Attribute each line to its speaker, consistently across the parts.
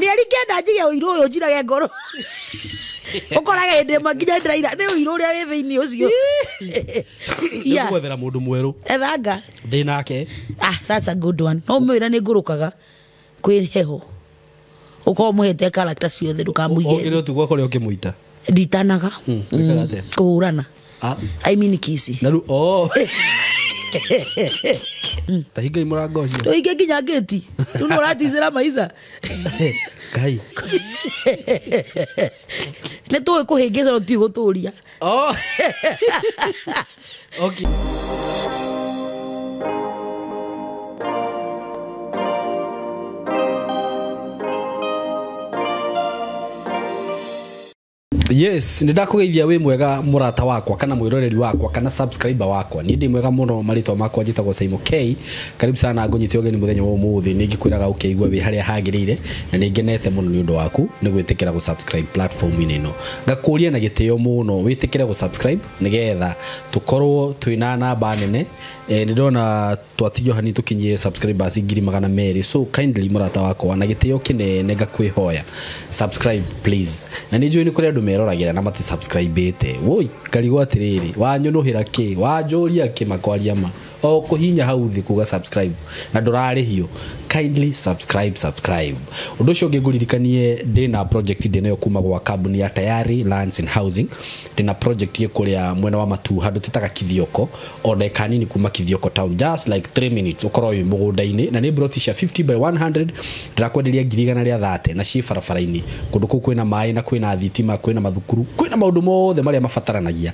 Speaker 1: mieri kenda njige uiru uyu njirage ngoro ukoraga inde maginya ndiraira ni uiru uria wi thiini ucio
Speaker 2: ya gwethera mundu mweru
Speaker 1: ethanga
Speaker 2: ndinake
Speaker 1: that's a good one no mwira ni ngurukaga kwi heho uko muhete character ciothe ndukamuige
Speaker 2: ogire tugwa kore ukimuita
Speaker 1: nditanaga kuhurana I mean kisi
Speaker 2: naru tahinga imurango ucio
Speaker 1: ndoige nginya geti nuno uratizira maiza
Speaker 2: kai
Speaker 1: ne tuwe kuhingeza ruti guturia
Speaker 2: okay yes ndakugeithia we mwega murata wakwa kana mwiroreri wakwa kana subscriber wakwa ni ndi mwega muno marito makwa njitagwo Simon K karibu sana ngonyite ogeni muthenya wa umuthi ningikwiraga ukeigwa wi haria hagirire na ningenete muno ni undu waku ni gwitikira gu subscribe platform ino ngakuria na gitio muno witikire gu subscribe nigetha tukorwo twina namba nene ni ndona twatigio hani tukinyie subscribers 200,000 so kindly murata wakwa na gitio kinene ngakwihoya subscribe please na ni njui ni kuri andu meroragira na mati subscribe ite woi karigwa atiriri wanyonuhira ki wanjuria ki makwaria ma o kuhinya hau thi kuga subscribe na ndurarihio kindly subscribe undu ucio ngiguririkanie ndina project ndinayo kuma gwa kambuni ya Tayari Lands and Housing ndina project ye kuria mwena wa Matu handu tutaga Kithioko ona kanini kuma Kithioko town just like 3 minutes ukoro wi mugunda-ini na ni brotisha 50 by 100 ndirakwenderia 130 na ci barabara-ini kundu ku kwina mai na kwina thitima kwina mathukuru kwina maundu mothe maria mabataranagia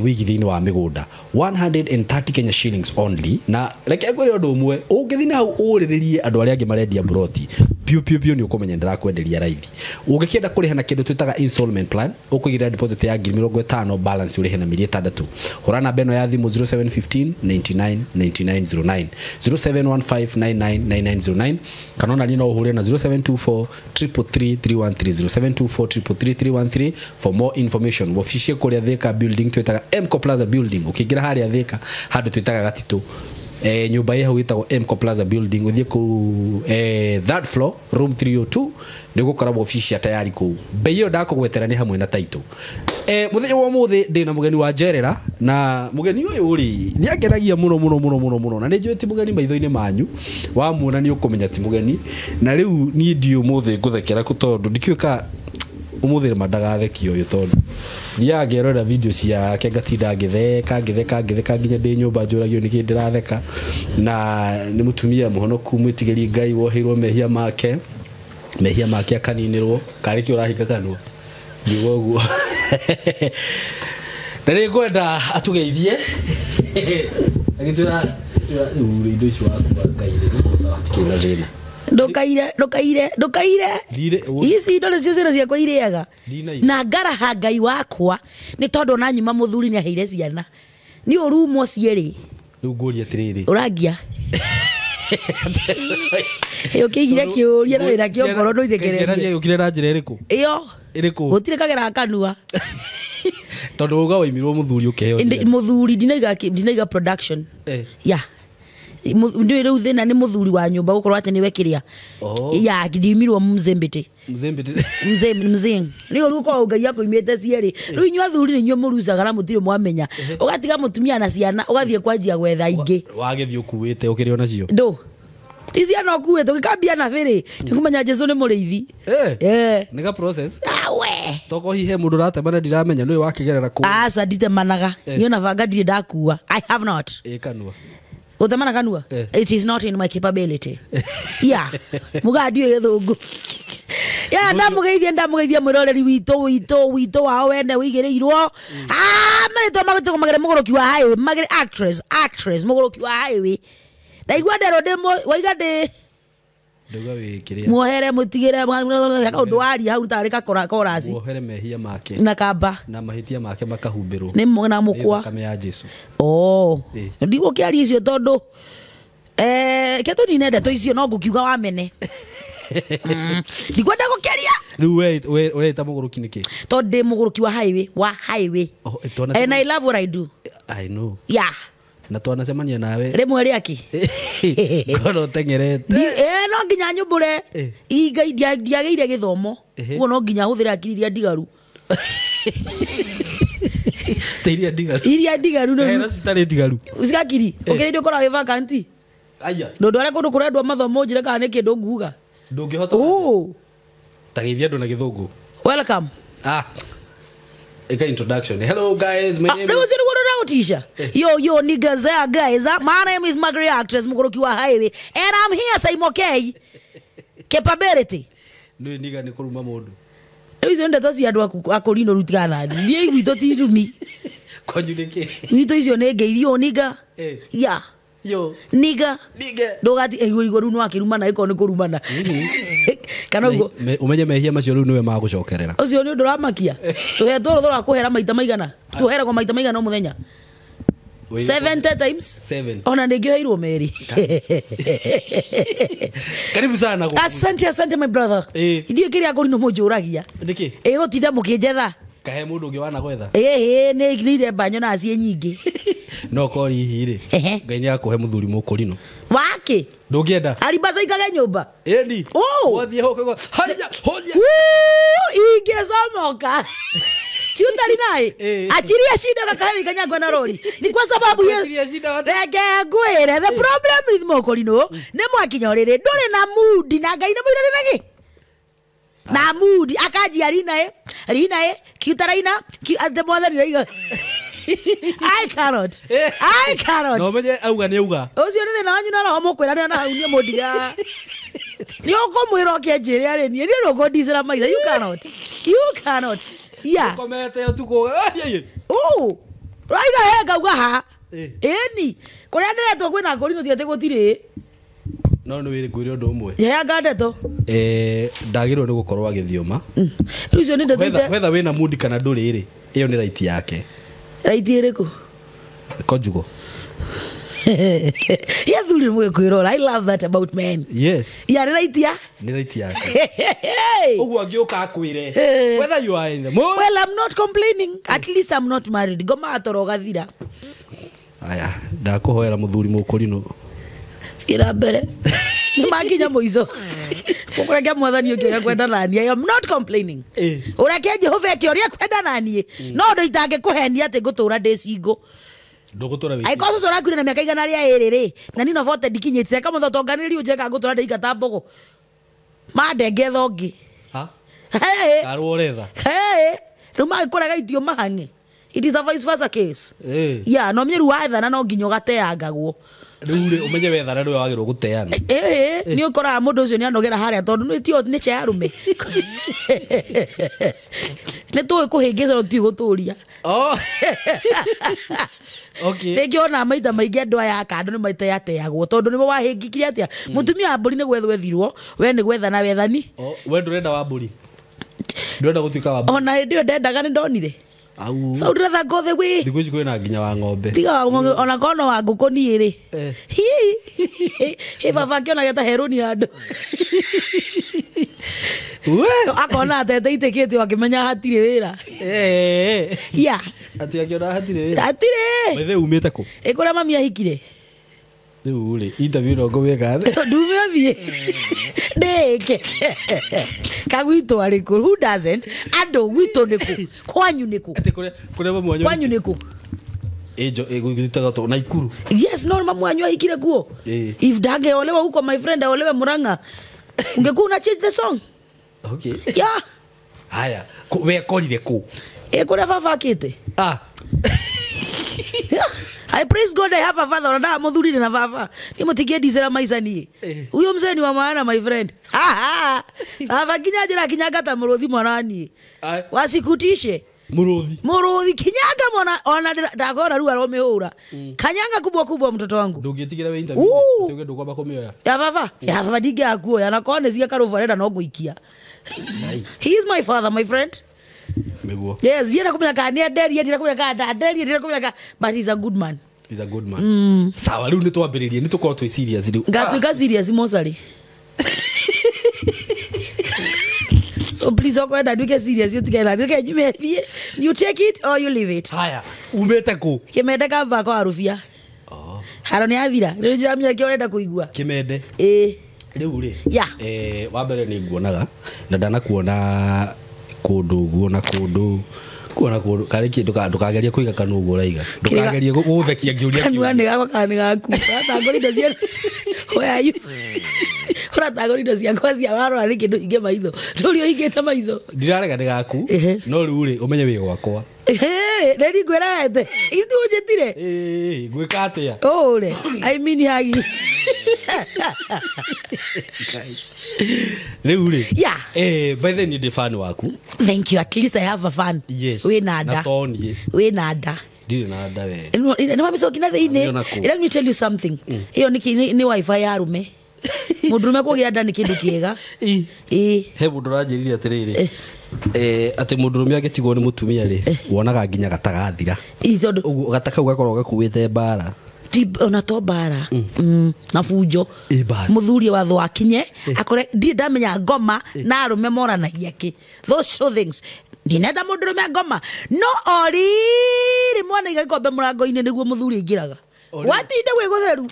Speaker 2: wigithini wa migunda 130 Kenya shillings only na reke ngwire undu umwe ungithini hau uriririe andu aria angi marendia broti piu ni ukomenya ndirakwenderia raithi ungikienda kuriha na kindu twitaga installment plan ukugira deposit ya 50 balance urihe na 600 horana beno ya thimu 0715 99 9909 0715 999909 kanona ni no uhure na 0724 333 313 0724 333 313 for more information wofishie kuria Thika building twitaga Mco Plaza building ukigira haria Thika handu twitaga Gatitu nyumba ye hawitagwo Mco Plaza building uthie ku third floor room 302 ndigukoragwo office ya Tayari ku beyo ndakugwetera ni hamwe na title muthenya wa muthi ndina mugeni wa Jerera na mugeni uyu uri ni agenagia muno na ni ti mugeni maitho-ini manyu wa muona ni ukumenya ti mugeni na riu ni ndio muthi nguthekera ku tondu ndikiuka umuthi mandagatheki uyu tondu dia ngerora video cia ke gatinda ngitheka nginya ndi nyumba njuragio niki ndiratheka na ni mutumia muhonoku mwitigeri Ngai wohirwo mehia make akaninirwo kariki urahika kanwa ngigoguo ndari kwenda atugeithie agitura indo icio waku Ngai thina ndukaire ici ndo cio ciana ciakwa iriaga na ngaraha Ngai wakwa ni tondu na nyuma muthuri ni aheire ciana ni urumo cieri riu nguria atiriri
Speaker 1: urangia ukigira kiuria na wira kio ngoro nduirekereria
Speaker 2: ciana cia ukire na njira iriku
Speaker 1: gutire kagera kanua
Speaker 2: tondu uga waimirwo muthuri ukeheo
Speaker 1: muthuri dinaiga production ya ndio riu thina ni muthuri wa nyumba gukorwo ati ni wekiria ya ngidimirwo mzembete ni uruko Ngai yako imete cieri riu inywa thuri ni nywa muruzaga na mutiri mwamenya ugatiga mutumia na ciana ugathie kwanjia gwetha ingi
Speaker 2: wagethio kuwite ukirio nacio
Speaker 1: ndo tizia no kuwite ukikambia na viri nikumenya Jesu ni muriithi
Speaker 2: nega process
Speaker 1: we
Speaker 2: toko hihe mundu ratemana ndiramenya niwe wakigerera ku
Speaker 1: ndite managa ni ona vanga ndire ndakua I have not
Speaker 2: kanwa
Speaker 1: utamana kanua it is not in my capability yeah mugadio githungu ya ndamugeithia mwiroreri wito wao wende wigireirwo marito magutiko magere mugoroki wa highway magere actress mugoroki wa highway ndaigwa ndero demo waigande
Speaker 2: nduga wikiria
Speaker 1: muohere mutigire undu wari hau tarika korasi
Speaker 2: muohere mehia make
Speaker 1: na kamba
Speaker 2: na mahitia make makahumbirwo
Speaker 1: ni mwana mukwa
Speaker 2: kama ya Jesu
Speaker 1: ndigo kiari icio tondu keto ni nende to icio no ngukiuga wamene ndikwenda gukeria
Speaker 2: riu we ta mugoroki niki
Speaker 1: tondu mugoroki wa highway and I love what I do
Speaker 2: I know
Speaker 1: yeah
Speaker 2: na twanacemania nawe
Speaker 1: rimwe riaki
Speaker 2: kono tengerete
Speaker 1: no nginya nyumbure iga ndiageire githomo ugo no nginya huthira akiriria ndigaru iria ndigaru no
Speaker 2: citari ndigaru
Speaker 1: usikakiri ukiredio kora we vacanti
Speaker 2: aya
Speaker 1: ndondo areko ndukurendwa mathomo njire kana ni kindu nguga
Speaker 2: ndungihota tageithia andu na githungu.
Speaker 1: Welcome.
Speaker 2: Introduction. Hello guys, my name is...
Speaker 1: was it what Tisha? Yo niggas there guys. My name is Magri Actress Mugoroki wa Highway and I'm here say okay. Capability.
Speaker 2: No nigga ni kuruma mundu.
Speaker 1: Izo ndo tosi andu akorino rutigana. Ni gwito ti rumi.
Speaker 2: Kwanyu niki?
Speaker 1: Gwito icio ne ngeithio nigga. Yeah.
Speaker 2: Yo
Speaker 1: nigga ndogati iguru no akiruma na iko ni kurumana kana ugo
Speaker 2: umenye mehia macio riu niwe magucokerera
Speaker 1: ucio ni nduramakia tuhe thora kuhera maita maigana tuhera kwa maita maigana muthenya 70 times
Speaker 2: 7
Speaker 1: ona ndingioheirwo meri
Speaker 2: karibu sana
Speaker 1: asante my brother ndio kiri akorino mujuragia
Speaker 2: niki
Speaker 1: gutinda mukinjetha
Speaker 2: kahe mundu ungi wana gwetha
Speaker 1: ni nire banyo na acie nyingi
Speaker 2: no kori hiri ngai ni akuhe muthuri mukurino
Speaker 1: wake
Speaker 2: ndungienda
Speaker 1: alibasa ikage nyumba
Speaker 2: edi wathie hoka haya hoja
Speaker 1: ingesomoka kiutari naye achiria shida kakawe ikanyagwa na rori ni kwa sababu rege ngwire the problem with mukurino ni mwakinyorire ndore na mood na ngai na mwirire nagi na mood akajia rinae kiutaraina ate mwathani raiga I cannot.
Speaker 2: No menye auga ni auga.
Speaker 1: Ucio ni thina wanyu na roho mukwirana na hau ni mudiga. Ni ukumwira kienjire ari ni rogo dizera maitha. You cannot. Yeah.
Speaker 2: Komete utuko.
Speaker 1: Raiga hega uga ha. Eni. Kuria ndiretwo kwina ngorino thiete gutiri.
Speaker 2: No ni wiri kwire undu umwe.
Speaker 1: Ya gandeto.
Speaker 2: Ndagirwo ni gukorwa githioma.
Speaker 1: Ucio ni ndethite.
Speaker 2: Whether wina mood kana nduri ri. Iyo ni right yake.
Speaker 1: Right iriko.
Speaker 2: Conjugal.
Speaker 1: Yeah, thuli mwe kwirora. I love that about men.
Speaker 2: Yes.
Speaker 1: Yeah, right ya.
Speaker 2: Ni right yake. Ugu agioka akwire. Whether you are in the mood.
Speaker 1: Well, I'm not complaining. At least I'm not married. Goma atoroga thira.
Speaker 2: Aya, ndakuhoera muthuri mukurino.
Speaker 1: Ira mbere. Ni makinya muizo. Ukureke mwathani ukiga kwenda nani. I am not complaining. Ureke Jehova kioria kwenda nani. No ndo itange kuhenia ati gutura ndecigo.
Speaker 2: Ndogutura wiki.
Speaker 1: Ai koso sora kwina na miaka igana ria erere. Na nino vote dikinyitire kama thotonganiri ujeka gutura ndika tambogo. Madenge thongi.
Speaker 2: Ha?
Speaker 1: Hey.
Speaker 2: Karuoretha.
Speaker 1: Hey. Ruma kurega itio mahange. It is a vice versa case. Yeah, no myeru wathana no nginyo gateangagwo.
Speaker 2: Riure umenye wethana niwe wagirwo guteana.
Speaker 1: Ni ukora mundu ucio ni anogera haria tondu ni tio ni cha arume. Ni tu kuhingeza ti guturia.
Speaker 2: Okay.
Speaker 1: Ngiona maita maingi andu aya kando ni maita yateagwo tondu ni wahingikiria atia mutumia wa mburi ni gwetho wethirwo we ni gwethana wethani.
Speaker 2: We ndurenda wa mburi. Ndurenda gutuika wa mburi.
Speaker 1: Ona ndio ndendaga ni ndonire.
Speaker 2: Au.
Speaker 1: So ndratha ngothe gwi.
Speaker 2: Thiku ici kwina nginya wa ng'ombe.
Speaker 1: Tiga ona kono wa nguku ni iri. He baba kiona geta heruni andu.
Speaker 2: We
Speaker 1: akona atete itekete wakimenya hatire wira. Ya.
Speaker 2: Ati akiona hatire wira.
Speaker 1: Hatire.
Speaker 2: Wethe umite ku.
Speaker 1: Ikura mami ahikire.
Speaker 2: Riu ri interview no ngweka thi.
Speaker 1: Ndume athie. Ndeke. Kagwito ari ku. Who doesn't? Ando gwito niku. Kwanyu niku.
Speaker 2: Ati kure mamwanyu.
Speaker 1: Kwanyu niku.
Speaker 2: Ejo egwitaga to na ikuru.
Speaker 1: Yes, no mamwanyu ahikire kuo. If dage olewa huko my friend olewe Muranga. Ungekuwa una change the song.
Speaker 2: Okay.
Speaker 1: Yeah.
Speaker 2: Haya, we korire ku.
Speaker 1: Kure baba kite. I praise God I have a father na muthurire na baba. Ni mutigie dizera maisha ni. Huyo mzee ni wa maana my friend. Baba kinyajira kinyagata muruthi mwanani. Wasikutishe. Muruthi kinyaga mwana ona ndagora ruwa romehura. Kanyanga kubwa mtoto wangu.
Speaker 2: Ndungitigira we interview. Tuge ndugomba kumioya.
Speaker 1: Ya baba diga akuo ya nakone ziga karovareda no guikia. He is my father my friend.
Speaker 2: Meguo.
Speaker 1: Yes, yera kumyaka ni aderi yera kumyaka aderi yera kumyaka but he's a good man.
Speaker 2: He's a good man. Sawa riu nitwambiririe nitukorwo twi serious riu.
Speaker 1: Ngatuika serious mosari. So please okwenda duke serious you tigera duke nyumethie. You take it or you leave it.
Speaker 2: Haya, umete ku.
Speaker 1: Kimende ka bako arufia. Haro ni athira. Riu jamia ki urenda kuigua.
Speaker 2: Kimende. riu ri
Speaker 1: Yeah.
Speaker 2: Wa mbere ni nguonaga na ndanakuona kundu guona kundu kuona kundu kari kindu ndukagerie kuiga kanugu uraiga ndukagerie guthekia ngiuria
Speaker 1: kanua ni gakwa kana ni gaku atangorindo cia where are you uratangorindo ciakwa cia warora ni kindu inge maitho turi oigite maitho
Speaker 2: ndirarega ni gaku no riu ri umenye wi gwakwa
Speaker 1: reri ngwirete itu njitire
Speaker 2: gwika atia
Speaker 1: ore I mean hagi
Speaker 2: riu ri
Speaker 1: yeah
Speaker 2: by the ni fan waku
Speaker 1: thank you at least I have a fan
Speaker 2: yes
Speaker 1: we nada
Speaker 2: na toni
Speaker 1: we nada
Speaker 2: ndire nada we
Speaker 1: ni mamicoki thiini let me tell you something iyo ni wifi ya rume mundurume kugia nda ni kindu kiega
Speaker 2: he mundu ranjirire atiriri ati mundurume agetigwo ni mutumia ri wonaga nginya gatagathira uguo gatakau gakorwo gakuite mbara
Speaker 1: ona to bara na fujo muthuri wa thwa kinye akore ndi ndamenya ngoma na arume moranagia ki those show things ndinenda mundurume ngoma no oriri mwana igakombe murango-ini niguo muthuri ingiraga watinde gwe gutheru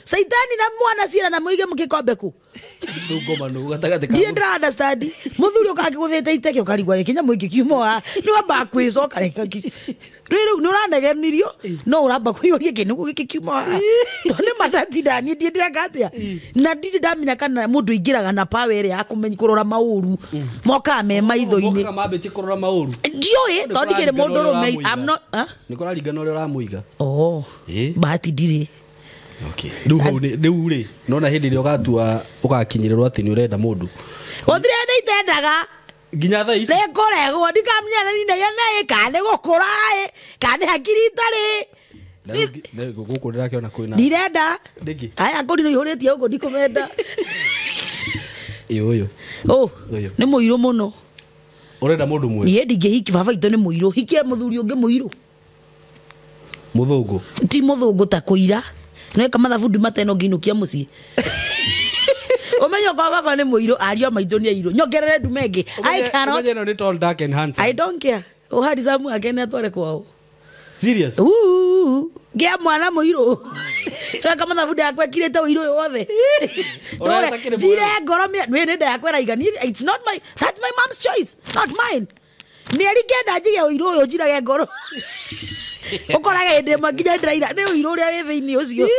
Speaker 1: saitani na mwana ciira na muige mukikombe ku
Speaker 2: ngoma no gatagate ka
Speaker 1: ndi understand muthuri ukangiguthite iteke ukarigwa ikinya muiki kiumoa ni wamba kwicoka reka riru nuranegenirio no uramba kuyuria kinugu giki kiumoa to ni matati ndani ndi ndiragatya na ndi ndamenya kana mundu ingiraga na power ire ya kumenya kurora mauru moka me maitho-ini
Speaker 2: moka mambiti kurora mauru
Speaker 1: ndioi to ndikire mundu rume I'm not
Speaker 2: nikora ligano uri ramuiga
Speaker 1: bahati ndire
Speaker 2: okay riu ri nona hindi ri ugatua ugakinyirirwo ati ni urenda mundu
Speaker 1: othire ni itendaga
Speaker 2: nginya tha ici
Speaker 1: nikuregwo ndikamenya ni nege kane gukura kane hakiri itari
Speaker 2: guku ndirakiona kwina
Speaker 1: ndirenda
Speaker 2: ndingi
Speaker 1: aya ngori no ihuritie ugo ndikumenda
Speaker 2: uyu
Speaker 1: ni muiru muno
Speaker 2: urenda mundu mwe
Speaker 1: ni ndingi hiki baba ito ni muiru hikie muthuri ungi muiru
Speaker 2: muthungu
Speaker 1: ti muthungu ta kuira no kama thabundi mateno nginukia mucii umenyo kwa baba ni muiru ario maitho ni airu nyogerere ndumenge I cannot
Speaker 2: umenyo ni tall dark and handsome
Speaker 1: I don't care uhari zamu agene atware kwao
Speaker 2: serious
Speaker 1: gia mwana muiru ra kama thabundi akwa kirete uiru wothe jire ngoro me ni nda yakwa raigani it's not my that's my mom's choice not mine ni erigenda njige uiru uyu njirage ngoro ukoraga inde maginya ndiraira ni uiru uria wi thiini ucio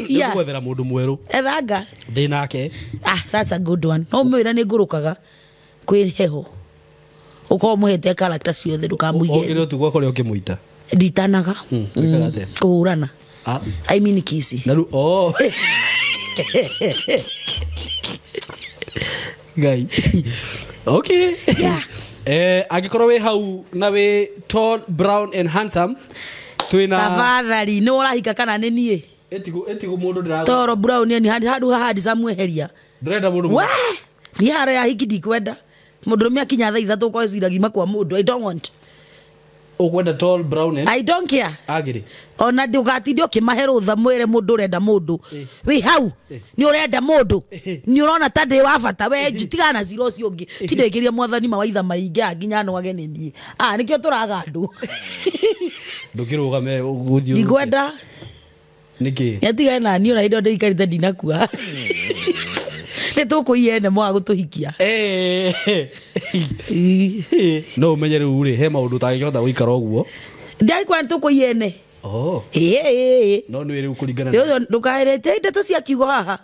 Speaker 2: ya gwethera mundu mweru
Speaker 1: ethanga
Speaker 2: ndinake
Speaker 1: that's a good one no mwira ni ngurukaga kwi heho uko muhete character ciothe ndukamuige
Speaker 2: ngire tu kore ukimuita
Speaker 1: nditanaga kuhurana I mean kisi
Speaker 2: naru guy okay
Speaker 1: yeah
Speaker 2: agikorwo we hau na we tall brown and handsome twina
Speaker 1: tafadhali ni urahika kana ni nie
Speaker 2: etigo mundu ndira
Speaker 1: toro brown ni handu hadi samweheria
Speaker 2: ndrenda mundu
Speaker 1: we ni hara ya hiki ndikwenda mundu mi akinya tha ithatu kwa ciragima kwa mundu I don't want
Speaker 2: ukwenda tall brown and
Speaker 1: I don't care
Speaker 2: agiri
Speaker 1: ona ndugatinde ukimahero tha mwere mundu urenda mundu wi hau ni urenda mundu ni urona ta ndi wa bata we jitigana ziro cio ngi tindekiria mwathani mawaitha maingi aginya no agene ni nikio turaga andu
Speaker 2: ndukirugame guthio
Speaker 1: ndikwenda
Speaker 2: niki
Speaker 1: yatiga na ni ora indo ndikarite ndinakua ni tukuiene mwa gutuhikia
Speaker 2: no umenye riu ri he maundu tangihota guikara uguo
Speaker 1: ndaikwa tukuiene
Speaker 2: no ni riu kuringana
Speaker 1: yo ndukairete ndeto cia kiugo haha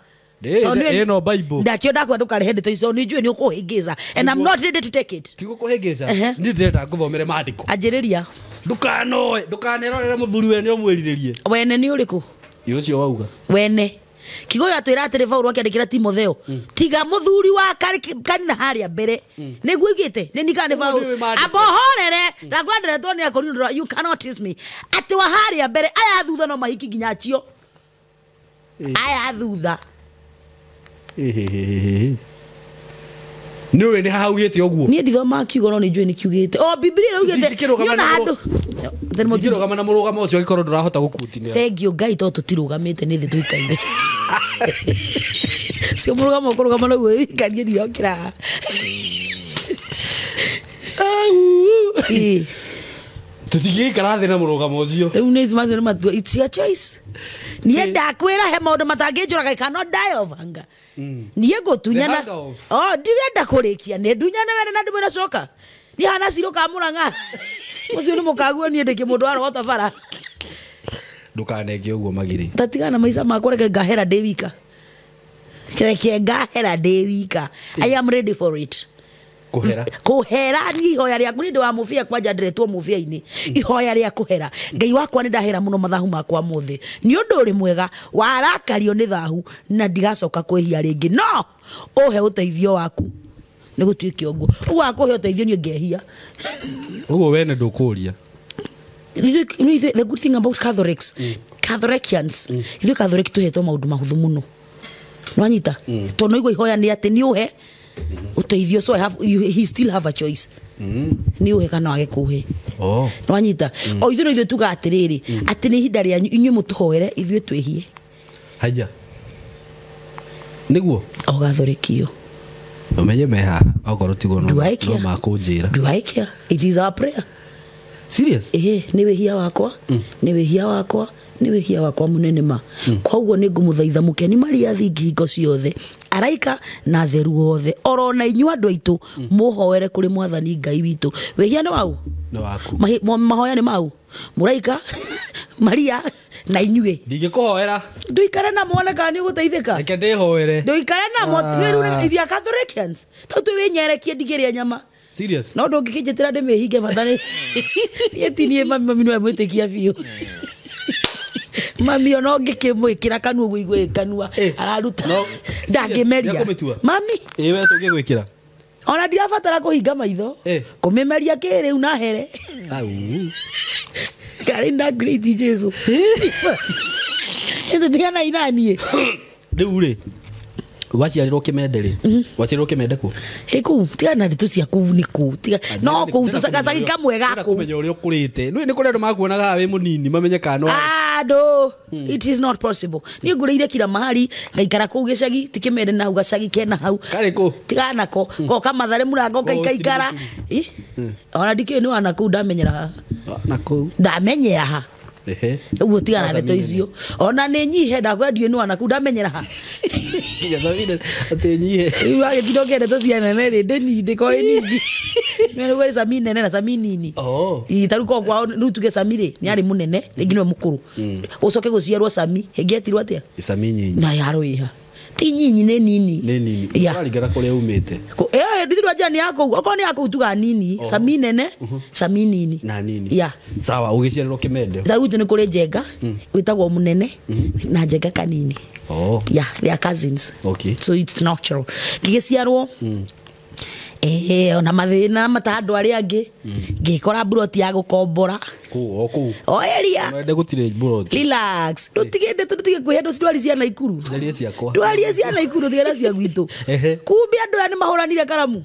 Speaker 2: no bible
Speaker 1: ndakio ndakwa ndukarehe ndeto icio ni njue ni ukuhingiza and I'm not ready to take it
Speaker 2: tigo kuhingiza ni ndenda nguthomere maandiko
Speaker 1: anjiriria
Speaker 2: ndukanerorere muthuri we ni omwiriririe
Speaker 1: wene ni uriku
Speaker 2: ucio wauga
Speaker 1: wene kigo ya twira atiri Paulo akiandikira Timotheo tiga muthuri wa kanina haria mbere niguo igite ni nikane Paulo abohorere ragwanderetwo ni akorindro you cannot tease me ati wa haria mbere aya thutha no mahiki ginya cio aya thutha
Speaker 2: niwe ni haugite oguo
Speaker 1: ni ndithoma kiugo no ni njue ni kiugite Biblia raugite ni na handu
Speaker 2: ndikirugama na murugamo ucio gikorwo ndurahota gukutinia
Speaker 1: thank you ngai to tutirugamite ni thi tuikaire sio murugamo kurugama na gwe kanje ndiokira
Speaker 2: tutigikara thina murugamo ucio
Speaker 1: riu ni macio matua it's your choice niä ndakwä ra he maå ndå matangä njå raga I cannot die of hunger niä ngå tunyana ndirenda kå rä kia nä ndunyane wene na ndä mwä na coka nä hana cirå kamå ranga å cio nä må kaguo niä ndä kä må ndå arogota bara
Speaker 2: ndukanenge å guo magiri
Speaker 1: tatigana maica makwa reke ngahera ndä wika reke ngahera ndä wika I am ready for it kuhera ni ihoya rĩaku nĩ ndĩ wa mũbia kwanja ndĩretwo mũbia-inĩ ihoya rĩa kuhera Ngai wakwa nĩ ndahera mũno mathahu makwa mothe nĩ ũndũ ũrĩ mwega warakario nĩ thahu na ndigacoka kwĩhia rĩngĩ no ũhe ũteithio waku nĩ gũtuĩke ũguo ũguo akũhe ũteithio niĩ ngehia
Speaker 2: ũguo we nĩ ndũkũria
Speaker 1: the good thing about Catholics Catholicians ithuĩ Catholic tũhetwo maũndũ mahũthũ mũno nwanyita tondũ igua ihoya nĩ atĩ nĩ ũhe uteithio so he still have a choice ni uhe kana wage kuhe nwanyita o ithuĩ ithuĩ tuga atiriri ati ni ihinda rĩanyu inyuĩ mũtũhoere ithuĩ twĩhie
Speaker 2: haya niguo
Speaker 1: ogathorikio
Speaker 2: umenye meha okorwo tigo no makũnjĩra
Speaker 1: duaikia it is our prayer
Speaker 2: serious
Speaker 1: ni wĩhia wakwa ni wĩhia wakwa ni wĩhia wakwa mũnene ma koguo nĩ ngũmũthaitha mũkeni Maria thingi hingo ciothe araika na theru othe orona inyuĩ andũ aitũ mũhoere kũrĩ mwathani Ngai witũ wĩhia nĩ wau
Speaker 2: nĩ waku
Speaker 1: mahoya nĩ mau mũraika Maria na inyuĩ
Speaker 2: ndingĩkũhoera
Speaker 1: ndũikare na mwana kana nĩ ũgũteithĩka
Speaker 2: reke ndĩhoere
Speaker 1: ndũikare na rĩu ithia Catholicians tondũ twĩnyerekie ndigĩrĩa nyama
Speaker 2: serious
Speaker 1: no ndũngĩkĩnjĩtĩra ndĩmĩhinge bata nĩ yetinie mami no mwĩtĩkia biũ mami ono ngĩkĩmwĩkĩra kanua ũguo igwe kanua araruta ndangĩmeria mami
Speaker 2: we tũngĩgwĩkĩra
Speaker 1: ona ndirabatara kũhinga maitho kũmĩmeria kĩrĩu na here karenda great Jesu ĩndĩ tigana inaniĩ
Speaker 2: rĩu rĩ waciarirwo Kĩmende rĩ waciarirwo Kĩmende kũ
Speaker 1: kũu tigana ndĩtũ ciaku nĩ kũu tiga no kũu tũcagacagi kamwe gakũ
Speaker 2: kumenya ũrĩa ũkũrĩte nĩ kũrĩ andũ makuonaga wĩ mũnini mamenye kana
Speaker 1: no it is not possible ni ngũrĩire kila mahali ngaikara kũu gĩcagi ti Kĩmende na hau gacagi kena hau
Speaker 2: karĩ kũ
Speaker 1: tigana ko goka mathare mũrango ngaikara ona ndikĩũĩ nĩ wana kũu ndamenyera
Speaker 2: na kũu
Speaker 1: ndamenyera ha uguo tigana ndeto icio ona nĩ nyihe ndakwendio nĩ wana kũu ndamenyera ha
Speaker 2: atĩ nyihe
Speaker 1: wagĩthiĩ ndeto cia nene rĩ ndĩko nini nĩ gwĩ Sami nene na Sami nini itaruko kwao rĩu tuge Sami rĩ nĩ arĩ mũnene rĩngĩ nĩwe mũkũrũ ũcoke gũciarwo Sami hĩngĩetirwo atĩa
Speaker 2: Sami nyinyi
Speaker 1: na yarũiha ti nyinyi nĩ nini
Speaker 2: ũraringana kũrĩa umĩte
Speaker 1: ndithirwa njani yako okorwo nĩ yako tuga nini Sami nene Sami nini
Speaker 2: na nini sawa ũgĩciarĩrwo Kĩmende
Speaker 1: rĩu nĩ kũrĩ Njenga wĩtagwo mũnene na Njenga kanini they are cousins so it's natural ngĩgĩciarwo ona mathĩna mata andũ arĩa angĩ ngĩkora buroti ya gũkombora o area relax tutige kwĩhe ndũ ndwari cia Naikuru ndwari cia Naikuru tigana cia gwitũ kumbe andũ aya nĩ mahũranire karamu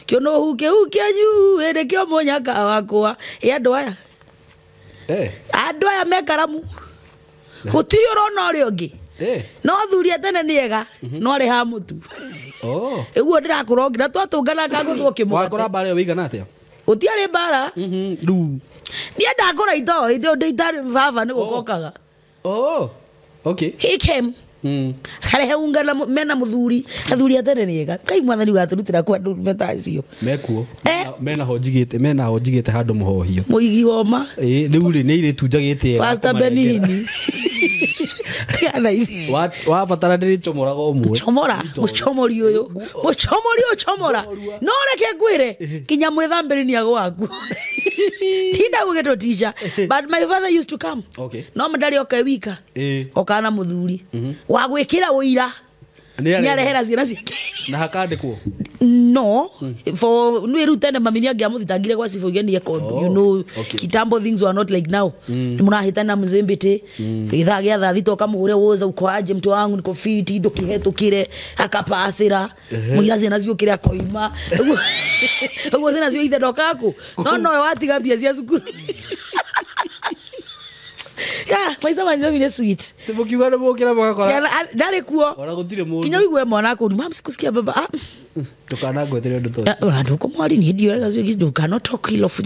Speaker 1: kĩono huke kĩanyu ĩrĩ kĩo mũnyaka wakwa andũ aya me karamu gũtirĩ ũrona ũrĩa ũngĩ no thuria tene nĩega no arĩ ha mũtu eguo ndirakũrongira twatũngana kagũthwo kĩmwe
Speaker 2: wakora mbara ĩyo wĩigana atĩa
Speaker 1: gũtiarĩ mbara
Speaker 2: rĩu
Speaker 1: niĩ ndakũra indo itarĩ baba nĩ gũkokaga he came karehe ungana mena mũthuri athuri atene nĩega Ngai mwathani watũrutĩra kwa andũ metacio
Speaker 2: mekuo mena ho njigĩte handũ mũhohio
Speaker 1: mũigi woma
Speaker 2: rĩu rĩ nĩ irĩtu njagĩte
Speaker 1: Pastor Benini tigana ithi
Speaker 2: wabatara ndĩrĩcomoraga ũmwe
Speaker 1: mũcomori ũyũ ũcomora no reke ngwĩre kinya mwĩthambĩrĩnia gwaku tinda gũgĩtũtica but my father used to come no ndarĩ oke wika okana mũthuri wa gwĩkĩra ũira nĩ arehera ciana ciake
Speaker 2: na hakandĩkwo
Speaker 1: no for nĩ rĩu tene mami nĩangĩamũthitangire gwa cibũ igenie kondo you know kitambo things were not like now nĩ mũrahĩtana mzembete ithaa gĩa thaa thita ũkamũhũre woza ukoaje mtu wangu niko fiti ndũkĩhetũkire akapacĩra mũira ciana ciũkĩre akoima ũguo ciana cio ithe ndokaku no nowe watiga mbia cia cukuru maica manyu nĩ sweet
Speaker 2: timukiuga nĩ mũkĩra mwakora
Speaker 1: ndarĩ kuo
Speaker 2: ona gũtirĩ mũndũ
Speaker 1: kinya ũigue mwana akũũri mam sikusikia baba
Speaker 2: tukana gwetere ndo to
Speaker 1: Ando ko mwari ni ndio rega zigi do cannot talk ill of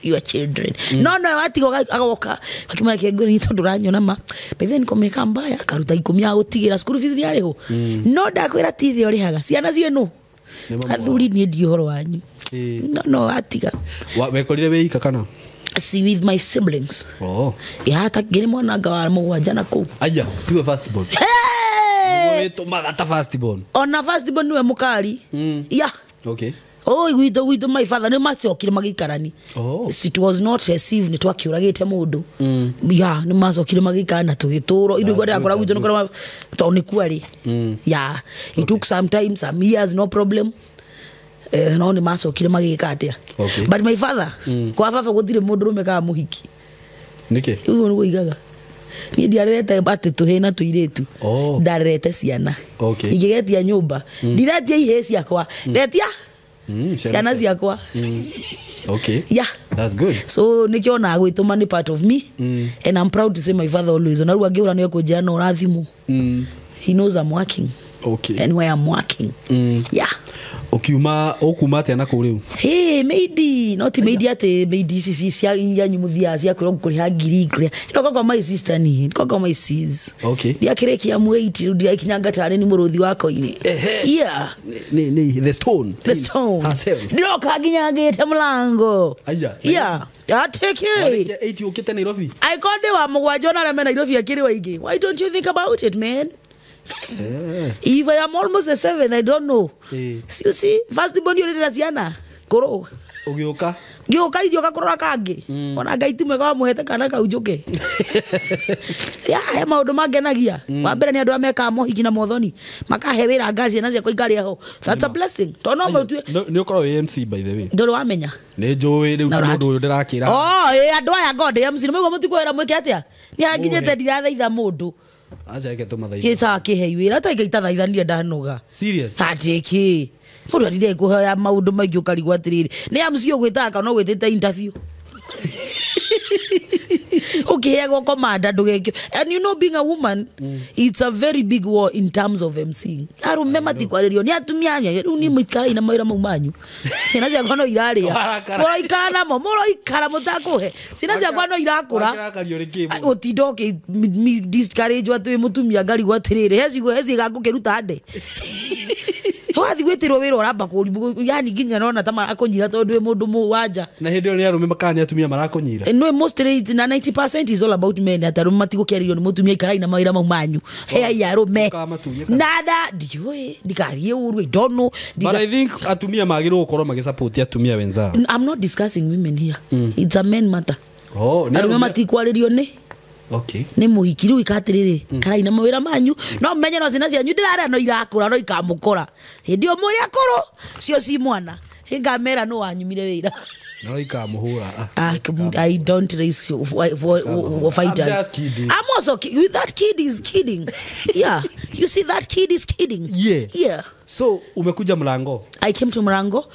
Speaker 1: your children. No ati agoka akimara kego ni to duranyo na ma. But then komeka mbaya karuta 10 ya gutigira school fees ya reho. No ndakwira tithi ori haga. Ciana cie no. Athuri ni ndio horo wanyu. No atiga.
Speaker 2: Wa mekorire we ika kana?
Speaker 1: See with my siblings.
Speaker 2: Oh.
Speaker 1: Ya hata gere mwana gawa mugwanja na ku.
Speaker 2: Aya, tiwe first born.
Speaker 1: Hey!
Speaker 2: To magata first born.
Speaker 1: Ona first born niwe mukari. Yeah.
Speaker 2: Okay.
Speaker 1: Oh, we my father ne macokire magikarani.
Speaker 2: Oh.
Speaker 1: It was not received ni twakiuragite mundu. Yeah, ni macokire magikarana tugituro. Indo gwada akora gwitu nokora to ni kwari. Yeah. It took some time, some years, no problem. No ni macokire magikatia.
Speaker 2: Okay.
Speaker 1: But my father, kwa baba gutire mundu rume ka muhiki.
Speaker 2: Nike?
Speaker 1: Ugo ngo igaga. Ni ndiarete bate tuhena tuiretu.
Speaker 2: Oh.
Speaker 1: Ndarete ciana.
Speaker 2: Okay.
Speaker 1: Igegetia nyumba. Ndiretia ihe ciakwa. Retia ciana ciakwa.
Speaker 2: Okay.
Speaker 1: Yeah.
Speaker 2: That's good.
Speaker 1: So nikiona gwituma ni part of me. And I'm proud to say my father always. Ona ruwa ngiura niyo kujana urathimu. He knows I'm working.
Speaker 2: Okay.
Speaker 1: And where I'm working. Yeah.
Speaker 2: Okuma tena ku riu.
Speaker 1: Hey, maybe not maybe ate maybe sisi cia yanyu muthia cia kwira gukuriha ngiri kuria. Ndoko kwa my sister ni. Ndoko kwa my sis.
Speaker 2: Okay.
Speaker 1: Dia kireki ya mweit ndia kinyanga tare ni muruthi wako ini. Yeah.
Speaker 2: Ni the stone.
Speaker 1: The stone.
Speaker 2: Herself.
Speaker 1: Ndoka kinyangite mlango.
Speaker 2: Aya.
Speaker 1: Yeah. Ateke.
Speaker 2: 80 ukite Nairobi.
Speaker 1: I got the wa mugwajo na reme Nairobi akiri waigi. Why don't you think about it, man? If I am almost the 7th, I don't know. You see, first born you Raziana. Koro.
Speaker 2: Ogioka.
Speaker 1: Gioka ijoka korora kangi. Ona gaiti mwega wa muhete kana ka ujoke. Ya he maundu mangenagia. Wa mbere ni andu ameka mohiki na mothoni. Makahe wira ngaci na cia kuingari ho. That's a blessing. Tono mo tu.
Speaker 2: Ni ukoro MC by the way.
Speaker 1: Ndoro wamenya.
Speaker 2: Ni njui riu mundu uyu ndirakira.
Speaker 1: Oh, andu aya God MC ni mwego mutikwira mwike atia. Ni anginyete ndirathaitha mundu.
Speaker 2: Acha yake tuma thaitha.
Speaker 1: Kita kiheiwira ta igaita thaithania ndanoga.
Speaker 2: Serious.
Speaker 1: Atiki. Mundu atire kuhoya maundu maingi ukarigwa atiriri. Ni MC ugwitaka no gwitite interview. Okay, I go commander dogekyo. And you know, being a woman, it's a very big war in terms of MCing. I remember tikwarerio ni atumianya ni mwikara ina mawira maumanyu. Sina cia kono iraria. Moro ikara namo, moro ikara mutakuhe. Sina cia kono irakura. Otidoke discourage watu mutumia ngari gwatirire. Hezi gakukiruta ande. Wathi gwitirwo wira uramba kuribu yani ginya nona tama akonyira tondu we mundu muwanja
Speaker 2: na hindi ni arume makani atumia marakonyira
Speaker 1: no most rate na 90% is all about men atarume matigukerio ni mutumia ikara ina mawira maumanyu he ya rume nada ndiwe ndikarie uru don't know
Speaker 2: but I think atumia magiro gukorwo magisupport atumia wenza.
Speaker 1: I'm not discussing women here. It's a men matter.
Speaker 2: Oh, ni
Speaker 1: arume matikwarerio ni
Speaker 2: okay
Speaker 1: ni muhikiru ikatiriri karaina mawira manyu no menye no zina cianyu ndirara no irakura no ikamukora hindi o muri akoro cio ci mwana hingamera no wanyumire wira
Speaker 2: no ikamuhura.
Speaker 1: I don't raise for fighters.
Speaker 2: I'm just kidding.
Speaker 1: I'm also that kid is kidding. Yeah, you see that kid is kidding. Yeah.
Speaker 2: So umekuja Mlango.
Speaker 1: I came to Mlango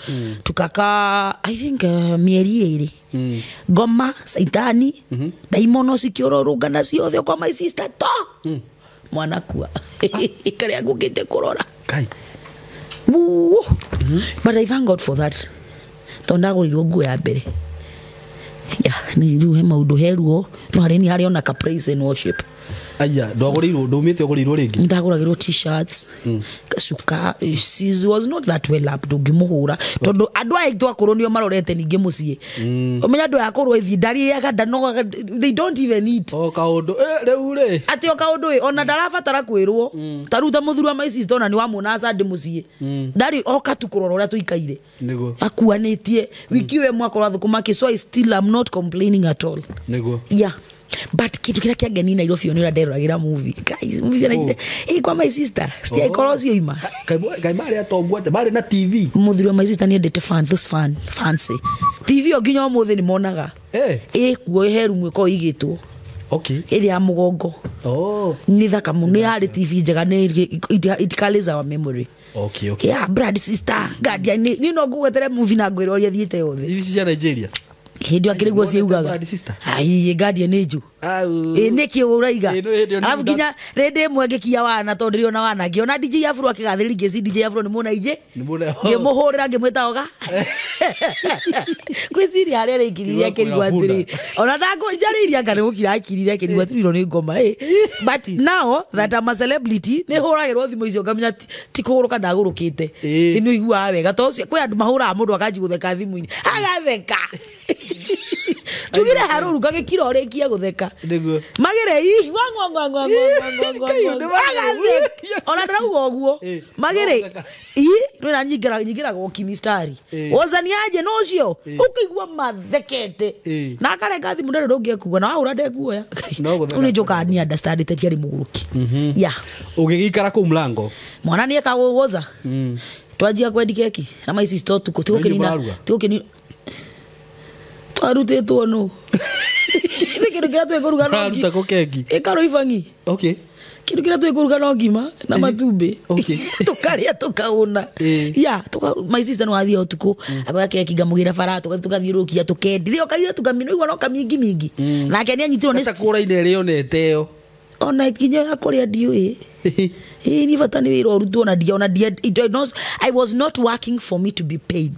Speaker 1: tukaka I think mieri 2 Goma Saitani daimono sikioro rugana ciothe kwa my sister to mwana kuwa kare agukite kurora
Speaker 2: kai
Speaker 1: but I thank God for that. Tonda gurirwo nguo ya mbere ni riu he maundu heruo no hari ni hari ona ka praise and worship.
Speaker 2: Aya ndogorirwo ndumite ogorirwo ringi
Speaker 1: ndaguragirwo t-shirts kasuka she was not that well up ngimuhura tondu andu aitwa akuru nio marorete ningi mucie omenya andu akuru ethi ndari ya kada no they don't even eat
Speaker 2: o kaundu riu ri
Speaker 1: ati o kaundu ona ndarabatara kwirwo taruta muthuru wa my sister ona ni wa muna sande mucie ndari o katukurora uria tuikaire
Speaker 2: nigo
Speaker 1: akuanitie wikiwe mwakora thukuma so I still am not complaining at all
Speaker 2: nigo
Speaker 1: yeah. But kitu kila kiageni na Nairobi onira nderagira movie guys movie na kwa my sister stia ikorozi ima
Speaker 2: kai mari atongwate mari na TV
Speaker 1: muthuri wa my sister ni ndete fancy TV oginya muthi ni monaga kuo heru mwiko igitwo
Speaker 2: okay
Speaker 1: iri ya mugongo ni thaka muno yari TV njega ni itikaliza wa memory
Speaker 2: okay
Speaker 1: yeah brad sister guardian ni no gugwetere movie na ngwiro ria thiete yothe
Speaker 2: ici cia Nigeria
Speaker 1: hindi akiriguo ciugaga ai guardian eju niki uraiga alafu ginya rende mwengekia wana tondirio na wana ngiona DJ Afro akigathiri ngisi DJ Afro ni muna ije ngimuhurira ngimwita oga kwiciri haria ringiriria kirigwa atiri ona ndango njariria ngane gukira akiriria kirigwa atiri ni ngoma but now that I'm a celebrity ni huragirwo thimu icio ngamenya ti kuhuruka ndagurukite ino igua wega to kwi andu mahura mundu akanji gutheka thimu-ini agatheka tugire haruru ngagikira orekia gutheka magire i ngwa ona ndrauga oguo magire i nina nyingira gokimistari ozani aje no cio ukigwa mathekete na akarenga thimu ndero ndungikuwa na waura ndekuoya uni joka ni understand te tiari muguruki ya
Speaker 2: ugigikara ku mlango
Speaker 1: mwana ni akagoza twajia kwendi keki na my sister tuko twarutitwo no kindu kira twikuruga no
Speaker 2: ngima ko keki
Speaker 1: ikaro ifangi
Speaker 2: okay
Speaker 1: kindu kira twikuruga no ngima na matumbe
Speaker 2: okay
Speaker 1: tukaria tukauna ya my sister no athia utuku akoya keki ngamugira bara tukathiurukia tukendirio kaire tukamino igwa no kamingi mingi nake ni anyitirwo ni
Speaker 2: takura ine rio neteo
Speaker 1: ona ikinyo yakoria ndiu ni vatani wira orutwo na dia ona dia I was not working for me to be paid.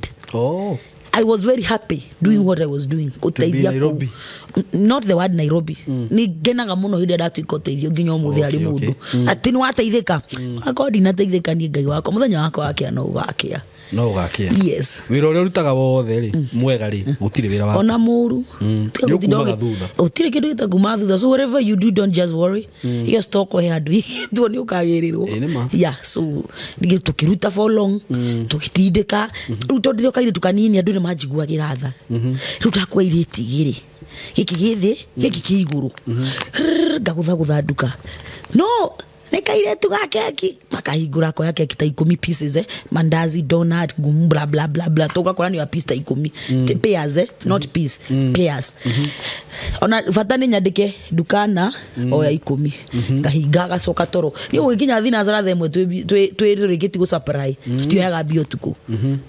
Speaker 1: I was very happy doing what I was doing.
Speaker 2: Nairobi.
Speaker 1: Not the word Nairobi. Ni genaga muno hinde datu ikoteithio nginya umuthi ari mundu. Ati ni wateithika. Akodi nateithika ni ngai wako. Muthenya wako wake no ugakia.
Speaker 2: No ugakia.
Speaker 1: Yes.
Speaker 2: Wira uri rutaga wothe ri mwega ri utire wira wako.
Speaker 1: Ona muru. Utire kindu gitaguma thutha. So whatever you do, don't just worry. You stop ko handu. Tu ni ukagirirwo. Yeah, so nige tukiruta for long. Tukitindika. Rutondire kaire tukanini andu ni majiguagira tha. Rutakwa iriti giri. Giki githi giki kiiguru ngagutha nduka no nekaire tugakeki makahingura ko yake kita 10 pieces mandazi donut gum bla bla bla bla tugakora ni piece ta 10 pairs not piece pairs ona fatani nyandike dukana oya 10 ngahinga gacoka toro ni uginya thina zara themwe twirigiti go supply tutiaga bio tuku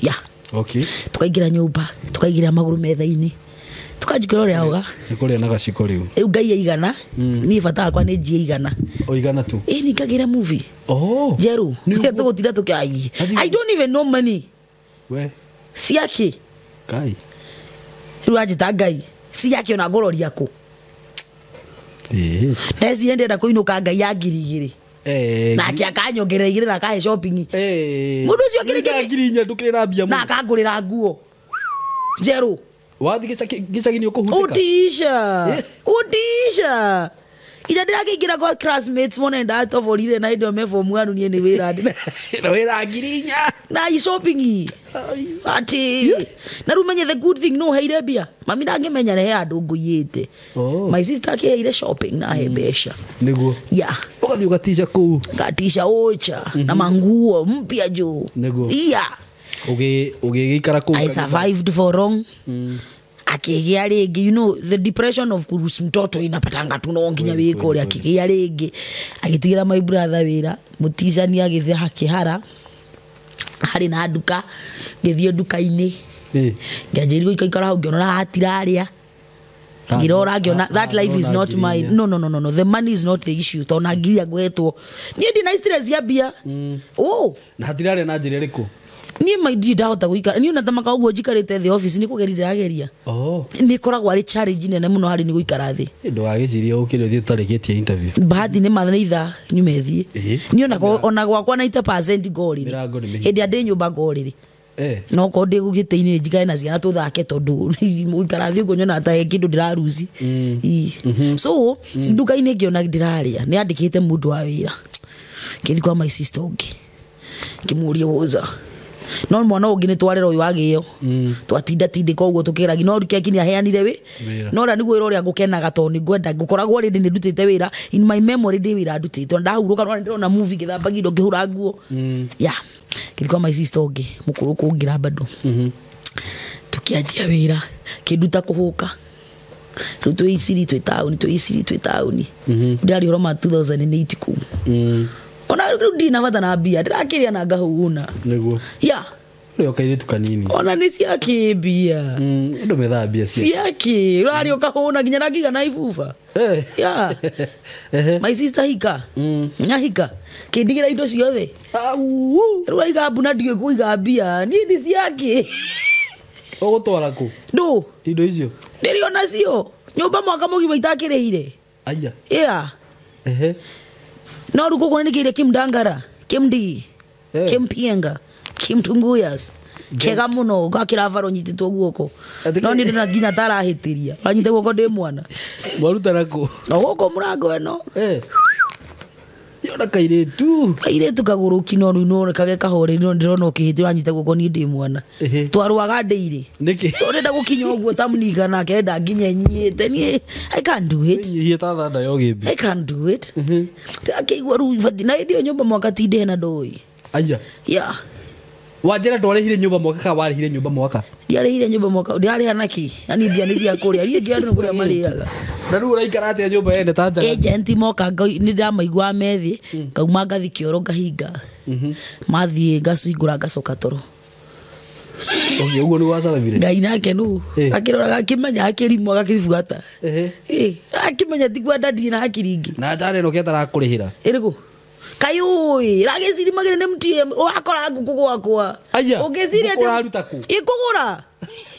Speaker 1: ya
Speaker 2: okay
Speaker 1: tukaingira nyumba tukaigira maguru metha-ini tukajikoro ria oga
Speaker 2: nikuria na gaciko riu
Speaker 1: ngai igana ni fata kwa ni jie igana
Speaker 2: o igana tu
Speaker 1: ni kagira movie jeru tugutinda tukai I don't even know money
Speaker 2: we
Speaker 1: siaki
Speaker 2: kai
Speaker 1: ruajita ngai siaki ona ngororia ku nesi ndenda kuinuka ngai ya ngiri na kia kanyongere igire na kahe shopping mundu cio
Speaker 2: ngirinya ndukirira mbia
Speaker 1: na akangurira nguo jeru
Speaker 2: wathi gicagini ukuhuteka
Speaker 1: utisha ida ndirakingira kwa classmates mona ndatovorire na indo mefo mwanu nie ni wira
Speaker 2: na wira ngirinya
Speaker 1: na I shopping ati na rumenye the good thing no haire bia mami ndangimenya ne andu nguyite my sister ke ire shopping na hebesha
Speaker 2: niguo
Speaker 1: ya
Speaker 2: ugathi ugatisha ku
Speaker 1: gatisha ocha na manguo mpya jo
Speaker 2: niguo
Speaker 1: ugigikara ku I survived for long akigia ringi you know the depression of kurusi mtoto inapatanga tu no nginya wiko ri akigia ringi agitigira my brother wira mutizani agithia hakihara hari na duka ngithio duka-ini ngajiri ikara hau ngiona hatiraria ngirora ngiona that life is not mine no the money is not the issue tona ngiria gwetwo ni ndi na stress ya bia
Speaker 2: na hatiraria na njira riku
Speaker 1: ni maidi ndahota guikara ni unatamaka uguo njikarite the office ni kugerira ageria ni koragwa ri challenge nene muno hari ni guikara thi
Speaker 2: ndo agiciria ukire thi utarikitie interview
Speaker 1: bahati ni mathitha nyumethie ni ona gwakwa 90% gorire hindi ande nyumba gorire no ko ndi gugite-ini njikare na ciana tuthake tondu guikara thi uguo nyona ta kindu ndiraruci so nduka-ini ngiona ndiraria ni andikite mundu wa wira kithi kwa my sister ungi kimuria woza no mwana ungi ni twarera uyu agio twatinda tindika uguo tukiragi no keki ni aheanire wi no ra niguo ira ngukenaga to ni ngwenda ngukoragwo ri ndi ndutite wira in my memory ndi wira ndutite ndahuruka no ndirona movie githamba gindo ngihura nguo ya kilikuwa my sister ungi mukuru kungira bado tukianjia wira kinduta kuhuka rutu isiri twi town ndari Roma 2008 ku ona rudi na vata na bia ndirakiria na ngahuna
Speaker 2: niguo
Speaker 1: ya
Speaker 2: Leo kaire tu kanini.
Speaker 1: Ona ni ciakĩmbia.
Speaker 2: Ndo methambia cia.
Speaker 1: Ciakĩ, ũrarĩ ũkahũna nginya na ngiga na ibuba. Yeah. My sister hika. Nyahika. Kĩndigĩra indo ciothe. Rĩu aiga mbuna ndio kũiga mbia. Ni ndi ciakĩ.
Speaker 2: Ũgũtwara kũ?
Speaker 1: Ndũ.
Speaker 2: Indo icio.
Speaker 1: Ndĩrĩ ona cio. Nyũmba mwaka mũgima itakĩrĩhire.
Speaker 2: Aya.
Speaker 1: Yeah. No rĩu gũkũ nĩkĩire Kim Dangara, Kim D, Kim Pienga, Kim Tunguyas. Kega muno gakira varo nyititwo guoko. No ni ndina nginya tarahitiria. Wanyite guoko ndi mwana.
Speaker 2: Mwaruta nako.
Speaker 1: Guoko murango eno.
Speaker 2: Yona kairetu.
Speaker 1: Kairetu kaguru kinonu no kage kahore no ndirona ukihitira nyite guoko ni ndi mwana. Twarwaga ndeire. Niki. Ndenda gukinya uguo tamuniga na kenda nginya nyiite ni I can't do it.
Speaker 2: Nyihie ta thanda yo gimbi.
Speaker 1: I can't do it. Akigwa ru na ndio nyumba mwaka tinde na ndoi.
Speaker 2: Aya.
Speaker 1: Yeah.
Speaker 2: Wajera ndwarehire nyumba mwaka ka warehire nyumba mwaka.
Speaker 1: Ndiarehire nyumba mwaka. Ndiari hanaki. Ani ndia nĩ cia kuria. Rie ngia kuria mariaga.
Speaker 2: Na rĩu ũraikara atĩa nyumba yene ta njaga?
Speaker 1: Agent moka nĩ ndamaigua methi. Ngauma ngathi kĩoro ngahinga. Mathiĩ ngacingũra ngacoka toro.
Speaker 2: Okay, ugo ni waza vile.
Speaker 1: Ngai nake nu. Akĩroraga akĩmenya akĩrimwo agakĩbuata. Akĩmenya ti kwenda ndi na hakiringi.
Speaker 2: Na njane no ketara kũrĩhĩra.
Speaker 1: Ĩrĩkũ? Kayoi, rageciri magire ne mtie wakora nguku gwakwa. Ugeciri ati
Speaker 2: ũraruta kũ?
Speaker 1: Ikugura.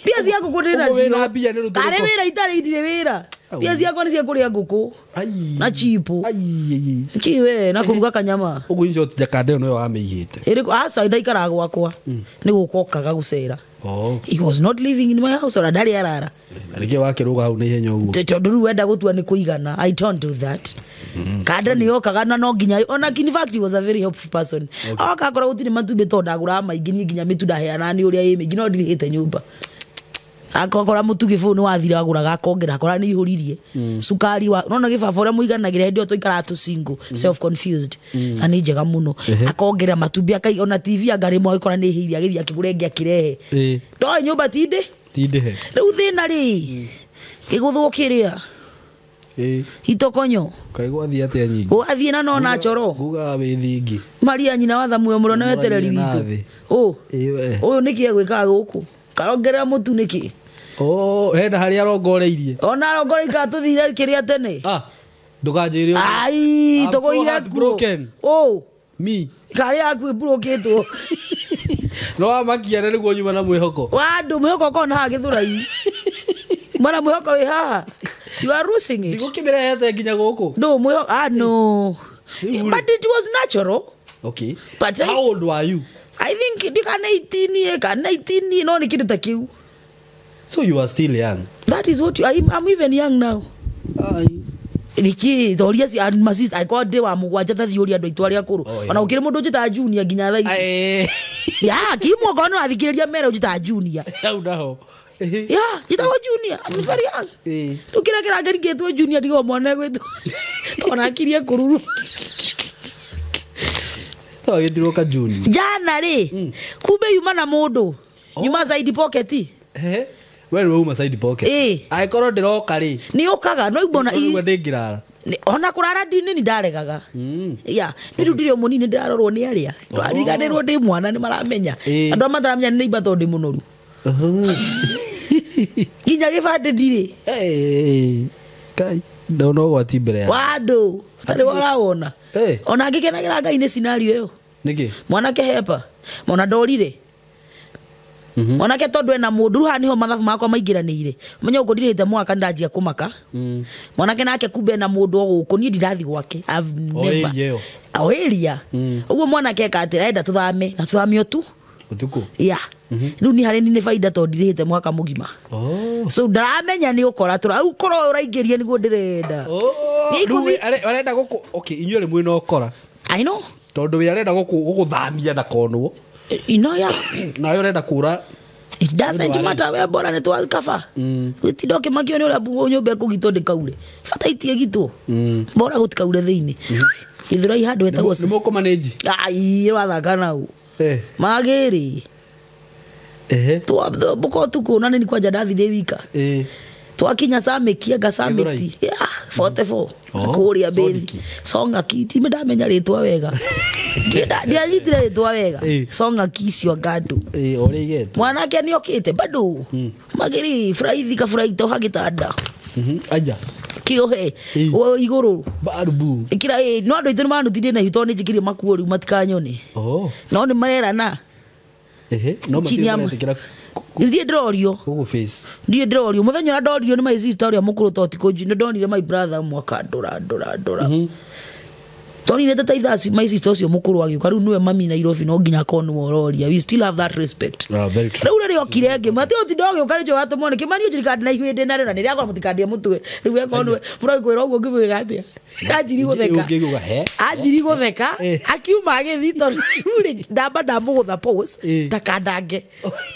Speaker 1: Pia cia nguku ndina cio. Kare wira itare indire wira. Pia cia kwa ni cia kuria nguku. Na chipo. Kiwe na kuruga kanyama.
Speaker 2: Ugo injo jakade no amehite.
Speaker 1: Ĩrĩkũ asa ndaikara gwakwa. Ni gukokaga gucera. He was not living in my house or ndari arara.
Speaker 2: Alike wakiruga hau ni henya uguo.
Speaker 1: Tondu ru wenda gutua ni kuigana. I don't do that. Kada ni yokaga na no nginya ona in fact he was a very helpful person. Akakora gutini matumbe to ndagura maingi ni nginya mitu ndaheana ni uria yimi ngino ndirihite nyumba. Akakora mutu gibuni wathira aguraga akongera akora ni ihuririe. Sukari wa nona gibaba uria muiganagira ndio toikara tu single self confused. Ani njega muno. Akongera matumbi akai ona TV angari mo ikora ni hiria githia kigure ngia kirehe. Ndo nyumba tinde? Tinde he. Riu thina ri. Kiguthwo kiria. Itokonyo
Speaker 2: kaigwa thia ate nyingi
Speaker 1: wathie na no na choro
Speaker 2: guga we thingi
Speaker 1: Maria nyina watha muyo murone wetereri witu uyu niki egwika guku karongera mutu niki
Speaker 2: henda hari arongoreirie
Speaker 1: ona arongoreika tuthire kiria tene
Speaker 2: ndukanjire
Speaker 1: ai tugoire broken me kari aku broketwo
Speaker 2: no amakiane niguo nyuma na mwihoko
Speaker 1: wandu mwihoko kona ha githurai mara mwihoko wi haha. You are losing it.
Speaker 2: Ndikukimira yete nginya guku.
Speaker 1: No, no. But it was natural.
Speaker 2: Okay.
Speaker 1: But
Speaker 2: how old were you?
Speaker 1: I think dika 19 no ni kitu takiu.
Speaker 2: So you are still young.
Speaker 1: That is what I'm even young now. Niki doria si my sister I got de wa mugwanja ta thiuri andu itwaria kuru. Ona ukire mundu njita junior nginya tha ici. Ya, kimwo kono athikiriria mere njita junior.
Speaker 2: Hau naho.
Speaker 1: Yeah, jita junior. I'm very young. Tukira kira ngari ngetwo junior digo mwana gwetu. Tona akirie kururu.
Speaker 2: To gitiro ka junior.
Speaker 1: Jana ri. Kumbe yuma na mundu. Yuma side pocket.
Speaker 2: Wewe uma side pocket. Ai koro ndiroka ri. Ni
Speaker 1: okaga no ibona
Speaker 2: i. Ndingirara.
Speaker 1: Ona kurara dini ni ndaregaga. Ya, ni ndire munini ndarorwo ni aria. Twariganirwo ndi mwana ni maramenya. Andu amataramenya ni ibato ndi munoru. Ginya gibande ndire.
Speaker 2: Kai ndono gwati mbere ya.
Speaker 1: Wando. Tari warawona. Ona ngikenagira Ngai ni scenario iyo. Niki? Mwanake hepa. Mona ndorire. Mwanake tondu ena mundu ruha niho mathabu makwa maingiraniire. Menya uko ndirite mwaka ndanjia kumaka. Mwanake nake kumbe na mundu guku ni ndirathi gwake. I've never. Oeria. Uguo mwanake akatira enda tuthame na tuthamio tu. Utuku. Yeah. Riu ni hari ni faida to ndirite mwaka mugima. So ndaramenya ni ukora tura ukoro uraingirie niguo ndirenda.
Speaker 2: Riu arenda guku okay inyuĩ rimwe no ukora.
Speaker 1: I know.
Speaker 2: Tondu we arenda gukuthamia na konwo.
Speaker 1: Inoya.
Speaker 2: Na yo renda kura.
Speaker 1: It doesn't matter where bora ne twa kafa. Witidoke magio ni ura bungo nyumba kugito ndikaure. Fata itie gitu. Bora gutikaure thiini. Ithurai handu etagwo.
Speaker 2: Ni moko manage.
Speaker 1: Ai wathaka nau. Magiri. Twa buko tuko nani ni kwanja ndathi de wika. twakinya Samekia Gasamiti 44 kuria bethi songa kiti medamenya ritwa wega dia nyitire ritwa wega songa kisio ngadu
Speaker 2: origeto
Speaker 1: mwanake ni okite bado magiri fraithi ka fraito hagitanda
Speaker 2: aja
Speaker 1: kiohe o iguru
Speaker 2: barubu
Speaker 1: ikira no andu itu manu tindie na hitone jikiri makuori matikanyone no ni marera na
Speaker 2: no matikira
Speaker 1: Ndie ndorio
Speaker 2: ugu face
Speaker 1: ndie ndorio muthenya na ndorio ni my sister ya mukuru toti ko njine ndonire my brother mwaka ndora Tony neta taithasi my sister ucio mukuru agiuka riu niwe mami na Nairobi no nginya konwo ororia we still have that respect
Speaker 2: very true
Speaker 1: riu riri okire ngi mate oti ndoge ukari jo watu mone kimani ujirikadi na igwinde na rena niria akora mutikadi mutwe riu ekonwe bro kwira ugo ngibiga atia ajiri gutheka akiuma agithito uri ndamba ndamugutha pose ndakandange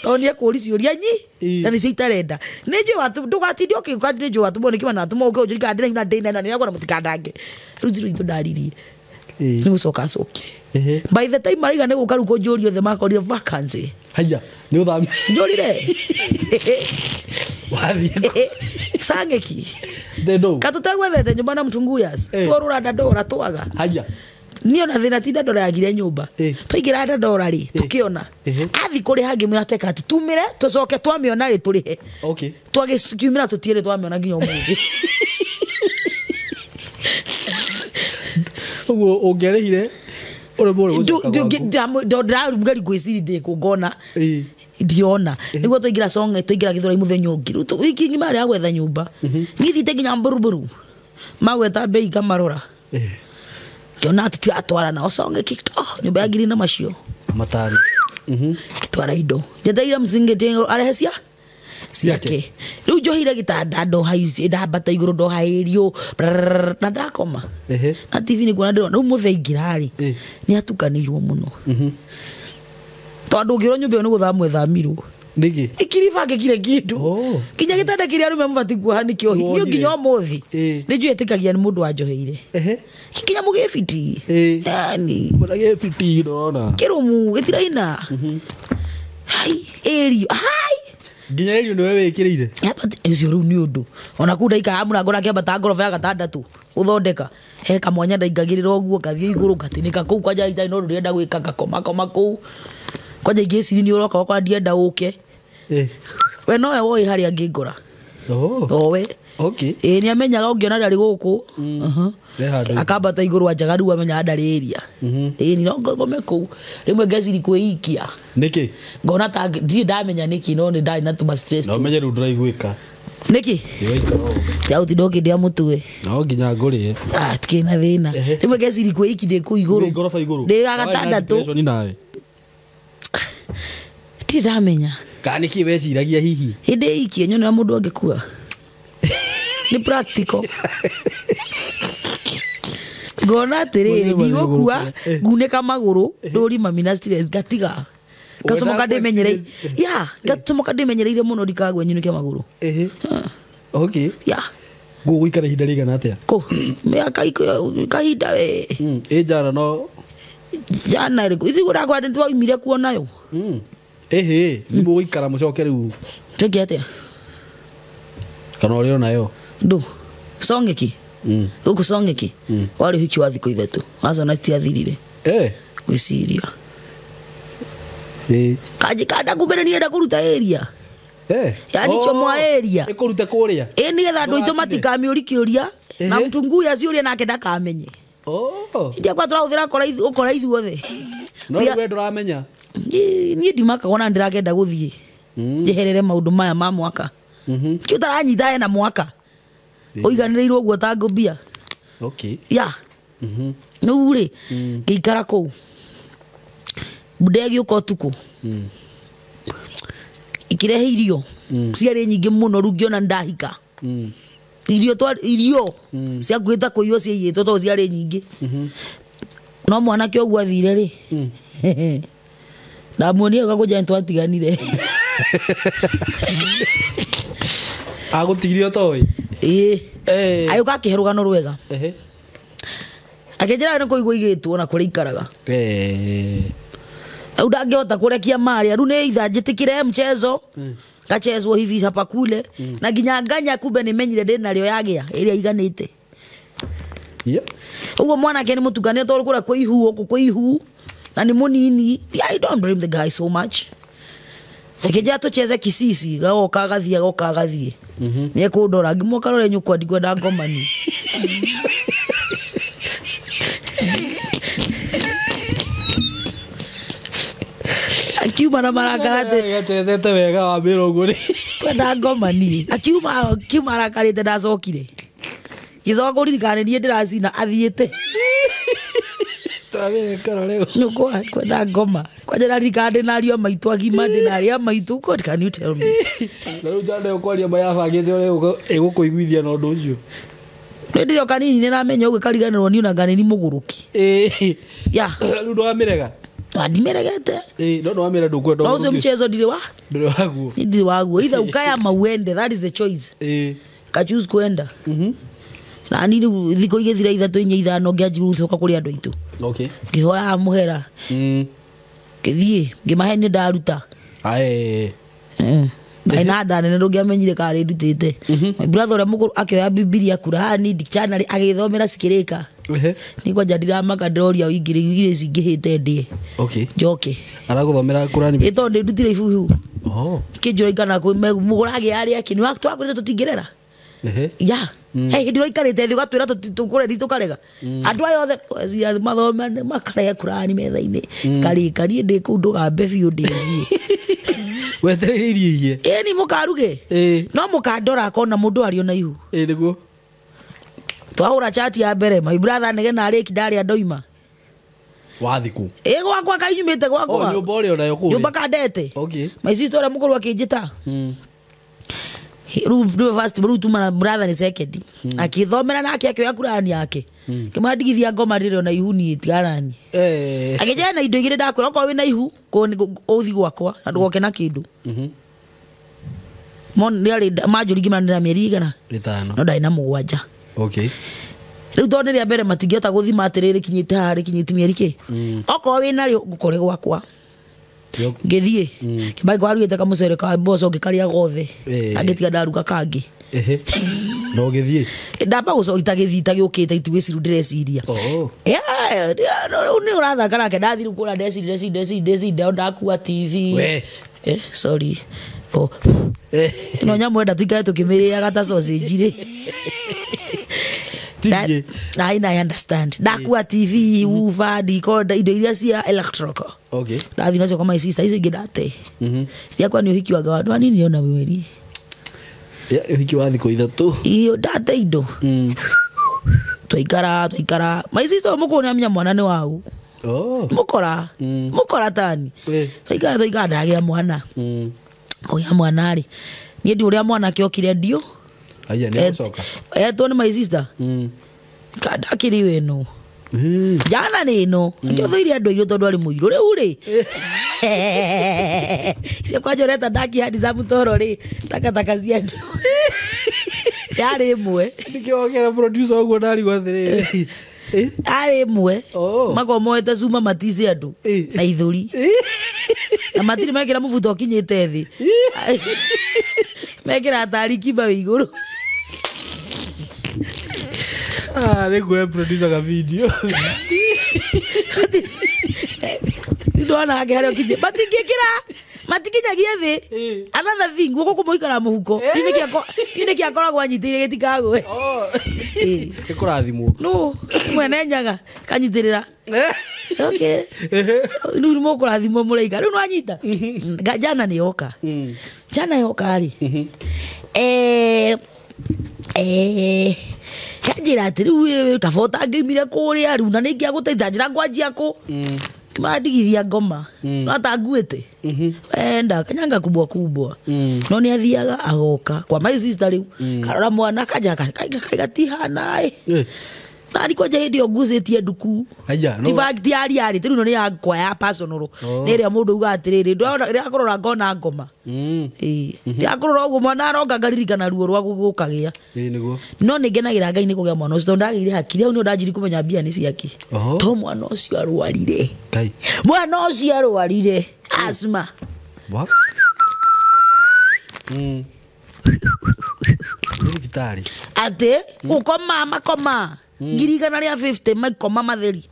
Speaker 1: toni ekuri ciuria nyi na nicio itarenda nijo watu ndugatindi okiuka ndijo watu mone kimani watu moke ujirikadi na ndina niria akora mutikandange riu njiro into ndaririe ni gucoka acokire by the time maraiga ni guka ruko njuri othe makorire vacancy
Speaker 2: haya ni uthami
Speaker 1: njurire
Speaker 2: wathi
Speaker 1: Sangeki
Speaker 2: dedo
Speaker 1: katutegwethete nyumba na mtunguyas tworura ndora twaga
Speaker 2: haya
Speaker 1: niyo na thina tinda ndora yagire nyumba tuigira ndora ri tukiona athi kuri hangi mwateka ati tumire tucoke twamiona ri turihe
Speaker 2: okay
Speaker 1: twagikiumira tutiere twamiona nginya umuthi
Speaker 2: ugo ongerehire ore bore
Speaker 1: ndora mugari gwiciri ndi kungona ndiona niguo tuigira songe tuigira githora muthenya ungi wiki ngima ari agwetha nyumba ngithite nginya mburuburu magweta bei kamarora kiona tutiatwara na songe kikto nyumba ya ngiri na macio
Speaker 2: matano
Speaker 1: kitwara indo ndeteire msinge tengo arehecia ciake riu njohire gitanda ndo haici ndambata iguru ndo hairio na ndakoma na TV ni kuona ndona muthengirari ni atukanirwo muno tondu ngiro nyumba ni guthamwe thamirwo
Speaker 2: niki
Speaker 1: ikiriva ngekire kindu kinya gitanda kiria rume mubati kuhani kio hiyo nginya muthi ni nju etikagia ni mundu anjoheire kinya mugifiti yani
Speaker 2: murage fiti ndona
Speaker 1: kirumu gitiraina hai erio hai
Speaker 2: nginya erio ni wewe ikirire
Speaker 1: ucio riu ni undu ona ku ndaika amura ngora kiamba ta ngorofa ya gatandatu uthondeka he kamwanya ndaingagirira oguo ngathie iguru ngatinika kuu kwanja ita no ndurenda gwika ngakoma kuu kwanja ingeciri ni uroka kwa ndienda uke we noe woi hari angingora we
Speaker 2: okay
Speaker 1: ni amenyaga ungiona ndari guku akambata iguru ajaga riu amenya ndari area ni no ngome kuu rimwe ngeciri kwiikia
Speaker 2: niki
Speaker 1: ngona ta ndi ndamenya niki no ni ndari na tuma stress
Speaker 2: no menye riu ndiraigwika
Speaker 1: niki ya utidoke ndia mutwe
Speaker 2: no nginya nguri
Speaker 1: tikina thina rimwe ngeciri kwiiki ndi ku iguru
Speaker 2: ngorofa iguru
Speaker 1: ndi gatandatu
Speaker 2: ni nawe
Speaker 1: ndamenya
Speaker 2: kana ki weciragia hihi
Speaker 1: inde iki nyone na mundu angekua ni practical gona tere ndigokua nguneka maguru nduri mami na stress gatiga kasomoka ndimenyerei gatumoka ndimenyereire muno ndikagwe nyunuke maguru
Speaker 2: okay guguikara hinda rigana atia
Speaker 1: ko miaka kahinda we
Speaker 2: jana no
Speaker 1: jana ri ithi gura kwa ndu imire kuonayo
Speaker 2: ni muguikara mucoke riu
Speaker 1: tugi atia
Speaker 2: kana uri nayo
Speaker 1: ndu Songeki guku Songeki wari hiki wa thiko ithatu azo na tiathirire gwiciria kaji kada kubere ni enda kuruta area yani chomwa area
Speaker 2: ikuruta kuria
Speaker 1: ni getha andu itu matikamiuri kiuria na mtunguya ciuria nake ndakamenye ndia kwa turahuthira ukora ithuothe
Speaker 2: no we nduramenya
Speaker 1: ni ndimaka wona ndirakenda guthie njeherere maundu maya ma mwaka ki utaranyita na mwaka uiganirirwo guo ta ngobia no uri ngikara ku budegi uko tuku ikirehe irio ciari nyingi muno rungiona ndahika irio cia gwita kuiyo ciiyitwo to ciari nyingi no mwana kio gwa thire ri ndamuonia gakuja ntwatiganire
Speaker 2: agutigirio toy
Speaker 1: ayuka kiherugano rwega akejera no kuigwa igitwo na kuri ikaraga au ndangehota kurekia maria ru ni itha njitikire mchezo kachezwo hivi hapa kule na ginyanganya kumbe ni menyire ndina ryo yagia iria iganite ugo mwana ke ni mutugania to kura kwa ihu na ni munini. I don't blame the guy so much. Ekeja to cheze kisisi gaoka gathie ni kundora ngimo karore nyukwa ndikwenda ngoma ni akiuma na marakarate
Speaker 2: yachezete wega wa biroguri
Speaker 1: kwenda ngoma ni akiuma marakarite ndacokire gizogo ririkane nie ndiracina athiete
Speaker 2: tawe karo leo
Speaker 1: nuko kwenda ngoma kwajera ririkane nario maitu agima ndinaria maitu God can you tell me
Speaker 2: na ujande ukwaria maya bangite leo egukuiguithia no ndu ucio
Speaker 1: ndio kanini ni namenya uge kariganirwo ni una ngani ni muguruki ya
Speaker 2: ndo amirega
Speaker 1: adimeregete
Speaker 2: ndo amira ndukwenda
Speaker 1: no uzo mchezo ndire waguo either ukaya mauende, that is the choice ka choose kwenda na nini thiko igethira ithatu inya ithano ngiajuruthuka kuri andu aitu ngihoya muhera kithie ngimaheni ndaruta na ndane ndo ngiamenyire kare ndutite my brother ore mukuru akioya Biblia Qur'ani dictionary agithomera sikirika niko jadira makadoria ingire cingihite ndie njoke
Speaker 2: araguthomera Qur'ani
Speaker 1: ito ndutire ibuhu kijura kana mugurage yari akini waktu akurite tutingirera ya ndiro ikarite thi gatwira tukure ritukarega andu ayo othe cia mathoma makare Qur'ani metha-ini karika ni ndi kundu gambe biu ndithie
Speaker 2: wetereirie
Speaker 1: ni mukaruge no mukandora kona mundu ario na ihu
Speaker 2: niguo
Speaker 1: twahura chat ya mbere my brother nege na reki ndari andoima
Speaker 2: wathiku
Speaker 1: gwakwa kainyumite gwakwa
Speaker 2: nyumba uri onayo ku
Speaker 1: nyumba kandete my sister mukuru akijita first tuma brother ni second akithomera nake akioya Qur'ani yake kimadigithia ngoma rire na ihu ni tiarani akijana indo igire ndakwira ko wina ihu ko uthi gwakwa na ndugoke na kindu mon ngali majuri gima ndira mieri igana
Speaker 2: 5
Speaker 1: no ndai na mugwanja riu tonde ria mbere matingiota guthima atiriri kinyite hari kinyite mieri ki oko wina ri gukore gwakwa ngithie kibai kwa ruite kamucere ka boso ngikaria gothe agitiga ndaruga kangi
Speaker 2: no ngithie
Speaker 1: ndamba gucoita githita giukite itugiciru ndireciria ni urathaka nake ndathiru kura ndeci ndakua TV sorry no nyamwenda tuikae tukimiriaga ta sausage ri I understand. Dakua TV, uva, decoder, indo iria cia electrical. Ndathi nacio kwa my sister icio ngidate. Yakwa ni uhiki wa gawa. Nani niona weri?
Speaker 2: Uhiki wa thiko ithatu.
Speaker 1: Iyo date indo. Twaikara. My sister muko ni mwana ni wau. Mukora tani. Twaikara ndagia mwana. Oya mwana ri. Ni ndi uria mwana kiokire ndio.
Speaker 2: Aya ni gucoka
Speaker 1: ni my sister kada kiri weno jana nino ndio thiri andu irio tondu ari muiro riu ri cia kwajoreta ndaki hadi za mutoro ri takataka cia ndu yari mwe
Speaker 2: nikiogera producer oguo ndari gwathiriri
Speaker 1: ari mwe makomoete cuma matici andu na ithuri na matiri mekira mubuto kinyite thi mekira tariki ba iguru
Speaker 2: niguo producer ga video
Speaker 1: ndona agero kije matinginyagia thi another thing guko kumuikara muhuko ine kiakora gwanyitire gitikagwe
Speaker 2: ikurathimwo
Speaker 1: no mwene nyaga kanyitirira nu mo kurathimwo mureika nu anyita jana ni yoka ri kajira atiri kafota ngimire kuria riu na ningia guteitha njira ngwanjia ku kimadigithia ngoma ata nguite wenda kanyanga kubwa no ni athiaga agoka kwa my sister riu karora mwana kaja kaigatiha nari kwa jehidi oguzetie nduku ti fact yari tiru no ni yakwa ya personal ni ria mundu uga atiriri ria korora ngona ngoma ya korora ugo mwana aronga ngaririkana ruo rwa gukagia
Speaker 2: niguo
Speaker 1: no ningenagira Ngai ni kugia mwana ucio ndagire hakiri au ni ndajiri kumenya bia ni ciake to mwana ucio arwarire mwana ucio arwarire asma
Speaker 2: Vitali.
Speaker 1: Ate ukoma makoma. Ngirigana ria 50 makoma matheri.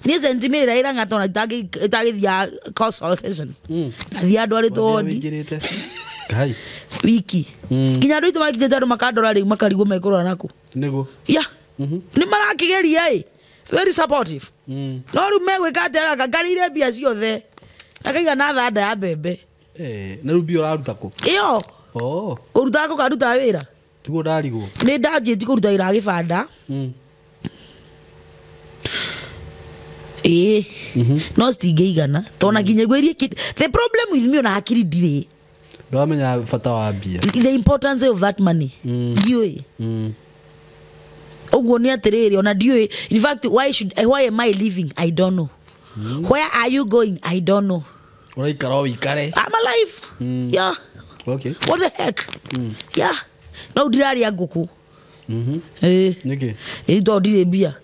Speaker 1: Ni sentimira ira ngatona itagithia consultation. Athia andu ari todi.
Speaker 2: Kai.
Speaker 1: Wiki. Kinya ndu makite andu makandora ri makarigwo mekorora nako.
Speaker 2: Nego.
Speaker 1: Ya. Ni marakigeria very supportive. No ru megwika atera kagarire bia ciothe. Akaiga na thanda ya bembe.
Speaker 2: Na rubi uraruta ku.
Speaker 1: Iyo.
Speaker 2: Oh.
Speaker 1: Kuruta ko karuta wira.
Speaker 2: Tigo ndarigo.
Speaker 1: Ni ndaje kuruta ira gibanda. No stingeigana. Tona ginya gwerie the problem with me on hakiri dire.
Speaker 2: Ndo amenya fata wa bia.
Speaker 1: The importance of that money. Dioi. Ogwo ni atiriri ona dioi. In fact, why am I living? I don't know. Where are you going? I don't know.
Speaker 2: Uraikara wikare.
Speaker 1: I'm alive. Yeah.
Speaker 2: Okay.
Speaker 1: What the heck? Yeah. No dirari ya guku.
Speaker 2: Niki.
Speaker 1: Ito dire bia.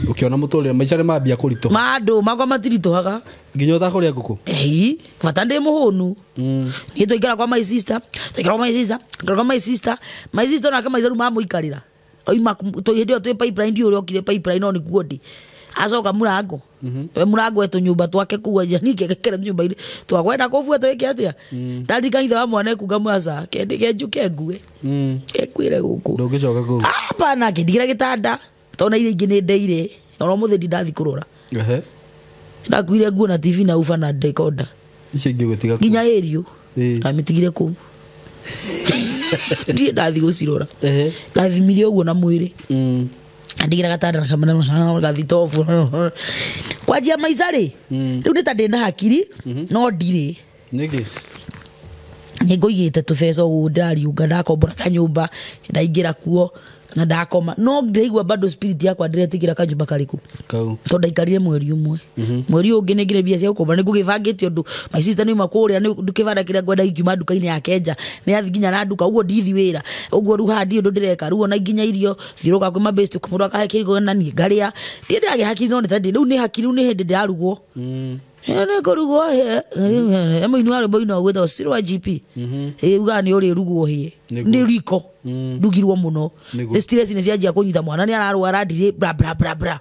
Speaker 2: Ukiona mutole maisha mabia kurito.
Speaker 1: Mado magwa matirito haga.
Speaker 2: Nginya utakoria guku.
Speaker 1: Fatande muhonu. Ni to ikara kwa my sister. To ikara kwa my sister. Ikara kwa my sister. My sister na kama izaru mamu ikarira. Oima to yedio to pipeline ndio rokire pipeline oni kuodi. Asoka murango. Murango eto nyumba twake kuwa janike kekera nyumba ile. Twakwenda kufuata wiki atia. Dadi kanitha wa mwana kuga mwaza. Kende kejuke ngue. Ekwire guku.
Speaker 2: Ndogicoka ku.
Speaker 1: Hapana kidigira gitanda. Tona ile ingine ndeire. Ona muthe ndathi kurora. Ndakwire nguo na TV na ufa na decoder.
Speaker 2: Icio ingĩ gũtiga
Speaker 1: nginya ĩrio na mitigire kũ ndiye ndathi gũcirora ndathimire ũguo na mwĩrĩ andigira gatanda na kamera gathitofu kwanjia maica rĩ rĩu nĩ ta ndĩna hakiri no ndirĩ
Speaker 2: nĩkĩ
Speaker 1: nĩngũigĩte tũbeca ũguo ndariunga ndakombora kanyũmba ndaingĩra kuo na ndakoma no ndaigua bado spirit yakwa ndiretigĩra kanyũmba kariku
Speaker 2: kau
Speaker 1: to ndaikarire mweri ũmwe mweri ũngĩ nĩngire mbia cia gũkomba nĩngũgĩbangĩte ũndũ my sister nĩuma kũrĩa ndũkĩbanda kĩrĩa ngwenda ikiuma nduka-inĩ ya Kenja nĩ athi nginya na nduka ũguo ndithi wĩra ũguo rĩu handi ũndũ ndĩreka rĩu ona nginya irio thiũrũka kwĩ mabesti kũmũrũ akahe kĩrigo na niĩ ngarĩa ndiĩ ndĩragĩa hakiri no nĩ ta rĩu nĩ hakiri nĩ hĩndĩ ndĩrarugwo nĩ kũrugwo hĩ mũini wa rwĩmbo ino gwĩtagwo Sirwa GP uga nĩ ũrĩ rugwo hĩ nĩ riko ndugirwo mũno stress nĩ cianjia kũnyita mwana nĩ ararwara ndirĩ bra bra bra bra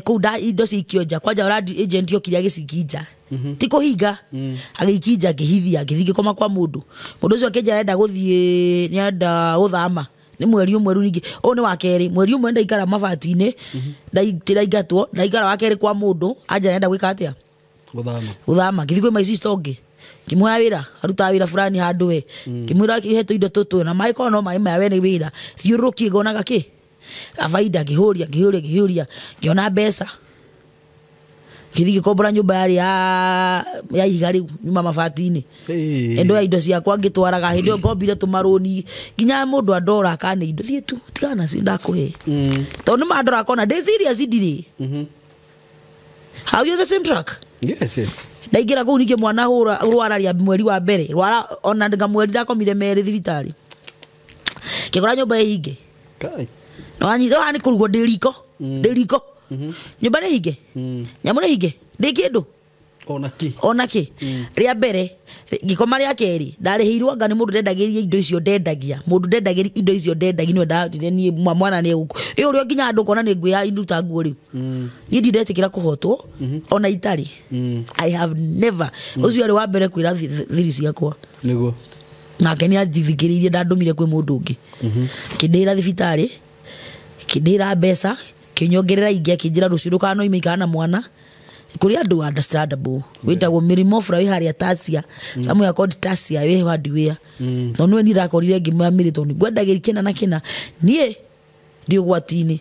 Speaker 1: kũu indo cikionja kwanja radi agent yokiria gĩcikinja ti kũhinga agĩkinja ngĩhithia ngĩthiĩ ngĩkoma kwa mũndũ ũcio akĩnja arenda gũthiĩ nĩ arenda gũthama nĩ mweri ũmwe rĩu ningĩ ũũ nĩ wa kerĩ mweri ũmwe ndaikara mabati-inĩ ndaingatwo ndaikara wa kerĩ kwa mũndũ anja arenda gwĩka atĩa gũthama ngĩthiĩ kwĩ my sister ũngĩ kimwoya wĩra arutaga wĩra fulani handũ we kimwĩra hetwo indo tũtũ na maĩ korwo no maĩ maya we nĩ wĩra thiũrũrũkie ngonaga kĩ kabaida ngĩhũria ngĩona mbeca ngĩthiĩ ngĩkombora nyũmba yarĩ ya ihiga rĩu nyuma mabati-inĩ endo ya indo ciakwa ngĩtwaraga hĩndĩ ĩyo ngombire tũmarũni nginya mũndũ andora akane indo thiĩ tu tigana ci ndakũhe tondũ nĩ mandora akona ndĩ serious ndirĩ how you the same track
Speaker 2: yes
Speaker 1: ndaingĩra kũu ningĩ mwana rwara rĩa mweri wa mbere rwara ona ngamweri ndakomire merĩ thibitarĩ kĩgora nyũmba ĩhinge no anyitwo nĩ kũrugwo ndĩ riko nyũmba nĩ hinge nyamũ nĩ hinge ndĩ kĩndũ ona kĩ rĩa mbere ngĩkoma rĩa kerĩ ndarĩhĩirwo anga nĩ mũndũ ndendagĩria indo icio ndendagia mũndũ ndendagĩria indo icio ndendagia nĩwe ndandire niĩ mwana nĩ egũkũ ĩyo ũrĩa nginya andũ kona nĩ ngwĩya induta nguo rĩu niĩ ndindetĩkĩra kũhotwo ona itarĩ I have never ũcio arĩ wa mbere kwĩra thiri ciakwa
Speaker 2: nĩguo
Speaker 1: nake nĩ anjithikĩrĩirie ndandũmire kwĩ mũndũ ũngĩ kĩndĩra thibitarĩ kĩndĩra mbeca kĩnyongerera ingĩ akĩnjĩra rũciũ ndũkanoime ikana mwana kuri andu understandable witagwo mirimo fra wi haria tasia somewhere called tasia we hadi wea no nwe ndirakorire ngimwa mirito ni gwendagiri kina na kina nie ndio gwatini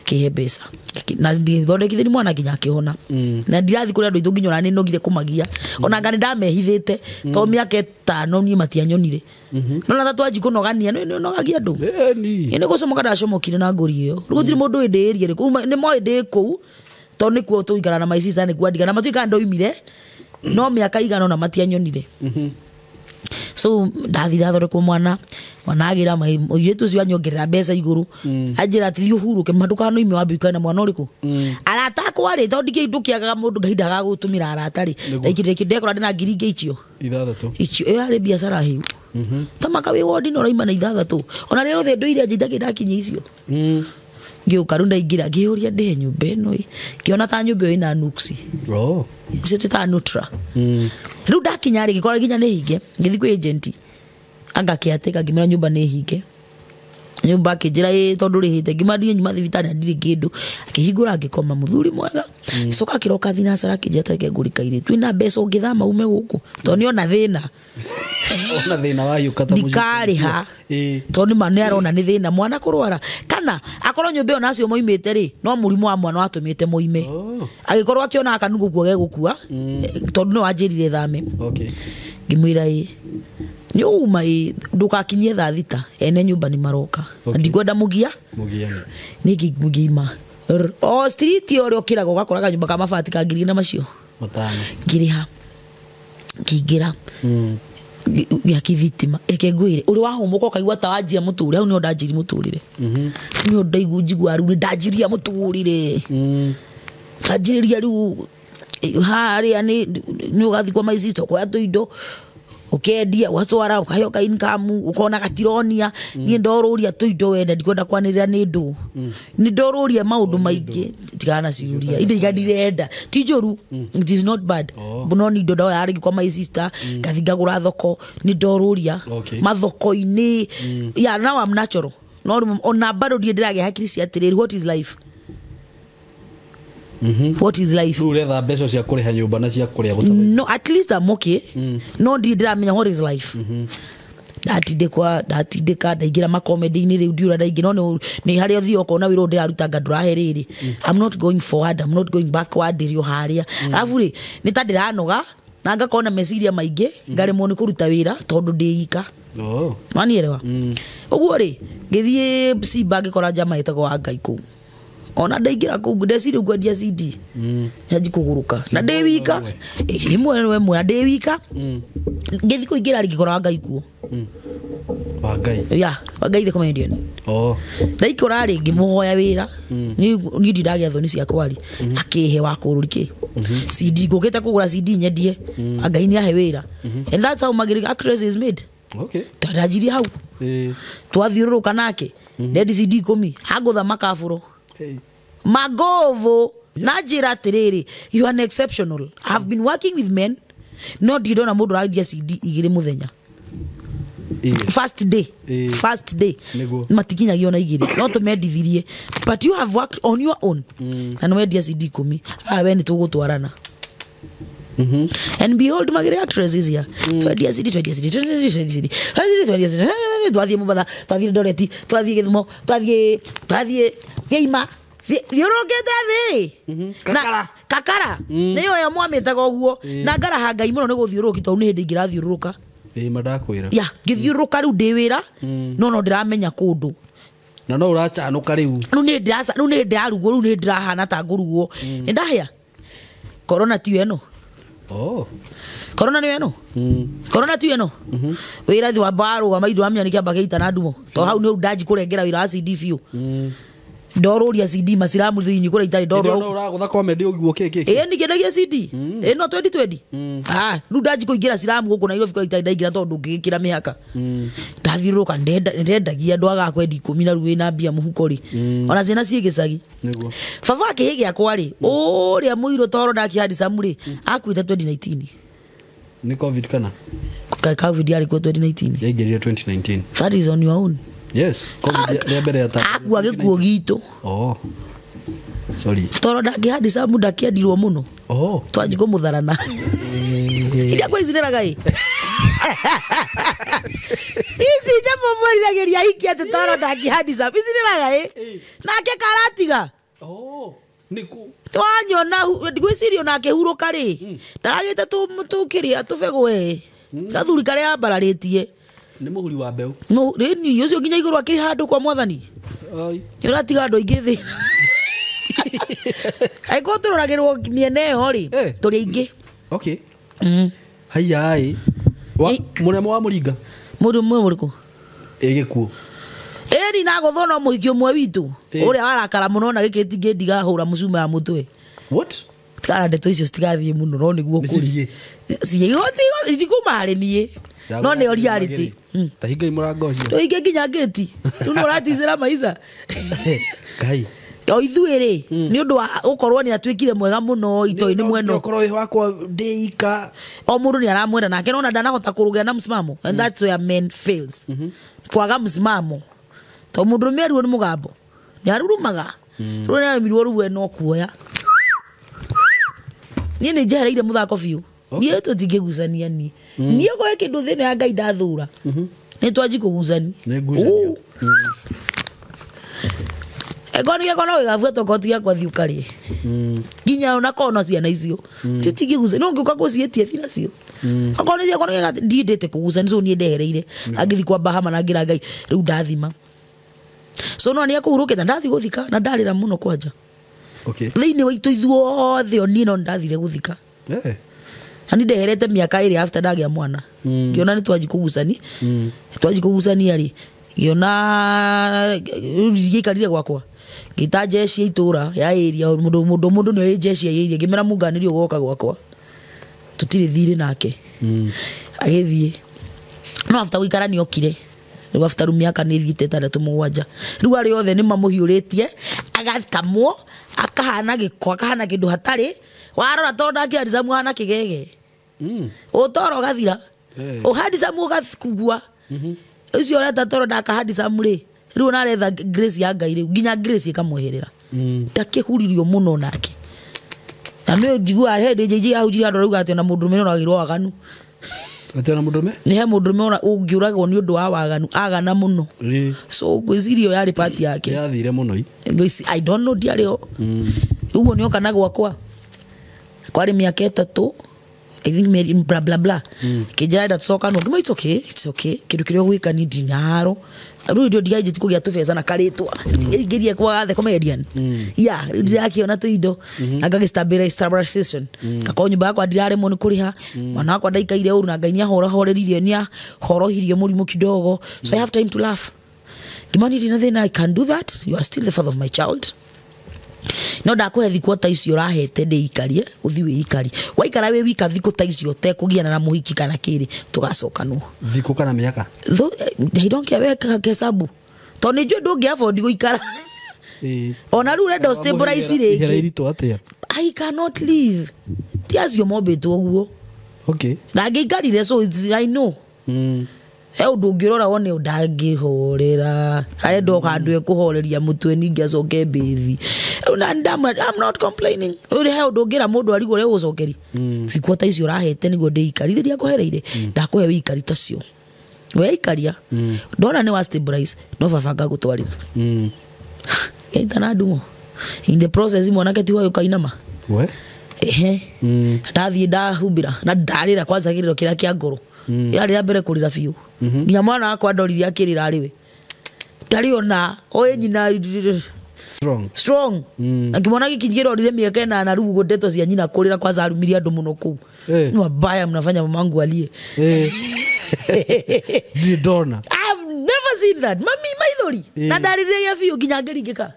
Speaker 1: kihebesa na ndi thondekithini mwana kinya kihona na ndirathi kuri andu itũnginyora ni nogire kumagia ona ngani ndamehithite to miaka 5 ni matianyonire no na tatu aji kunogania no nogagia andu ni gucomoka ndacomokire na ngori iyo rugutiri mundu ndĩĩrie rĩ ni moi ndĩ kũu to nĩ kuo tũikara na my sister nĩ kwandiga na matuika ndoimire no miaka igana na matianyonire so ndathira thoreko mwana agira muiretu cio anyongerera mbeca iguru anjira ati uhuruke maduka no ime wambika na mwana uriku aratakwa ri to ndike kiagaga mundu ngahinda ga gutumira aratari ndikire ndekora ndina ngiri inge icio icio yari biashara hiu tamaka wi wodi no raima na ithathatu ona rero the ndoire njitake ndakinye icio ngioka runda ingira ngiuria nde nyumba ino ngiona ta nyumba ina nuksi icio ta nutra riu ndakinya ri gikora ginya ni hinge ngithi kwi agent anga kiateka ngimera nyumba ni hinge nyumba kijira tondu rihite ngimathie nyuma thibitari ndiri kindu akihingura ngikoma muthuri mwega icoka kiroka thina sara kijeta ngegurika ire twina mbeca ngithama ume guku to ni ona thina wa yukata mujikari ha to ni mane arona ni thina mwana kurwara kana akorwo nyumba ona acio moimite ri no murimu wa mwana watumite moime agikorwo akiona akanugu kuo gegukua tondu no anjirire thame ngimwira ni uma ndukakinyie thaa thita ene nyumba ni maroka ndikwenda mugia ni mugima o street ore okiraga ugakoraga nyumba kama mabati kangiri na macio matano ngiriha ngingira ya kivitima ekengwire uri wahumuka kaigwa tawajia muturi au ni ndajiri muturire ni ndaigu njigwa ru ni ndajiria muturire tajiria ru hari ani ni ugathi kwa maizito kwa tuindo ukendia waswara ukayoka income ukona gatironia ni ndoruria tuindo wenda ndikwenda kwanirira ni ndu ni ndoruria maundu maingi tigana ciuria inde igandirenda ti njoru it is not bad buno ni ndo yari kwa my sister kathingagura thoko ni ndoruria mathoko-ini ya now I'm natural no ona bado ndirage hakiri cia atiriri what is life what is life
Speaker 2: uretha mbeca cia kuriha nyumba na cia kuria guca
Speaker 1: no at least I'm okay no ndiramenya what is life ndatindika ndaigira makomedi ni riu ndiura ndaigira no ni hari othi okona wiro ndiraruta nganduraheriri I'm not going forward I'm not going backward ndirio haria alafu ri ni ta ndiranoga na ngakona meciria maingi ngaremwo ni kuruta wira tondu ndiika manielewa uguo ri ngithie Simba ngikora jama itagwo wa Ngai ku ona ndaigira ku ndeciri ngwendia CD yaji kuguruka na ndi wika imwe we mwe ndi wika ngithi kuingira ngikora Ngai ku
Speaker 2: wa Ngai
Speaker 1: ya wa Ngai the comedian ndaikora ri ngimuhoya wira ni ndiragia thoni cia kwari akihe wa kururiki CD ngukite kugura CD nyendie Ngai ni ahe wira and that's how Magiri actress is made tarajiri hau twathiururuka nake ndi CD 10 agutha makaburo magovo najira tiriri you are an exceptional I have been working with men not you don't amudu radio CD igire muthenya first day matikinya giona igire not medithirie but you have worked on your own and media CD 10 we ni tugutwarana and behold Magiri actress is here 20 CD twathie mubada twathie Doreti twathie Githumo twathie Geima yorogete thi kakara niyo ya mwamitaga uguo na ngaraha Ngai muno ni guthiuruki to ni hindi ngirathiuruka
Speaker 2: madakwira
Speaker 1: ya ngithiuruka riu ndi wira no ndiramenya kundu
Speaker 2: na no urachanuka riu
Speaker 1: nu ni ndarugo riu ni ndirahana ta ngurugo ni ndahia corona ti eno corona ni eno corona ti eno wira thi wa baro wa maidu amya ni kiamba geita na ndumo to hau ni ndaji kurengera wira wa CD fiu ndoruria CD masiramu thini kura itari ndoro
Speaker 2: uragutha comedy uguo kiki
Speaker 1: ni ngendagia CD no 2020 nu ndaji kuingira siramu guku na iro fikira itari ndaigira tondu ngikira mihaka ndathiuruka ndendagia andu agakwendi 10 na ruwi na mbia muhuko ri ona ciana ciigicagi niguo baba akihige akwa ri uria muiro toro ndakihadi samuri akuite 2019
Speaker 2: ni covid kana
Speaker 1: covid yari kwa 2019
Speaker 2: yaigirire 2019
Speaker 1: that is on your own
Speaker 2: yes covid ya bere ata
Speaker 1: akwa gikuo gitu
Speaker 2: sorry
Speaker 1: toro ndakihadi samu ndakiendirwo muno twajiko mutharana iria kwa izinera gai isi jamo morirageria hiki ati toro ndakihadi samu izinera gai nake karatiga
Speaker 2: niku
Speaker 1: twanyona ndigwicirio nake huruka ri ndaragite tukiria tubegwe gathuri kare ambararitie
Speaker 2: ni muhuri wa mbeu
Speaker 1: no reni ucio nginya iguru akiri handu kwa mwathani yona tiga andu ingi ai ko turoragirwo miene yo ri turi ingi
Speaker 2: hayai Muremo wa Muringa.
Speaker 1: Mundu mwe muriku.
Speaker 2: Egikuo.
Speaker 1: Eri na gothona muhikio mwe witu. Uria warakara muno na gikiti ngidiga hura mucuma ya mutwe.
Speaker 2: What?
Speaker 1: Tikara ndeto icio citigathie muno no niguo kuri. Cigoti itikuma nie. No ne reality.
Speaker 2: Tahinga imurango ucio.
Speaker 1: Toige nginya geti. Riu no ratizira maica.
Speaker 2: Kai.
Speaker 1: O ithuiri ni undu wa ukorwo ni atwikire mwega muno ito-ini mweno.
Speaker 2: Ukorwo wakwa ndeika.
Speaker 1: O mundu ni aramwenda nake nona ndanahota kurugia na msimamo and that's where men fails. Kwaga msimamo. To mundu meru ni mugambo. Ni arurumaga. Ro ni arimirwo ruwe no kuoya. Ni ni jereire muthako biu. Ni to tingegusania ni. Ni ko kindu thina ya Ngai ndathura. Ni twanji kugusani.
Speaker 2: Ni gusania.
Speaker 1: Egoni gekono wigafuata tokotia kwa thiukari. Ginya ona kono ciana icio. Titingegusani. No ngiuka gucietie thina cio. Akone cia kono gega ndindete kugusani so ni ndehereire. Agithi kwa Bahama na ngira Ngai riu ndathima. So no ni akuhurukita ndathi guthika na ndarira muno kwanja.
Speaker 2: Okay.
Speaker 1: Thini waitu ithuothe oni no ndathire guthika. Ani ndeherete miaka iri after ndagia mwana. Ngiona ni twanji kugusani. Twanji kugusani ari. Ngiona gikarire gwakwa. Gita jeshi itura ya area mundu no jeshi ya area ngimera munganirio goka gwakwa. Tutire thire nake. Agithie. No after wikara ni okire. Riu after miaka ni thite 3 riu ari othe ni mamuhiuritie agathikamwo akahana gikwa akahana kindu hatari warora tonda kiariza mwana kigege utoro gathira uhadisa mu gathikugwa ucio reta toro ndakahadisa muri riu naretha grace ya Ngai riu ginya grace ikamuherera takihuririo muno nake na no njigua hende jeje ahujira andå rauga atä ona må ndå mä no agirwo waganu
Speaker 2: atena må ndå me
Speaker 1: nä he må ndå mä å ngä å ragwo nä å ndå wa waganu agana må no so ngwicirio yarä pati yake
Speaker 2: yathire må no
Speaker 1: I don't know ndiarä o uguo nä oka na gwakwa kwarä mä aka 3 I think bla bla bla kijana tucoka no ngima it's okay kindu kirio gwika ni dinaro riu ndio ndiaje tikugia tubeza na karitwa ngirie kwa gathe comedian ya ndirakiona tu indo stabilization kako nyumba yakwa ndirare mo ni kuriha mwana wakwa ndaikaire uru na Ngai ni ahora horeririe ni horohirie murimu kidogo so I have time to laugh kimani dina then I can do that you are still the father of my child no ndakuhe thikũ ta icio rahete ndeikarie uthi wikari waikara we wika thikũ ta icio te kugiana na muhiki kana kiri tugacokanwo
Speaker 2: thikũ kana miaka
Speaker 1: they don't care weka hesabu to ni jwe ndungi afford guikara ona ru rendo stabilize rege I cannot live tiazio mobeto oguo
Speaker 2: okay
Speaker 1: na ngeikarire so I know he undu ngirora wone ndangihorera hari ndoka andu ekuhoreria mutwe ningi acoke mbithi na I'm not complaining uri he undu ngira mundu arigo re gucokeri thikũ ta icio rahete nigo ndeikarithia kuhereire ndakuhe wikari tacio we ikaria ndona ni wa stabilize no babanga gutwarira itana ndumo in the process mwanake ti hoyo kainama
Speaker 2: we
Speaker 1: ndathie ndahumbira na ndarira kwanza kiriro kiria kia ngoro yari ya mbere kurira biu nginya mwana wakwa ndorire akirira ariwe ndariona oye nyina strong akimwona gikingiro rire miaka na rugo ndeto cia nyina kurira kwanza arumiria andu muno kuu ni wabaya mnafanya mamangu alie
Speaker 2: didona
Speaker 1: I've never seen that mami maithori na ndarire ya biu nginya ngeringika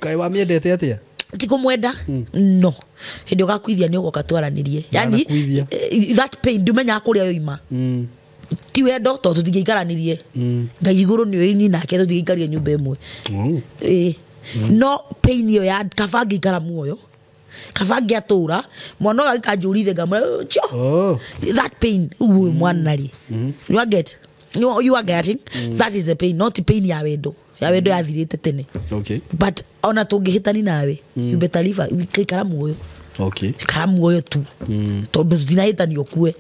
Speaker 2: kai wa miendete atia
Speaker 1: tikumwenda no hindi ugakwithia ni ugoka twaranirie yani that pain ndumenya kuria yoima ti wendo to tutingiikaranirie Ngai iguru ni oini nake tutingiikaria nyumba imwe no pain yo ya kabangi ikara muoyo kabangi atura mwana gakanjurithe ngamwe that pain mwanari you are getting that is the pain not pain ya wendo yathirite tene
Speaker 2: okay
Speaker 1: but ona tungihitani nawe you better live ikara muoyo
Speaker 2: okay
Speaker 1: karamu oyo tu tondu tutinahitani okue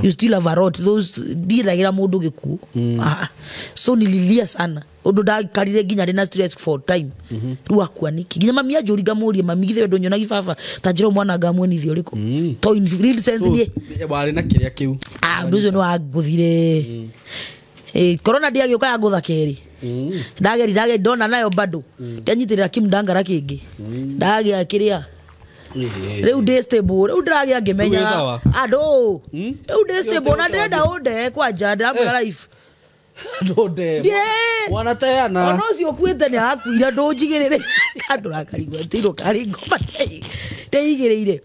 Speaker 1: you still have a rot those ndiragira mundu gikuo so nililia sana undu ndakarire nginya rina stress for time riu akua niki nginya mami ajuri ngamurie mami githe ndo nyona gibaba tajiro mwana ngamwonithio uriku to in real sense ni
Speaker 2: wari na kiria kiu
Speaker 1: nduzo no aguthire corona dia gioka ya gutha keri ndageri ndona nayo bado ndanyitirira kimndangara kingi ndagia kiria Riu ndi stable riu ndiragia ngimenya ando riu ndi stable na ndenda unde kwanja ndamwira life
Speaker 2: ndode mwana tayana
Speaker 1: ono cio kwete ni akuira ndunjigirire kandura karigwa tiro karingo ndeigirire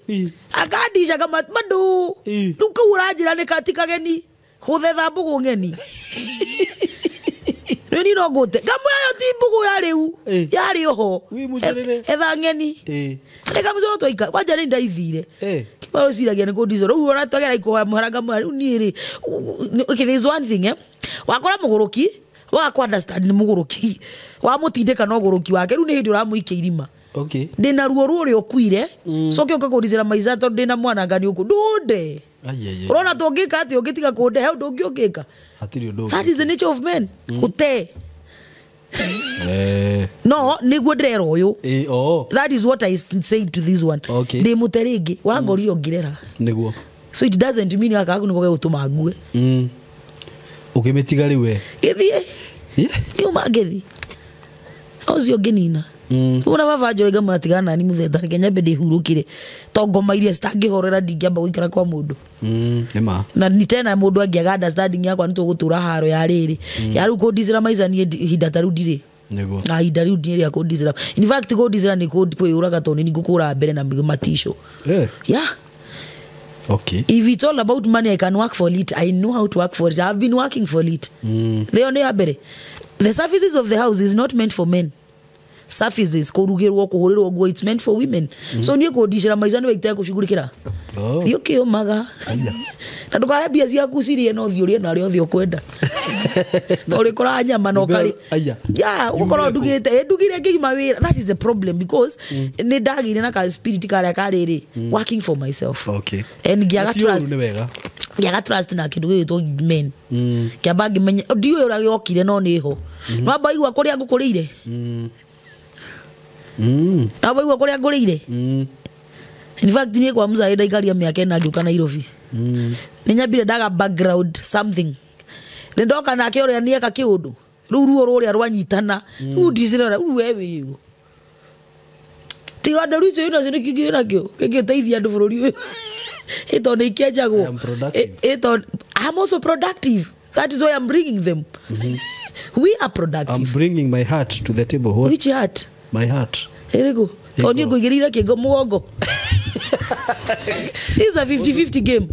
Speaker 1: akandisha kama mandu ndukura njira ni katika geni khuthetha mbugu ngeni ni no gote kamura yo timbugu ya riu yari ho etha ngeni ni kamuzoro toika kwanja ni ndaithire kibaro siragia ni kundizoro u ona twagera iko muharanga mari ni ri okay there is one thing wakora muguruki wa understand ni muguruki wa mutindika no guruki wake ru ni hindi uramuike irima
Speaker 2: okay
Speaker 1: ndina ruo ruri okuire so kioka kundizira maiza to ndina mwana ngani uku ndunde urona tongika ati ugitiga kunde he ndungiukika
Speaker 2: atiri ndo
Speaker 1: that is the nature of men ute no niguo ndero uyu that is what I said to this one ndi muterigi wangori ongirera
Speaker 2: niguo
Speaker 1: so it doesn't mean akagu niguo gutuma ngue
Speaker 2: ukimetiga riwe
Speaker 1: githie yo magethi ozio genina una baba njorega matigana ni mutheta Kenya bende hurukire tongoma iria stangihorera ndingiamba guikara kwa mundu
Speaker 2: ema
Speaker 1: na ni tena mundu angiaga understanding yakwa nitugutura haro ya riri ya ru kodizira maiza ni hinda tarudire
Speaker 2: nego
Speaker 1: na hinda ru ni ya kodizira in fact kodizira ni kod kwiyuraga toni ni gukura mbere na matisho yeah
Speaker 2: okay
Speaker 1: if it's all about money I can work for it I know how to work for it I've been working for it they only abere the services of the house is not meant for men surfaces kurugirwo kuhurirwo go it's meant for women so nie kodishira maiza ni waitaya kushughulikira yuki omaga na ndukahe bia cia kusirie no thiurie na rio thio kwenda no rikora nyama no kari ya ukoro ndugire ngima wira that is the problem because ni ndagire na ka spirit kare kariri working for myself
Speaker 2: okay
Speaker 1: and giaga trust na kindu gito men kiamba ngimenya ndio uragiokire no niho no abaigwa kuria ngukurire abaigwa kuria ngurire in fact ni kwa mza ida ikaria miaka na ngiuka Nairobi ninyambire daga background something ndoka na kioria ni eka kiundu ruo ruria rwanyitana ndizira wewe yu tiga ndaru icio ina cini kigira kio kigiteithia andu bururi uyu ito ni kiajago ito I'm also productive that is why I'm bringing them we are productive
Speaker 2: I'm bringing my heart to the table what
Speaker 1: which heart
Speaker 2: my heart
Speaker 1: erego oni ngugirira kigo mugongo this is a 50-50 game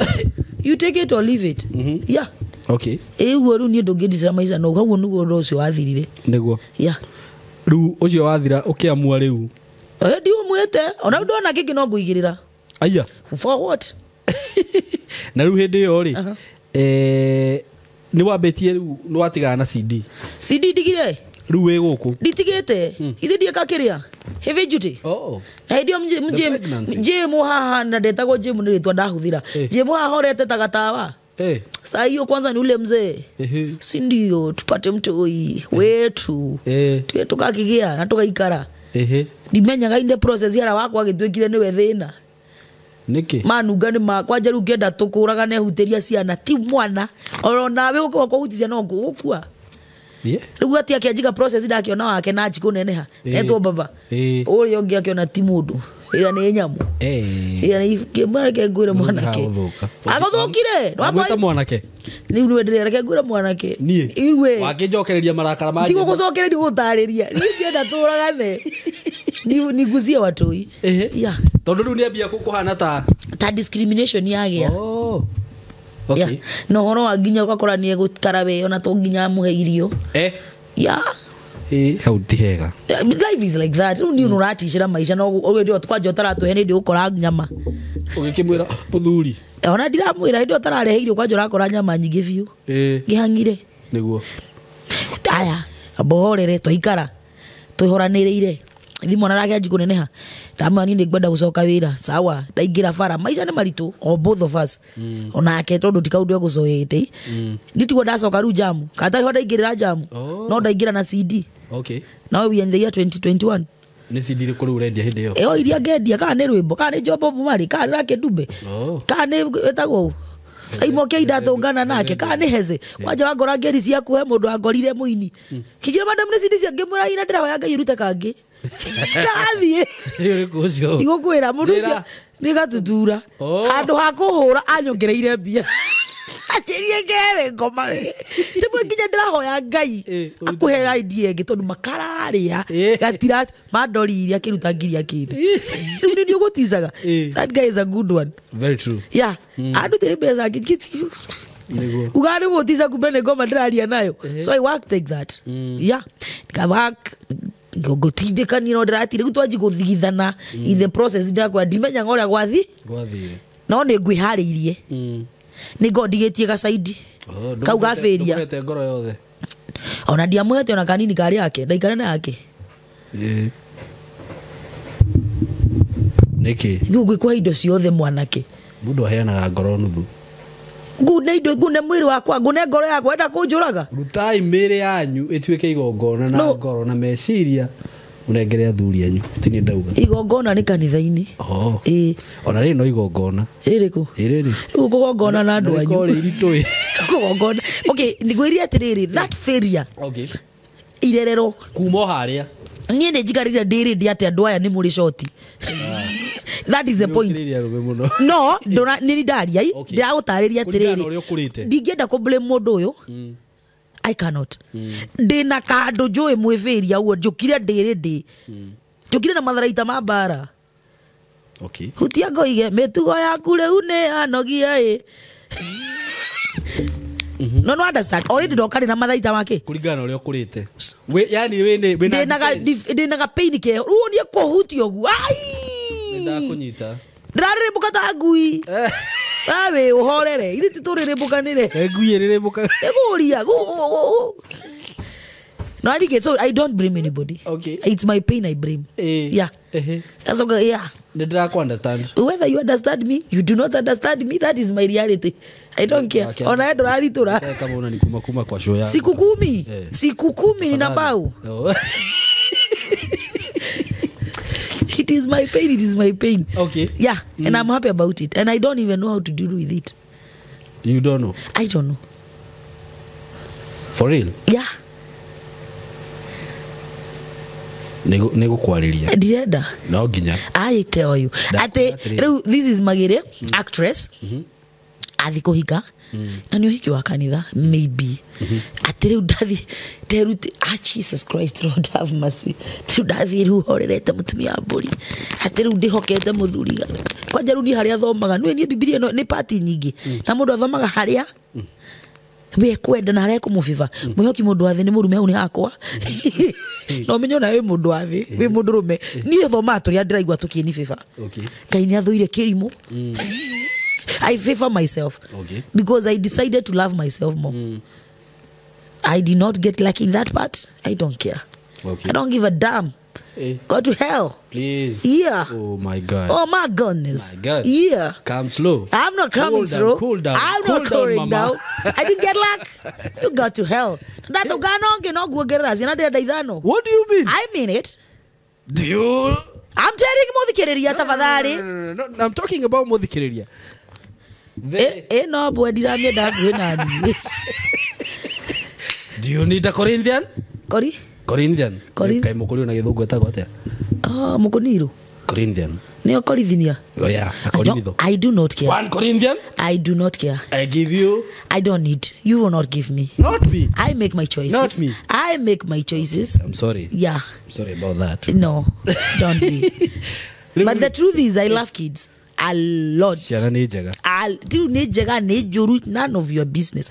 Speaker 1: you take it or leave it yeah
Speaker 2: okay
Speaker 1: ru ni ndungidizira maiza no hawo nugo rocio wathirire
Speaker 2: niguo
Speaker 1: yeah
Speaker 2: ru ucio wathira ukiamua riu
Speaker 1: ndio mwete ona ndona kiki no nguigirira
Speaker 2: aya
Speaker 1: for what
Speaker 2: na ru hindi yo ri ni wabetie ru ni watigana na CD
Speaker 1: digire
Speaker 2: ru we guku
Speaker 1: ditigete ithi ndieka kiria heavy duty na ndio mje muhaha na ndetagwo je munirĩtwa ndahuthira je muhaha orete tagatawa saa hiyo kwanza ni ule mzee si ndio tupate mtoi wetu tukakigia na tukaikara ndimenyaga inde process yara wako agitwikire ni wethina
Speaker 2: niki
Speaker 1: manuga ni makwaje ru ngenda tukuraga ne huteria ciana ti mwana orona we uko kuhutisia no gukua riu ati akiajiga process ndakiona wake na njiko neneha etwo baba uri ongi akiona ti mundu ira ni nyamu ira ni kimara ngure mwanake agothukire
Speaker 2: mweta mwanake
Speaker 1: ni nwenderera ke ngure mwanake
Speaker 2: irwe wakinjokereria marakara ma
Speaker 1: tigo gucokereria gutariria ni ngenda turagane ni guzie watoi ya
Speaker 2: tondu riu ni ambia kukuhana ta
Speaker 1: discrimination yagia okay no horo aginya ukakora ni gutara we ona to nginya muhe irio
Speaker 2: how dihega
Speaker 1: life is like that ni unuratishira maisha no ndio twaje utaratu hene ndio ukora nyama
Speaker 2: ugikimwira muthuri
Speaker 1: ona ndiramwira ndio utararehe irio kwaje urakora nyama nyingi biu ngihangire
Speaker 2: niguo
Speaker 1: aya abohorere twaikara twihoranirire thimo narage njiko neneha tamani ni ngwenda gucoka wira sawa ndaingira bara maisha ni maritu o both of us onake tondu tikaudu gucoyete nditigwo ndacoka ru jamu katari hoda ingirira jamu no ndaingira na CD
Speaker 2: okay
Speaker 1: now we in the year 2021
Speaker 2: ni CD ri kuri urendia hindi yo
Speaker 1: iria ngendia kana ni rwimbo kana ni jobo mari kana rake dube kana ni etagwo saimo ke idatongana nake kana ni heze kwaje wangora ngeri ciaku he mundu angorire muini kijira madam ni CD cia ngemura ina ndira hoya ngai irute kangi Kathie.
Speaker 2: Uri kucio.
Speaker 1: Igukwira mundu ucio ni gatutura. Handu ha kuhura anyongereire mbia. Achirie ngewe ngoma we. Rimwe nginya ndirahoya Ngai akuhe idea ingi tondu makararia gatira madori iria kiruta ngiria kindu. Riu ni ugutizaga. That guy is a good one.
Speaker 2: Very true.
Speaker 1: Yeah. Andu tere pesa ngiti. Ugari gutiza kubene ngoma ndiraria nayo. So I work like that. Yeah. Kawak gutindikani no ndiratire gutwaji guthigithana in the process ndakwa ndimenya ngoria gwathi. No ni ngwihariirie. Ni ngondigetie gacaidi kau gafiria
Speaker 2: ndumete ngoro yothe
Speaker 1: ona ndiamuhete ona kanini kari yake ndaikare na yake
Speaker 2: niki
Speaker 1: ngwikwa indo ciothe mwanake
Speaker 2: mundu aheanaga ngoro nuthu
Speaker 1: ngune indo ngune mwiri wakwa ngune ngoro yakwa enda kunjuraga
Speaker 2: rutai miri yanyu ituike igongona na ngoro na meciria unengere athuri anyu tini ndauga
Speaker 1: igongona ni kanitha-ini
Speaker 2: ona ri no igongona
Speaker 1: iriku
Speaker 2: iriri
Speaker 1: igongona na andu anyu
Speaker 2: ko ritoi
Speaker 1: igongona okay nigwiri atiriri that failure
Speaker 2: okay
Speaker 1: irerero
Speaker 2: kumo haria
Speaker 1: nie ne jigarira ndiri ndi ati andu aya ni muri shoti that is the point no ndona ni ndaria ndia utariria atiriri ndingienda ku blame mundu uyu I cannot. Ndina kandu njui mwifiria uo njukire ndiri njukire na matharaita ma bara.
Speaker 2: Okay.
Speaker 1: Hutia ngoige mitugo yaku riu ni anogia No understand. Already ndokari na matharaita make.
Speaker 2: Kuringana uria ukurite. We yani we
Speaker 1: ndinaga pain ke. Ruo ni kuhutia ogu. Ai.
Speaker 2: Ndakunyita.
Speaker 1: Ndariribuka ta ngui. Awe uhorere ithi turiribũkanire
Speaker 2: ngui riribũka
Speaker 1: eguria no I get so I don't blame anybody.
Speaker 2: Okay,
Speaker 1: it's my pain I blame. Yeah. That's okay. Yeah,
Speaker 2: ndira ku understand
Speaker 1: whether you understand me you do not understand me, that is my reality. I don't care. Ona endo raritura
Speaker 2: kama una nikuma kwa show yako
Speaker 1: siku 10 ni nambau. It is my pain. It is my pain.
Speaker 2: Okay.
Speaker 1: Yeah, and I'm happy about it. And I don't even know how to deal with it.
Speaker 2: You don't know?
Speaker 1: I don't know.
Speaker 2: For real?
Speaker 1: Yeah.
Speaker 2: Nego kwariria.
Speaker 1: Direda.
Speaker 2: No ginya.
Speaker 1: I tell you. This is Magere, actress. Athi kuhika. Na ni uhiki wa kanitha maybe. Atire udathi teruti Jesus Christ, Lord have mercy. Terudathi ru horerete mutumia mburi. Atire ndihokete muthuri. Kwa jaru ni haria thomaga no ni Biblia no ni party nyingi. Na mundu athomaga haria we kwenda na haria kumufiva. Muhoki mundu athi ni murume uni hakwa. No menyo na we mundu athi we mundu rume. Ni thoma turi ndiraigwa tukini fifa.
Speaker 2: Okay.
Speaker 1: Kaini athuire kirimo. I favor myself.
Speaker 2: Okay.
Speaker 1: Because I decided to love myself more. I did not get lucky in that part. I don't care.
Speaker 2: Okay.
Speaker 1: I don't give a damn. Go to hell.
Speaker 2: Please.
Speaker 1: Yeah.
Speaker 2: Oh my God.
Speaker 1: Oh my goodness.
Speaker 2: My God.
Speaker 1: Yeah.
Speaker 2: Come slow.
Speaker 1: I'm not coming slow.
Speaker 2: Cool down.
Speaker 1: I'm
Speaker 2: cool
Speaker 1: not coming down.
Speaker 2: mama.
Speaker 1: I didn't get luck. You got to hell. What do
Speaker 2: you mean?
Speaker 1: I mean it.
Speaker 2: Do you?
Speaker 1: I'm telling you muthikiriria tafadhali.
Speaker 2: No. I'm talking about muthikiriria.
Speaker 1: No boy diramye ndaguhe nani.
Speaker 2: Do you need a Corinthian? Corinthian. Kai mukuri na githungu etagwo atia?
Speaker 1: Mukuniru.
Speaker 2: Corinthian.
Speaker 1: Neo Corinthian.
Speaker 2: Oh yeah, Corinthian.
Speaker 1: I do not care.
Speaker 2: 1 Corinthian?
Speaker 1: I do not care.
Speaker 2: I give you.
Speaker 1: I don't need. You will not give me.
Speaker 2: Not me.
Speaker 1: I make my choices.
Speaker 2: Not me.
Speaker 1: I make my choices.
Speaker 2: I'm sorry.
Speaker 1: Yeah.
Speaker 2: I'm sorry about that.
Speaker 1: No, don't be. But the truth is, I love kids a lot.
Speaker 2: Ciana ni njega.
Speaker 1: None of your business.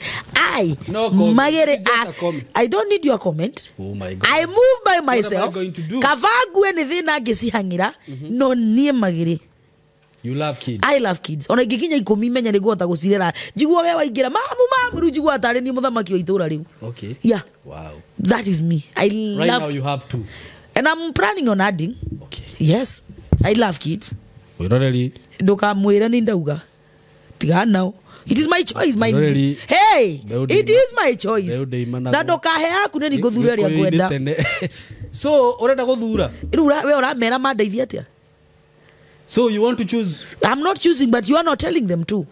Speaker 2: No comment.
Speaker 1: Magere,
Speaker 2: comment.
Speaker 1: I don't need your comment.
Speaker 2: Oh my God.
Speaker 1: I move by myself.
Speaker 2: What am I going to do?
Speaker 1: Kavagu anything agesi hangira. No nie magere.
Speaker 2: You love kids.
Speaker 1: I love kids. Ona gikinya 10 menya niguo ta gucirera. Jiguo ge waingira mamu ru jiguo atare ni muthamaki wa itura riu.
Speaker 2: Okay.
Speaker 1: Yeah.
Speaker 2: Wow.
Speaker 1: That is me. I
Speaker 2: right
Speaker 1: love.
Speaker 2: Now you have 2.
Speaker 1: And I'm planning on adding.
Speaker 2: Okay.
Speaker 1: Yes. I love kids.
Speaker 2: We already.
Speaker 1: Doka mwira ni ndauga. Tiga now. It is my choice, my
Speaker 2: already.
Speaker 1: Hey, it is my choice. Na doka he aku ne ni guthura ria gwenda.
Speaker 2: So, urenda guthura?
Speaker 1: Rura we ora mera mandeithia atia.
Speaker 2: So you want to choose?
Speaker 1: I'm not choosing, but you are not telling them to.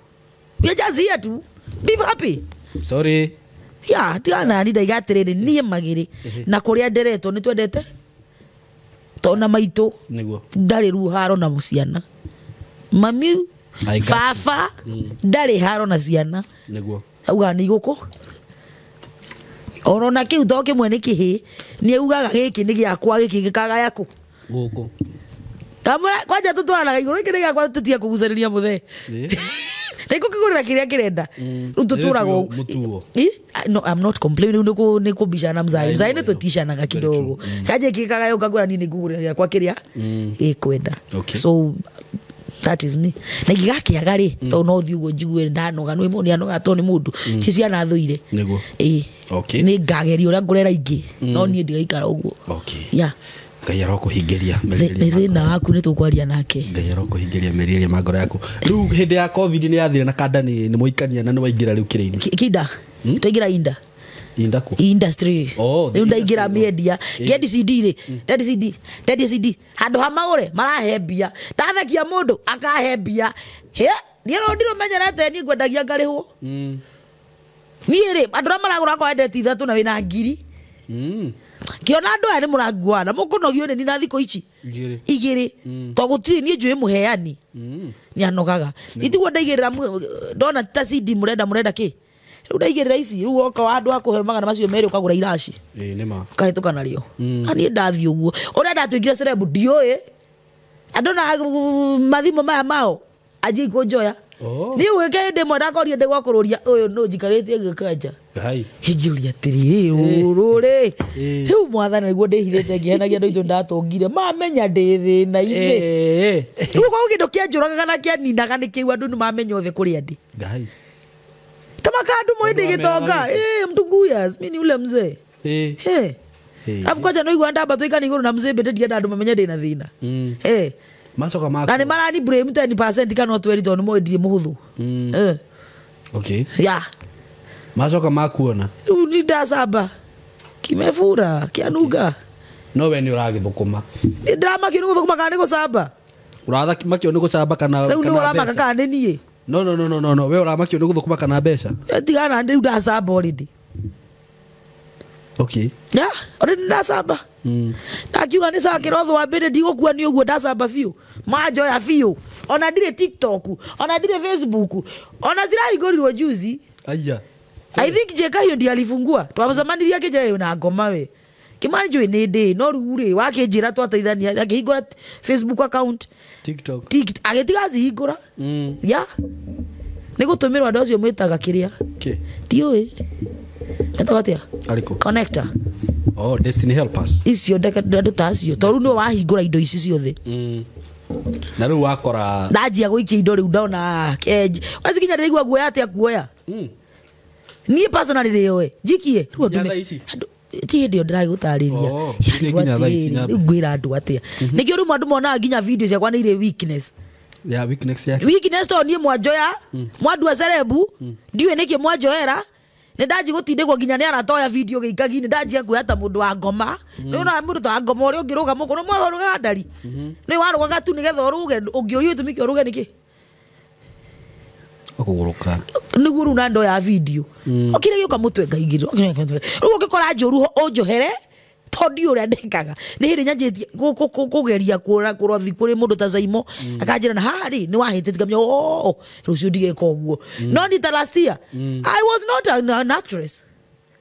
Speaker 1: We are just here to be happy.
Speaker 2: Sorry.
Speaker 1: Yeah, tiga na ni ndaigatiriri nie magiri. Na kuria ndereto ni twendete. tona maito
Speaker 2: niguo
Speaker 1: ndari ruharo na musiana mami baba ndari haro na ciana
Speaker 2: niguo
Speaker 1: auga ni guko orona kiu to kimwe ni kihi ni augaga giki ni giakwa giki gikaga yaku
Speaker 2: guko
Speaker 1: kamera kwanja tutwaranaga iguru giki ni giakwa tutia kugucariria muthe Niko kigurira kiria kirenda. Tuturago. No, I'm not complaining. Niko bishana mzai. Mzai ne tutishanaga kidogo. Kaje kikaga yo kagura nini kugurira kwa kiria kwenda. So that is me. Na gigakiaga ri to no thi ugo njigwe ndanoga no imoni anoga to ni mundu. Ciciana thuire.
Speaker 2: Niguo. Okay.
Speaker 1: Ni ngageria uria ngurera ingi. No ni ndigaikara uguo.
Speaker 2: Okay.
Speaker 1: Yeah.
Speaker 2: Ngai arokuhingiria
Speaker 1: meriria na waku ni tukwaria nake
Speaker 2: Ngai arokuhingiria meriria magoro yaku riu hindi ya covid ni yathire na kanda ni muikania na ni waingira riu kire-ini
Speaker 1: kida tuingira inda
Speaker 2: ku
Speaker 1: industry riu ndaingira media get CD ri get CD handu hamagure marahembia ndathekia mundu akahembia he ni ndiro menyerete ni ngwendagia ngarihwo ni ri andu maragura kwa endeti ithatu na wina ngiri kiona andu ari murangwana mukunogio ni na thiko ici igiri to gutiri ni njui muheani ni anogaga itiguo ndaigirira ndona ta CD murenda ki riu ndaigirira ici riu oka andu akuhe magana macio meri ukagura iraci
Speaker 2: nima
Speaker 1: kahituka nario ani ndathi uguo uria ndatwingire cerebu ndioi andu na mathimo maya mao aji kunjoya ni weke ndimwe ndakorie ndigwakururia uyu no njikaritie ngikanja
Speaker 2: hai
Speaker 1: higiuria tiriri rurure riu mwathana niguo ndihithite ngihenagia ndu icio ndatongire mamenya ndi thina ine riu kwa kindu kia njuraga kana kia ninaga ni kiu andu ni mamenya othe kuria ndi
Speaker 2: hai
Speaker 1: kama kandu mwende gitonga mtunguyas mimi ni ule mzee afu kwaja no igwa ndamba tuikani iguru na mzee bete ndia andu mamenya ndi na thina
Speaker 2: macoka mako
Speaker 1: na ni marani blame 10% kana 20 on mwendie muhuthu
Speaker 2: okay
Speaker 1: ya
Speaker 2: macoka makuona
Speaker 1: ndida saba kimefura kianuga
Speaker 2: no we ni uragithukuma
Speaker 1: drama kinu guthukuma kana ni gusamba
Speaker 2: uratha makio ni gusamba kana
Speaker 1: kana ni uramaka kana ni
Speaker 2: no we uramakio ni guthukuma kana mbeca
Speaker 1: tigana ndi ndasamba already
Speaker 2: okay
Speaker 1: ya already ndasamba na kiuga ni sakira otho wa mbere ndigukua ni uguo ndasamba fiu majoya fiu ona ndire TikTok ona ndire Facebook ona ziraigoriwo juzi
Speaker 2: aya
Speaker 1: I think jeka hiyo ndiye alifungua twabazamaniria kije na ngoma we kimanjo ni ndi no rure wakinjira twateithania akihingura Facebook account
Speaker 2: TikTok
Speaker 1: agetiga zihingura ya nigutumirwa andu acio mwitaga kiria ndioi netawatia
Speaker 2: aliko
Speaker 1: connector
Speaker 2: Destiny help us
Speaker 1: icio ndu tacio toru no wahingura indo ici ciothe
Speaker 2: na riu wakora
Speaker 1: ndajia guikia indo riu ndona keji wazikinya ndigwa guoya atia kuoya ni personally rioe jikie ruo ndume ti ndio ndiragutariria
Speaker 2: nginya thaici nyambe
Speaker 1: ngwira andu atia nikio ru mwandu mona nginya video cia kwa ni ile weakness weakness to nie mwanjoya mwandu wa cerebu ndiwe niki mwanjoera ni ndaji gutindikwo nginya ni aratoya video giikagi ni ndaji kuya mundu wa ngoma ni una mundu wa ngoma uri ungiruga mukono mwa ruga ndari ni warugaga tu nigetha uruge ungiorio tumiki uruge niki
Speaker 2: okuguruka
Speaker 1: niguo ru na ndo ya video okire gioka mutwe ngaigiro rugo gikora njuru onjohere todi uria ndekaga ni hindi nyanjiti kugeria kurothi kuri mundu ta Zaimo akanjira na hari ni wahite tigamyo rucio ndigeka uguo no ni the last year I was not an actress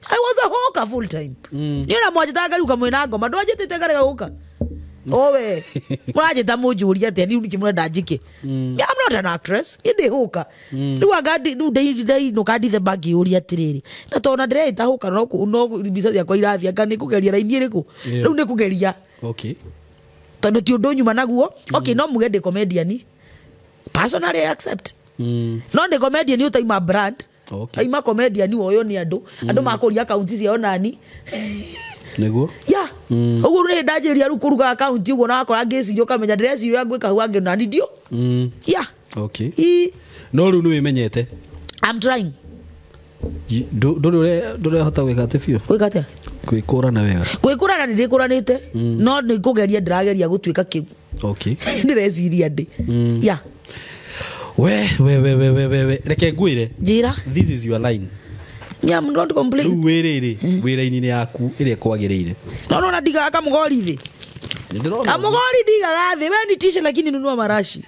Speaker 1: I was a hawker full time ni na mwajita garuka mwina ngoma ndwajitite garega guka owe mwajita mujuria ate ni nikimwe ndajike I'm not an actress indi huka ni wagadi du dai no kadi the bagi uri atiriri na tona ndire huka no bisa cia kwa irathia kana kugeria raini iriku riu ni kugeria
Speaker 2: okay
Speaker 1: tondu ti undu nyuma naguo okay no mugende comedian personally I accept no the comedian utaima brand okay aima comedian oyo ni andu makuria account cia onani
Speaker 2: niguo
Speaker 1: ya ugu ni ndajiria ru kuruga account ugo na akora ngeci ukamenya dress yu ngwika huwa nani ndio ya
Speaker 2: okay no ru ni wimenyete
Speaker 1: I'm trying
Speaker 2: ndore hota gwika tifio
Speaker 1: gwika atia
Speaker 2: kwikura na wega
Speaker 1: kwikura na ndikuranite no ni kugeria ndirageria gutwika kiu
Speaker 2: okay
Speaker 1: ndireciria ndi ya
Speaker 2: we reke ngwire
Speaker 1: njira
Speaker 2: this is your line
Speaker 1: I'm not complain
Speaker 2: wiriri wira-ini yaku iria kwagirire
Speaker 1: no na ndigaga mugori thi Amogori diga gathi we ni tisha lakini nunua marashi.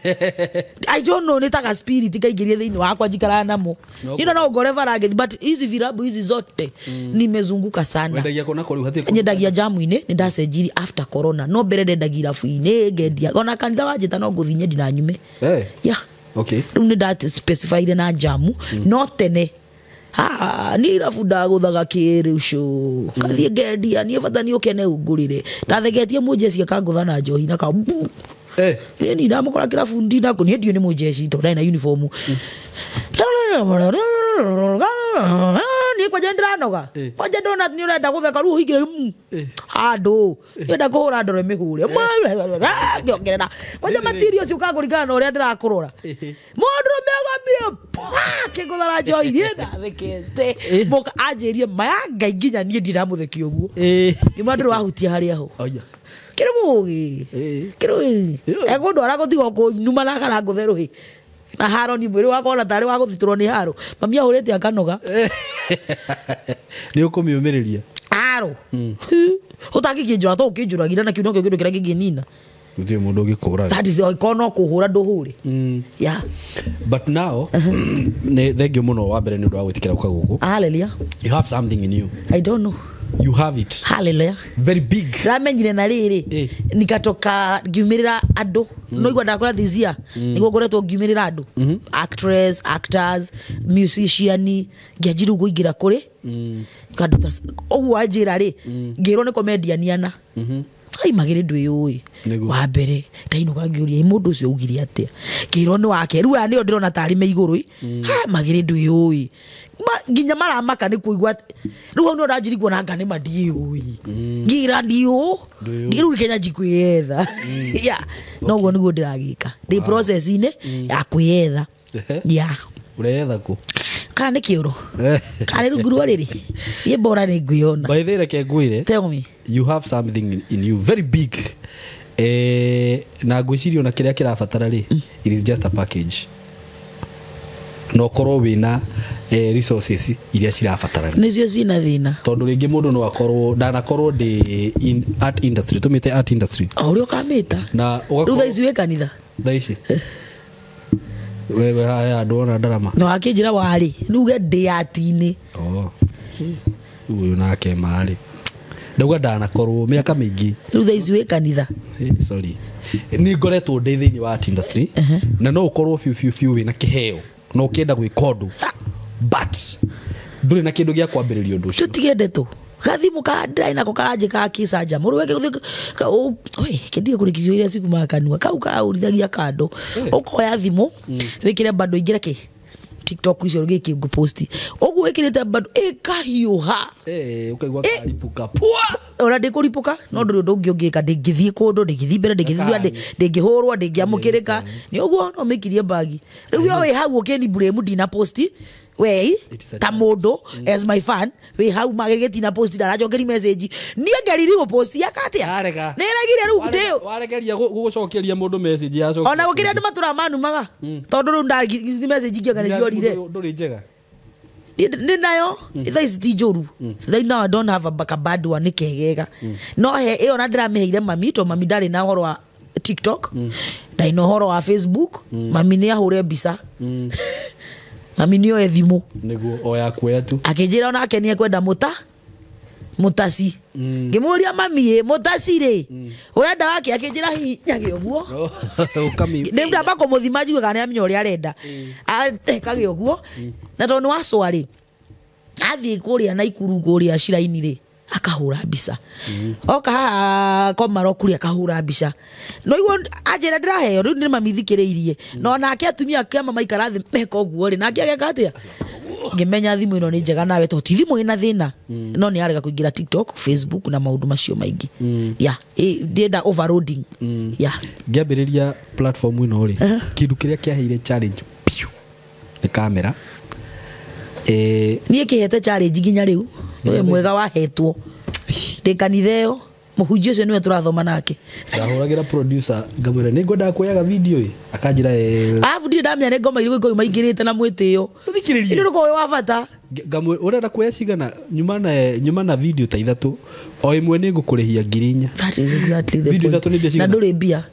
Speaker 1: I don't know nitaka spirit kaingirie thini wakwa jikara namo. Ino no goreva rage but hizi virabu hizi zote nimezunguka sana.
Speaker 2: Wendagia kona kori uhatie.
Speaker 1: Nyendagia jamu-ine nindacenjiri after corona no mbere ndendagia rabu-ine ngendia ona kanitha wanjita no nguthinye ndina nyume. Yeah.
Speaker 2: Okay.
Speaker 1: Rune that specified na jamu no tene. Ni rabu ndaguthaga kiri ucio kathie ngendia ni bata ni ukene ungurire ndathegetie mujeci akangutha na njohi na ka ni ndamukora kirabu ndina ko ni ndio ni mujeci to ndina uniform ni kwa jendra noga kwa jendona ni urenda gutheka ru higire andu yenda kuhura ndore mihure ngiongerera kwa material cio kagurigana na uria ndirakurora mundu megambire kiguthara njohi ni ndathekete muka anjirie mayanga nginya ni ndiramutheki uguo ni mandu wahutia haria ho kirimugi kirimugi ego ndwara guthiga ko numa na kana ngutherũ hi na haro ni mwiri wako na tari wako thiturwo ni haro mami ahurite akanoga
Speaker 2: ni ukumiumiriria
Speaker 1: haro utakikinjura to ukinjuragira na kiuno kindu kira kinginina
Speaker 2: gutie mundu ngikura
Speaker 1: that is ikono kuhura nduhure yeah
Speaker 2: but now ne thank you muno wa mbere ni ndu wa gwitikira uka guku
Speaker 1: hallelujah
Speaker 2: you have something in you
Speaker 1: I don't know
Speaker 2: you have it
Speaker 1: hallelujah
Speaker 2: very big
Speaker 1: ramenyire na riri nikatoka ngiumirira andu no igwa ndakora this year niguo ngoretwo ngiumirira andu actress actors musician ngiajiru guingira kuri kaduta ogu ajira ri ngiro ni comedian yana ai magire ndwi uyi wa mbere ndainuka ngiuria mundu ucio ugiri atia ngiro ni wake riu ani ndirona tari me iguru ha magire ndwi uyi nginya maramaka ni kuigwa riu no rajirigwo na ngane madie uyi ngira ndio ngiru Kenya jikwetha yeah no go niguo ndiragika the process ine ya kwetha yeah
Speaker 2: ureyetha ku
Speaker 1: kana ni kiuro kana ruguru riri ye bora ni nguyona
Speaker 2: by the reke nguire
Speaker 1: tell me
Speaker 2: you have something in you very big na ngwicirio na kiria kirabatara ri it is just a package no korwo wina resources iria cirabatarana
Speaker 1: nicio cina thina
Speaker 2: tondu ringi mundu no akorwo ndanakorwo ndi in art industry tumite art industry
Speaker 1: urio kamita
Speaker 2: na
Speaker 1: ruga ici kanitha
Speaker 2: thaici wewe haya andona ndarama
Speaker 1: no akinjira wari nuge ndi atini
Speaker 2: uyu nake mari ndauga ndanakorwo miaka mingi
Speaker 1: ruga ici kanitha
Speaker 2: sorry ni ngoretwo ndi thiini wa art industry na no ukorwo fiu wina kiheo no kienda gwikondu but nduri na kindu gia kwambiririo ndu ucio
Speaker 1: tutigende tu gathimu ka ndai nako karaje ka kisanja muruweke oi kidie kurikithio iria siku makanua kau ka urithagia kando ukoya thimu wikire bado ingira ki TikTok icio rugiki nguposti ogu wikirite bado ekahiuha
Speaker 2: ukaigwa karipuka pua
Speaker 1: ora ndikuripuka no ndu ndungi ungika ndingithie kundu ndingithie mbere ndingithie ndingihurwa ndingiamukirika ni oguo no mikirie bagi riu yo we hau ukeni blame ndina posti we ta mundu as my fan we hau magegeti na posti darajokeri message nie ngeriri go posti yakatia
Speaker 2: arega
Speaker 1: neragire ru ndio
Speaker 2: waregeria gugucokeria mundu message yacoke
Speaker 1: ona gukiri andu matura manu maga tondu ru ndagi message ngianga ni ciorire
Speaker 2: nduri njega
Speaker 1: ni nayo that is tijoru they now I don't have a bad one nikegega no he e ona ndirameheire mami to mami ndari na horo wa TikTok na ino horo wa Facebook mami ni ahure mbica mami niyo ethimu
Speaker 2: niguo oya kuya tu
Speaker 1: akinjira ona akenia kwenda mutasi ngimuria mami mutasi ri urenda wake akinjira hinyage uguo
Speaker 2: ukami
Speaker 1: ndenda bako muthimaji kana amenya uria arenda akage uguo na tondu wa swari athi kuria na ikuru kuria shiraini ri akahura mbica oka komaro kuria akahura mbica no igwo ajera ndiraheo riu ni mami thikiriirie no nake atumia kama maikara thi meka uguo ri nake ageka atia ngimenya thimu ino ni njega nawe to ti thimu ina thina no ni arega kuingira TikTok Facebook na maundu macio maingi yeah ndenda overloading yeah
Speaker 2: ngiambiriria platform ino ri kindu kiria kiaheire challenge ni kamera
Speaker 1: nie kihete challenge ginya riu we mwega wahetwo ndikanitheo muhunjio ucio niwe turathoma nake
Speaker 2: ndahuragira producer ngamwira ningwenda kuoyaga video akanjira
Speaker 1: afu ndi ndamenya ni ngoma irigo maingirite na mwitio
Speaker 2: thikiririe
Speaker 1: ndi ruko wa bata
Speaker 2: Gamwe urenda kuoya cigana nyuma na video ta ithatu o imwe ni ngukurihia 4,000.
Speaker 1: That is exactly the
Speaker 2: video
Speaker 1: point.
Speaker 2: Video ithatu ni
Speaker 1: Na nduri bia.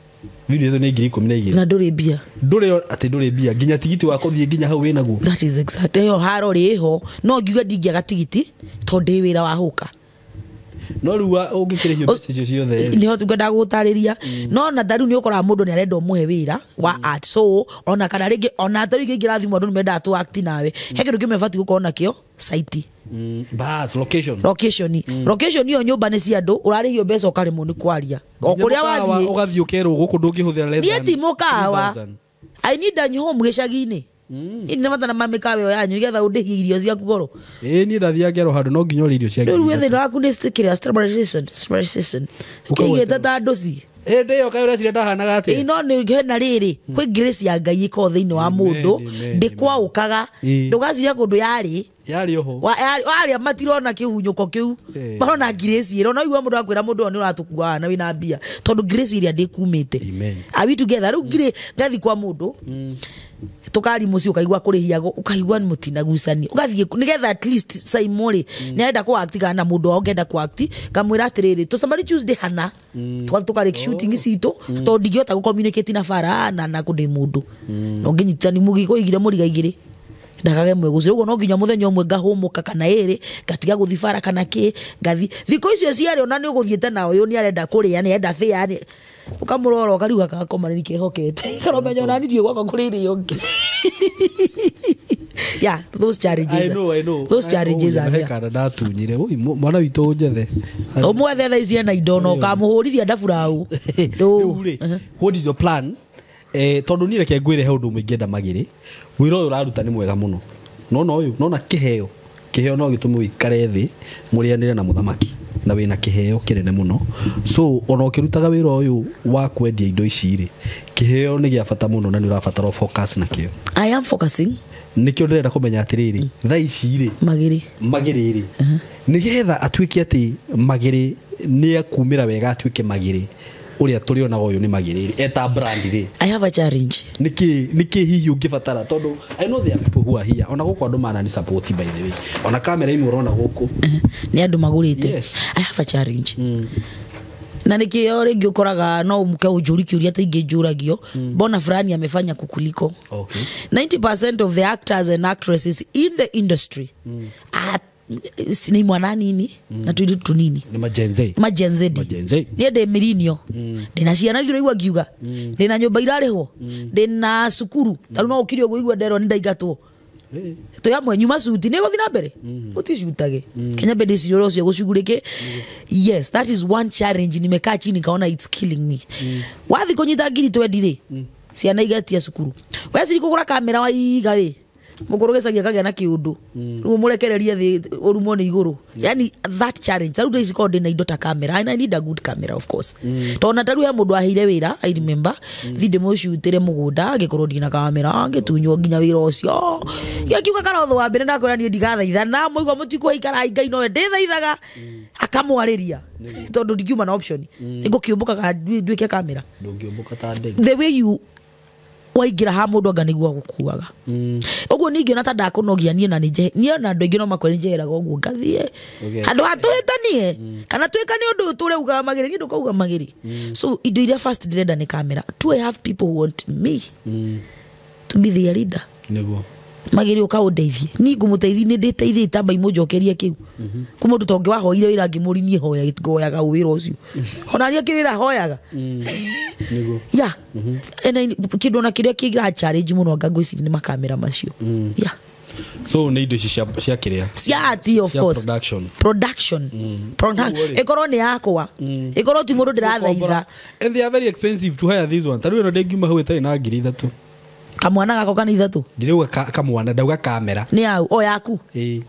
Speaker 2: Video ithatu ni 12,000.
Speaker 1: Na nduri bia.
Speaker 2: Nduri bia nginya tigiti wa kuthie nginya hau wina guo.
Speaker 1: That is exactly. Yo haro ri ho no ngiuga ndingiaga tigiti to ndi wira wa huka.
Speaker 2: No ruwa ungikirihio message ciothe
Speaker 1: ni ho tungenda gutariria no na daru ni ukora mundu ni arenda umuhe wira wa art so ona kana ringi ona atari ngira thimu andu menda tu act nawe he kindu kimefati gukona nakio site
Speaker 2: bas location
Speaker 1: yo nyumba ni cia andu urarihio mbeca ukarimo ni kwaria o kuria wathie
Speaker 2: ugathie ukerwo guku ndungihuthira less than.
Speaker 1: Ni timokawa I need a new home gicagi-ini ini matana mamikawe yo yanyu getha undihie irio ciaku goro
Speaker 2: ni ndathia ngero handu no nginya irio ciaku
Speaker 1: riu wethe waku ni stikira stabilization ukigeta ta ndoci
Speaker 2: ndio kayo racire ndahanaga ati
Speaker 1: no ni hena riri kwi grace ya Ngai iko thiini wa mundu ndikwaukaga ndugaciria kundu yari
Speaker 2: oho
Speaker 1: wari matirona kihunyuko kiu barona grace iro no igwa mundu akwira mundu ni uratukua na wina mbia tondu grace iria ndikumite are we together riu ngire ngathi kwa mundu tukari muci ukaigwa kurihia ukaigwa ni mutinagucani ugathie nigetha at least Saimori ni enda ku act kana mundu ongenda ku act kamwira atiriri to somebody Tuesday hana tukari shooting citu to ndigihota gu communicate na fara na kundi mundu no nginyitani mugi kuigire muriga igire ndakage mwe gucire ugo no nginya muthenya umwe ngahumuka kana iri gatiga guthifara kana ki ngathi thiko icio ciari ona ni uguthiete na uyu ni arenda kuria ni enda fia ni ukamurora ukariuga kakomaniri kehokete karomenya ona ndio gwako kuriri yonge yeah those challenges
Speaker 2: I know
Speaker 1: those challenges are there
Speaker 2: kana ndatunyire ui mwana witu njethe
Speaker 1: omwethe tha ici na indo no kamuhurithia ndafurau
Speaker 2: what is your plan tondu ni reke ngwire he undu mwingenda magiri wira uyu uraruta ni mwega muno no kiheo no gitume wikare thi murianire na muthamaki na wina kiheo kirene muno so ona ukirutaga wira uyu wa kwendia indo ici ri kiheo ni gia bata muno na ni urabatara focus na kio.
Speaker 1: I am focusing
Speaker 2: nikio ndirenda kumenya atiriri tha ici ri magiri ri nigetha atuike ati magiri ni akumira wega atuike magiri uria turiona uyu ni magiri eta brand ri.
Speaker 1: I have a challenge
Speaker 2: niki hihi ungibatara tondu I know there are people who are here ona guko andu mana ni support by the way ona kamera imo urona guku
Speaker 1: ni andu magurite. Yes. I have a challenge na nikio ringi ukoraga no muke ujuri kiuria ta ingi njuragio bona fulani amefanya kukuliko.
Speaker 2: Okay.
Speaker 1: 90% of the actors and actresses in the industry are ni mwana nini na tuidu tunini
Speaker 2: ni majenze
Speaker 1: ni de mirinio ndina ciana thiro igwa giuga ndina nyumba irarihwo ndina sukuru taru no ukirio guigwa ndero ni ndaigatwo to ya mwenyu masuti ni guthina mbere utishutage Kenya bedi siro cio gucugurike. Yes, that is one challenge nimekaa chini kaona it's killing me. Wathi kunyita ngiri 20 ri ciana igatia sukuru wesi kugura kamera wa igari mukurugecagia kagea na kiundu riu murekereria thi urumo ni iguru yani that challenge taru days called na indo ta camera and I need a good camera of course tona taru ya mundu ahire wira I remember thinde mushutire mugunda agikorwo ndina camera angitunywo nginya wira ucio yakiuga kana utho wa mbere ndakwira ni ndigathaitha na muigwa mutiko ikara Ngai no ndithaithaga akamwariria tondu ndikiuma na option nigukiumbuka ka ndwike camera
Speaker 2: ndungiumbuka ta ndege
Speaker 1: the way you waigira ha mundu anga nigua gukuaga uguo ningi na ta ndakunogia nie na nije nie na andu ingi no makwere njeraga uguo ngathie andu atuitanie kana twikane undu ture uga magiri ni ndukauga magiri so indo iria first direnda ni camera to have people who want me to be their leader
Speaker 2: niguo
Speaker 1: magiri ukaundeithie ni ngumuteithie ni nditeithie tamba imujokeria kiu kumundu tonge wahoire wira ngimurinie hoya gitgoyaga wira ucio ona ria kirira hoyaga
Speaker 2: niguo
Speaker 1: ya ena kindo na kiria kigira challenge muno ngagwisi ni makamera macio ya
Speaker 2: so ni indo cia kiria
Speaker 1: cia ati of course production ekoro ni yakwa ekoro ti mundu ndirathaitha
Speaker 2: and they are very expensive to hire this one taru no ndengiuma hau etari na 3,000
Speaker 1: kamwana gako kana ithatu
Speaker 2: ndirauga kamwana ndauga kamera
Speaker 1: ni au o yaku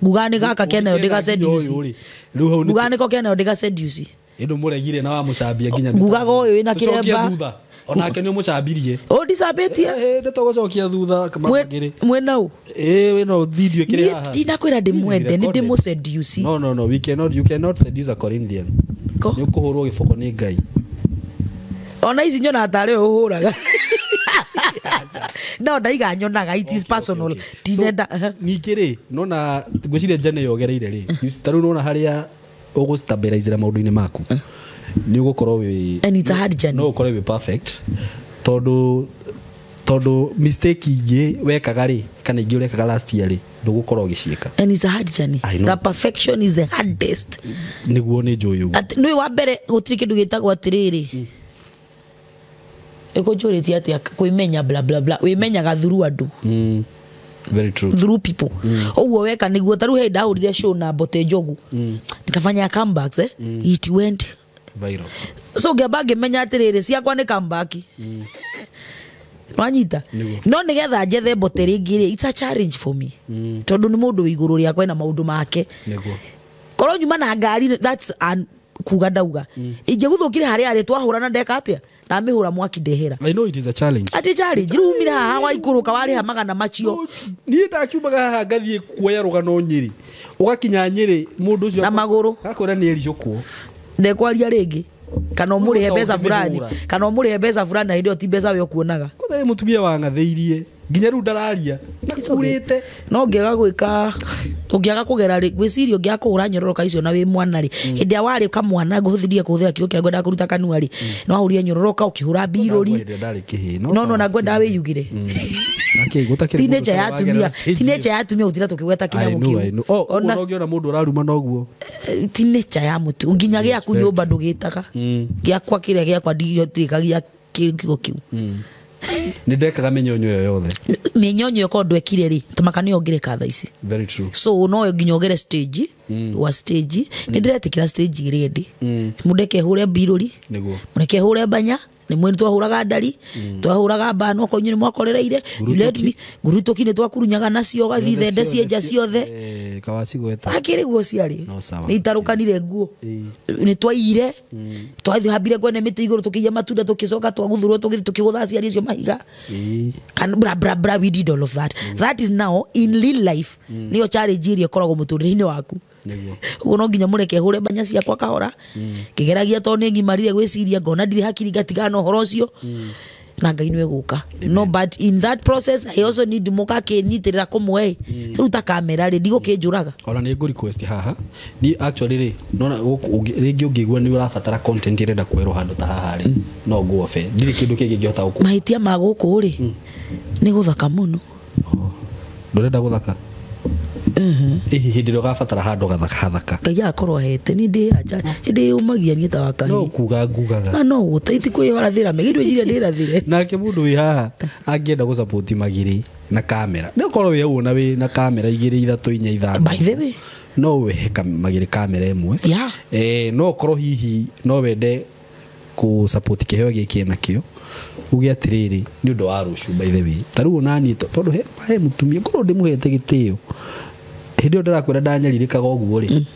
Speaker 1: ngugane gaka kenayo ndiga seduce ngugane ko kenayo ndiga seduce
Speaker 2: indo muregire na wa mucambia nginya
Speaker 1: ngugaga uyu ina kiremba
Speaker 2: onake ni mucabirie
Speaker 1: o disabetia
Speaker 2: ndetogocokia thutha kamagiri
Speaker 1: mwena u
Speaker 2: wino video kire haha
Speaker 1: ndinakwira ndimwende ni ndimu seduce
Speaker 2: no you cannot seduce a Corinthian ni ukuhurwo giboko ni Ngai
Speaker 1: ona ici nyona atare uhuraga no ndaiga nyonaga it is personal tinenda
Speaker 2: nikiri nona gwiciria jane yogereire ri taru nona haria ugustabilize maundu-ini maku ni ugukorwo wi
Speaker 1: and it's a hard journey
Speaker 2: no ukorwo wi perfect tondu mistake ingi wekaga ri kana ingi urekaga last year ri ndugukorwo gicieka
Speaker 1: and it's a hard journey the perfection is the hardest
Speaker 2: niguo ni njuyu
Speaker 1: no wa mbere gutiri kindu gitagwo atiriri ekojoreti atia kuimenya bla bla bla wimenyaga through andu
Speaker 2: very true
Speaker 1: through people oguo weka niguo taru he ndaurire show na Bote Njogu nikafanya comebacks it went
Speaker 2: viral
Speaker 1: so ngiamba menya atiriri ciakwa ni comeback wanyita no nigetha njethe Bote ringi it's a challenge for me tondu ni mundu iguru ria kwena maundu make
Speaker 2: niguo
Speaker 1: koro nyuma na ngari that's kuga ndauga ingiguthukire haria ari twahurana ndeka atia na mihura mwaki ndehera
Speaker 2: I know it is a challenge
Speaker 1: ati challenge rumira haha wa ikuruka wari ha magana macio
Speaker 2: ni ndakiumaga haha ngathie kuoya rugano Nyeri ugakinya Nyeri mundu ucio
Speaker 1: na maguru
Speaker 2: akwira ni ericukwo
Speaker 1: ndekwaria ringi kana umuri hebeza fulani kana umuri hebeza fulani na ndio ti beza we okuonaga
Speaker 2: kuthe mutumia wa ngatheirie nginya ru ndararia nakurite
Speaker 1: no ngiaga gwika ungiaga kugera ri gwicirio ngiaga kuhura nyororoka icio na wi mwana ri hindi awari kamwana nguhuthirie kuhuthira kigo kira ngwenda kuruta kanua ri no ahuria nyororoka ukihura birori no na ngwenda we yugire
Speaker 2: okay gutakire
Speaker 1: teenager ya atumia utira tukigweta kinya mukio
Speaker 2: ona ungiona mundu uraruma noguo
Speaker 1: teenager ya mutu nginya giaku nyumba ndugitaga giakwa kiria giakwa ndirikagia kigo kiu
Speaker 2: ni ndekaga menyonyo yothe
Speaker 1: menyonyo ko ndwekire ri tumakani ongire katha ici
Speaker 2: very true
Speaker 1: so no nginya ogere stage wa stage ni ndiretikira stage ready mudeke hure birori
Speaker 2: niguo
Speaker 1: mudeke hure banya ni mwe twahuraga ndari twahuraga bano ko nyine mwakorereire you let me guruto kine twakurunyaga nacio gathithe nde cienja ciothe
Speaker 2: kawasi gweta
Speaker 1: akiri guo ciari ni itarukanire nguo ni twaire twathihambire gwene miti iguru tukija matunda tukicoka twaguthurwo tukigutha ciari icio mahiga kan bra we did all of that is now in real life niyo challenge iria koragwo muturire-ini waku uno nginya mureke hure banya ciakwa kahora kigeragia to ni ngimarire gwiciria ngona ndiri hakiri gatigana uhoro ucio na ngai niwe guka no but in that process I also need muka kinyitirira kumwe turuta kamera ri ndigo kinjuraga
Speaker 2: ona ni request haha ni actually ri nona ringi ungigwa ni urabatara content irenda kwerwo handu ta haha ri no guofe ndiri kindu kingi ngihota guku
Speaker 1: mahitia maguku ri ni guthaka muno
Speaker 2: ndurenda guthaka hindi ro gabatara handu gathaka
Speaker 1: ngai akorwo hete ni ndi aja ndi umagia ni ta wakahi
Speaker 2: no kuga ngugaga
Speaker 1: no gutaiti kwi warathira megindo njire ndirathire
Speaker 2: nake mundu wi haha angienda gu support magiri na kamera ni ukorwo wi uona wi na kamera igiri ithatu inya ithano
Speaker 1: by the way
Speaker 2: no we magiri kamera imwe no ukorwo hihi no wende ku support kiheo giki nakio ugi atiriri ni undu wa rucu by the way taru nani tondu he mutumia ngoro ndimuhete gitio hindi ndirakwira ndanyaririkaga oguo ri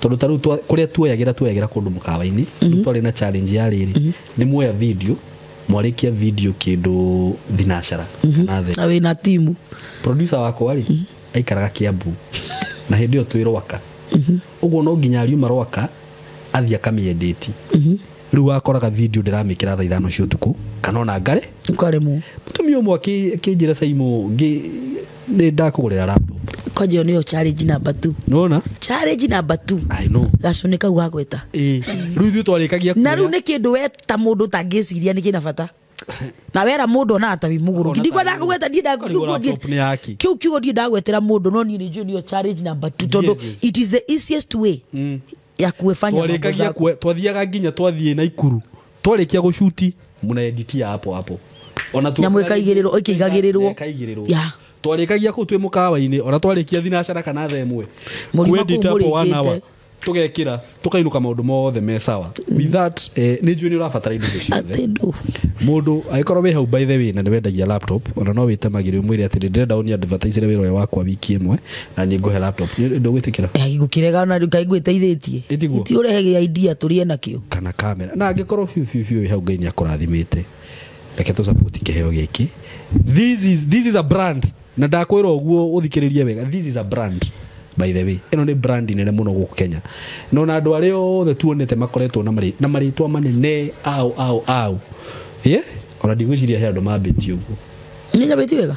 Speaker 2: tondu taru kuria tuoyagira kundu mukawa-ini twari na challenge ya riri ni muoya video mwarikia video kindu thinashara na the
Speaker 1: awe na timu
Speaker 2: producer wako wari aikaraga Kiambu na hindi twiro waka uguo no nginya ariuma rwaka athia kamiedate riu akoraga video ndiramikira thaa 5 cia utuku kana ona ngare
Speaker 1: ukaremu
Speaker 2: mutumia umwe akinjira Saimo ni ndakugurira laptop
Speaker 1: kwaje niyo challenge number 2
Speaker 2: nona
Speaker 1: challenge number 2
Speaker 2: I know
Speaker 1: gacunika gwagweta
Speaker 2: riu thiu twarikagia
Speaker 1: na riu ni kindu weta mundu tangiciria ni kina bata na wera mundu na atabi muguru ndigwa ndakugweta kiu kiu ndi ndagwetera mundu no ni niyo challenge number 2 tondu it is the easiest way ya kuefanya
Speaker 2: twarikagia twathiaga nginya twathie na ikuru twarikia gushuti muna edit hapo ona tu
Speaker 1: nyamweka igiriro ikigagirirwo ya
Speaker 2: twarikagia ku twi mukawa-ini ona twarikia thinashara kana tha imwe kwedit hapo 1 hour tugekira tukainuka maundu mothe me sawa with that ni njui ni urabatara indo ciothe mundu aikorwo we hau by the way na ni wendagia laptop ona no witemagire mwiri ati ndirenda uni advertise wira wakwa wiki imwe na ni nguhe laptop ndo gwitikira
Speaker 1: gukirega na ngai gwiteithitie iti urehege idea turie nakio
Speaker 2: kana kamera na angikorwo fiu hau ngai ni akurathimite reke tu support kiheo giki this is a brand na ndakwira oguo uthikiririe wega this is a brand by the way eno ni brand nene muno guku Kenya no na andu ario the tuonete makoretwo na maritwa manene au ona ndigwiciria he andu mambĩtie ũguo
Speaker 1: nĩ nyambĩtie wega.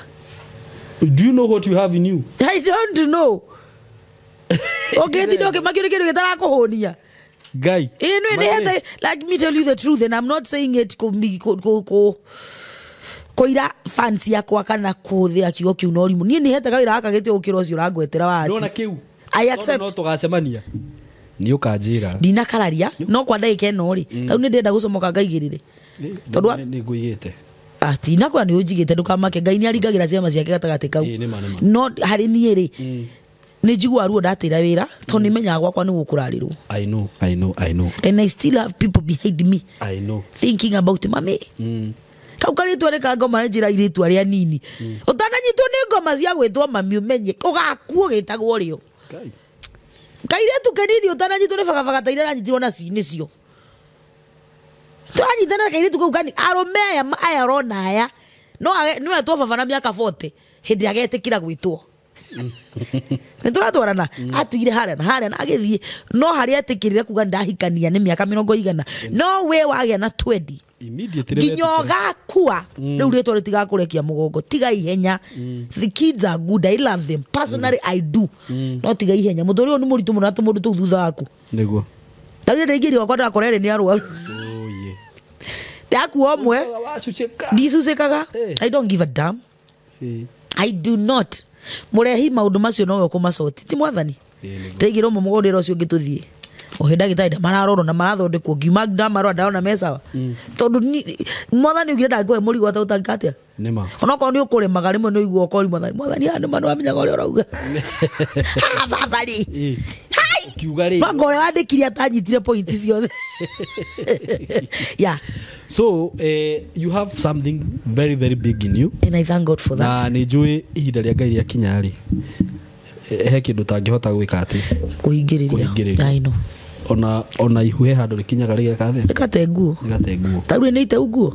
Speaker 2: Do you know what you have in you?
Speaker 1: I don't know. Okay, okay, makire kĩndũ gĩtarakũhũnia.
Speaker 2: Guy.
Speaker 1: Like me tell you the truth, and I'm not saying it koira fancy yakwa kana kuthira kiugo kiu no rimu. Niĩ nĩ hete kawĩra gaka gĩtĩ ũkĩra ũcio ũrangwetera wa ati.
Speaker 2: Ndona kĩu.
Speaker 1: I accept.
Speaker 2: No tũgacemania. Nĩ ũkanjĩra.
Speaker 1: Ndina kararia, no kwa ndagĩka ĩno rĩ. Tau nĩ ndenda gũcomoka ngaigĩrĩre.
Speaker 2: Tondũ nĩ ngũigĩte.
Speaker 1: Ati na kwa nĩ ũnjigĩte ndũkamake Ngai nĩ aringagĩra ciama ciake gatagatĩ kau. No harĩ niĩ rĩ. Nĩ njigua ruo ndatĩra wĩra tondũ nĩ menyaga gwakwa nĩ gũkũrarĩrwo.
Speaker 2: I know.
Speaker 1: And I still have people behind me.
Speaker 2: I know.
Speaker 1: Thinking about mami. Kau karitwa reka ngoma njira iritwa rĩa nini. Utananyitwo nĩ ngoma cia gwĩtwo mami umenye ugakuo gĩtagwo rĩo. Kairetu kanini utananyitwo nĩ bagabaga ta iria nyitirwo na ciĩnĩcio. Turanyitana kairetu kau kani arome aya rona aya. No etwo baba na mĩaka 40 hĩndĩ agetĩkĩra gwĩtwo. Nĩtũratwarana atuire harĩa na agĩthiĩ no harĩa etĩkĩrire kuga ndahikania nĩ mĩaka 100 no we wagĩa na 20 nginyoga kuwa rĩu rĩtwa rĩtigakũrekia mũgongo tiga ihenya. The kids are good, I love them personally, I do. No tiga ihenya mũndũ ũrĩa nĩ mũritũ mũno atũ mũndũ tũu thutha waku nĩguo tarĩ rĩngĩ wakwa ndakorere nĩ arũaru yaku omwe ndisucĩkaga. I don't give a damn. I do not. Murehi maundu macio no kũmacoti ti mwathani ndĩgĩrwo mũgũndĩra ũcio ngĩtũthiĩ ohe ndagĩtarĩ mararorwo na marathondekwo ngiuma ndamarwa ndaona mesawa tondũ mwathani ugire ndangĩwe mũrigo ata ũtangĩkatia nĩma onokorwo nĩ ũkũremaga rĩmwe nĩ ũiguo ũkori mwathani nĩ manũ amenyaga ũrĩa ũrauga babari kiuga rĩ ngore wandĩkire atanyitire pointi ciothe. Yeah.
Speaker 2: So you have something very very big in you
Speaker 1: and I thank God for that.
Speaker 2: Na nĩ njũĩ ihinda rĩa Ngai rĩakinya rĩ he kĩndũ tangĩhota gwĩka atĩ
Speaker 1: kũhingĩrĩria. I know.
Speaker 2: Ona ihuhe handũ rĩkinyaga rĩgeka
Speaker 1: rĩkate nguo tarĩ nĩ ite nguo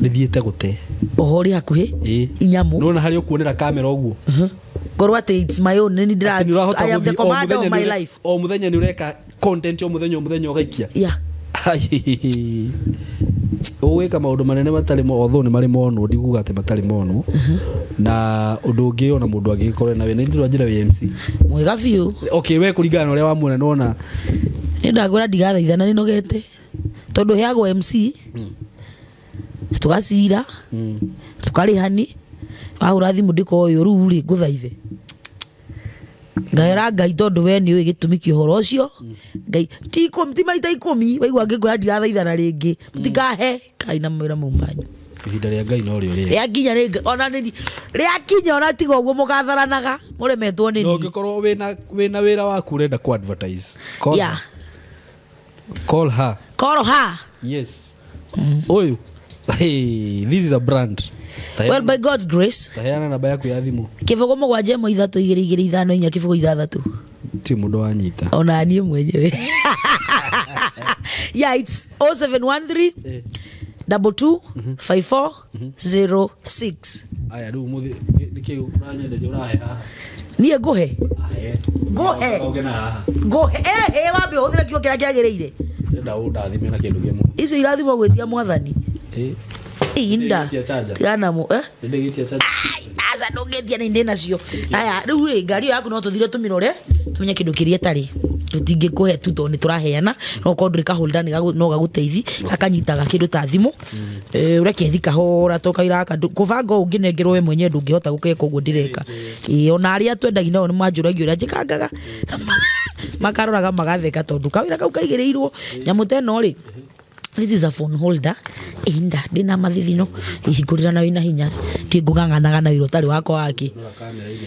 Speaker 2: rĩthiĩte gũte
Speaker 1: oho rĩ hakuhĩ inyamu
Speaker 2: nona harĩ ũkuonera kamera ũguo
Speaker 1: ngorwo atĩ it's my own nĩ I am the commander of my life.
Speaker 2: O mũthenya nĩ ũreka content o mũthenya ũgaikia.
Speaker 1: Yeah.
Speaker 2: Ũwĩka maũndũ manene matarĩ motho nĩ marĩ monwo ndiguga atĩ matarĩ monwo na ũndũ ũngĩ ona mũndũ angĩkorwo na we nĩ ndĩrwa njĩra wa MC
Speaker 1: mwega biũ.
Speaker 2: Okay we kũringana na ũrĩa wamuona nona
Speaker 1: nĩ ndagwĩra ndigathaithana nĩ nogete tondũ heagwo MC tũgacira tũkarĩhani wahũra thimũ ndĩkoyo rĩu rĩ ngũthaithe ngaera Ngai tondũ we nĩ ũĩ gĩtũmi kĩa ũhoro ũcio Ngai ti maita 10 waigua ngĩkwĩra ndirathaithana rĩngĩ mũtikahe Ngai na mawĩra mau manyu
Speaker 2: ihinda rĩa Ngai no rĩo rĩrĩ
Speaker 1: rĩakinya ona nĩ rĩakinya ona tiga ũguo mũgatharanaga mũremetwo nĩ
Speaker 2: no ngĩkorwo wĩna wĩra waku ũrenda ku advertise call her. Yes. Oyu this is a brand.
Speaker 1: Well, by God's grace.
Speaker 2: Taheana namba yaku ya thimu.
Speaker 1: Kibogo mũgwanja ĩmwe 3 2 2 5 4 kibogo 6.
Speaker 2: Ti mũndũ wanyita.
Speaker 1: Ona niĩ mwenyewe. Yeah, it's 0713 22 54 06.
Speaker 2: Aya rĩu muthi nĩkĩĩ ũranyendete ũraheha.
Speaker 1: Niĩ ngũhe. Ngũhe. Wambe ũhũthĩre kiugo kĩrĩa kĩagĩrĩire.
Speaker 2: Ndenda ũndathime na kĩndũ kĩmwe.
Speaker 1: Icio irathimo gwĩtia mwathani. Inda tiana mo
Speaker 2: ndĩgĩtia charge
Speaker 1: asa ndũngĩtia nĩ ndĩ nacio. Aya rĩu rĩ ngari yaku no tũthire tũmirore tumenye kĩndũ kĩrĩa tarĩ tũtingĩkũhe tu tondũ nĩ tũraheana no kodre ka holder no gagũteithi akanyitaga kĩndũ ta thimũ ũreke thika hora tokaira kũbanga ũngĩnengerwo we mwenyewe ndũngĩhota gũkeka ũguo ndĩreka ona arĩa twendagi nao nĩ manjũragio ũrĩa njĩkangaga makaroraga magatheka tondũ kawĩra kau kaigĩrĩirwo nyamũ ta ĩno rĩ. This is a phone holder. Inda ndina mathithino ihingũrĩra na wĩna hinya kĩngũng'ang'anaga na wĩra ũtarĩ wakwa wake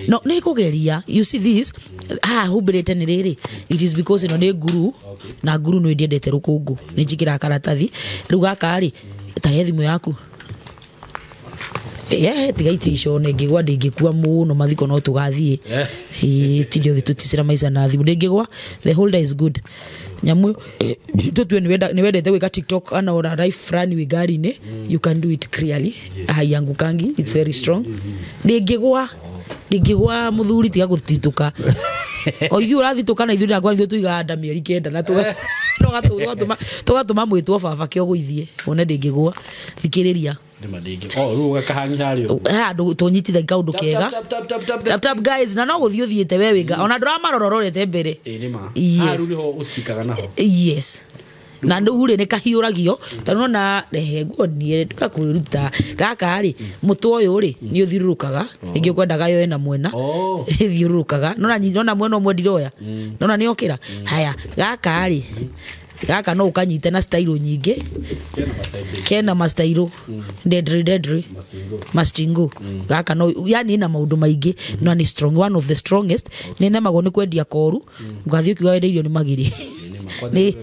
Speaker 1: no nĩ kũgeria. You see this humbĩrĩte nĩ rĩrĩ it is because ĩno nĩ nguru na nguru nĩ ndiendete rũkũngũ nĩ njĩkĩra karatathi rĩu gaka rĩ tarĩ thimũ yaku tiga itishone ngĩgwa ndĩngĩkua mũno mathiko no tũgathiĩ tindio gĩtũticĩra maica na thimũ ndĩngĩgwa. The holder is good nyamu tutwe ni wendete gwika TikTok ana ora live frani wi gari ne you can do it clearly yangu kangi it's very strong ndingigwa muthuri tiga gutituka oyu urathituka na ithuri akwa tuiganda mieri 9 na tugatuma mwitwo baba kio guithie one ndingigwa thikiriria
Speaker 2: Rĩu gakahangi harĩo
Speaker 1: handũ tũnyitithagia kaũndũ kega tap guys na no gũthiĩ ũthiĩte we wĩnga ona ndũramarororete mbere yes na ndũhure nĩ kahiũragio tondũ na rehe nguonie tukakwĩruta gaka rĩ mũtwe ũyũ rĩ nĩ ũthiũrũrũkaga rĩngĩ ũkwendaga yoe na mwena thiũrũrũkaga nona mwena ũmwe ndiroya nona nĩ okĩra haya gaka rĩ gaka no ukanyite na style nyingĩ kena mastairo deadly mastingo gaka no yani ina maundu maingĩ no ni strong one of the strongest ni nemagwo ni kwendia koru ngathi ukiwa wenderio ni magiri ni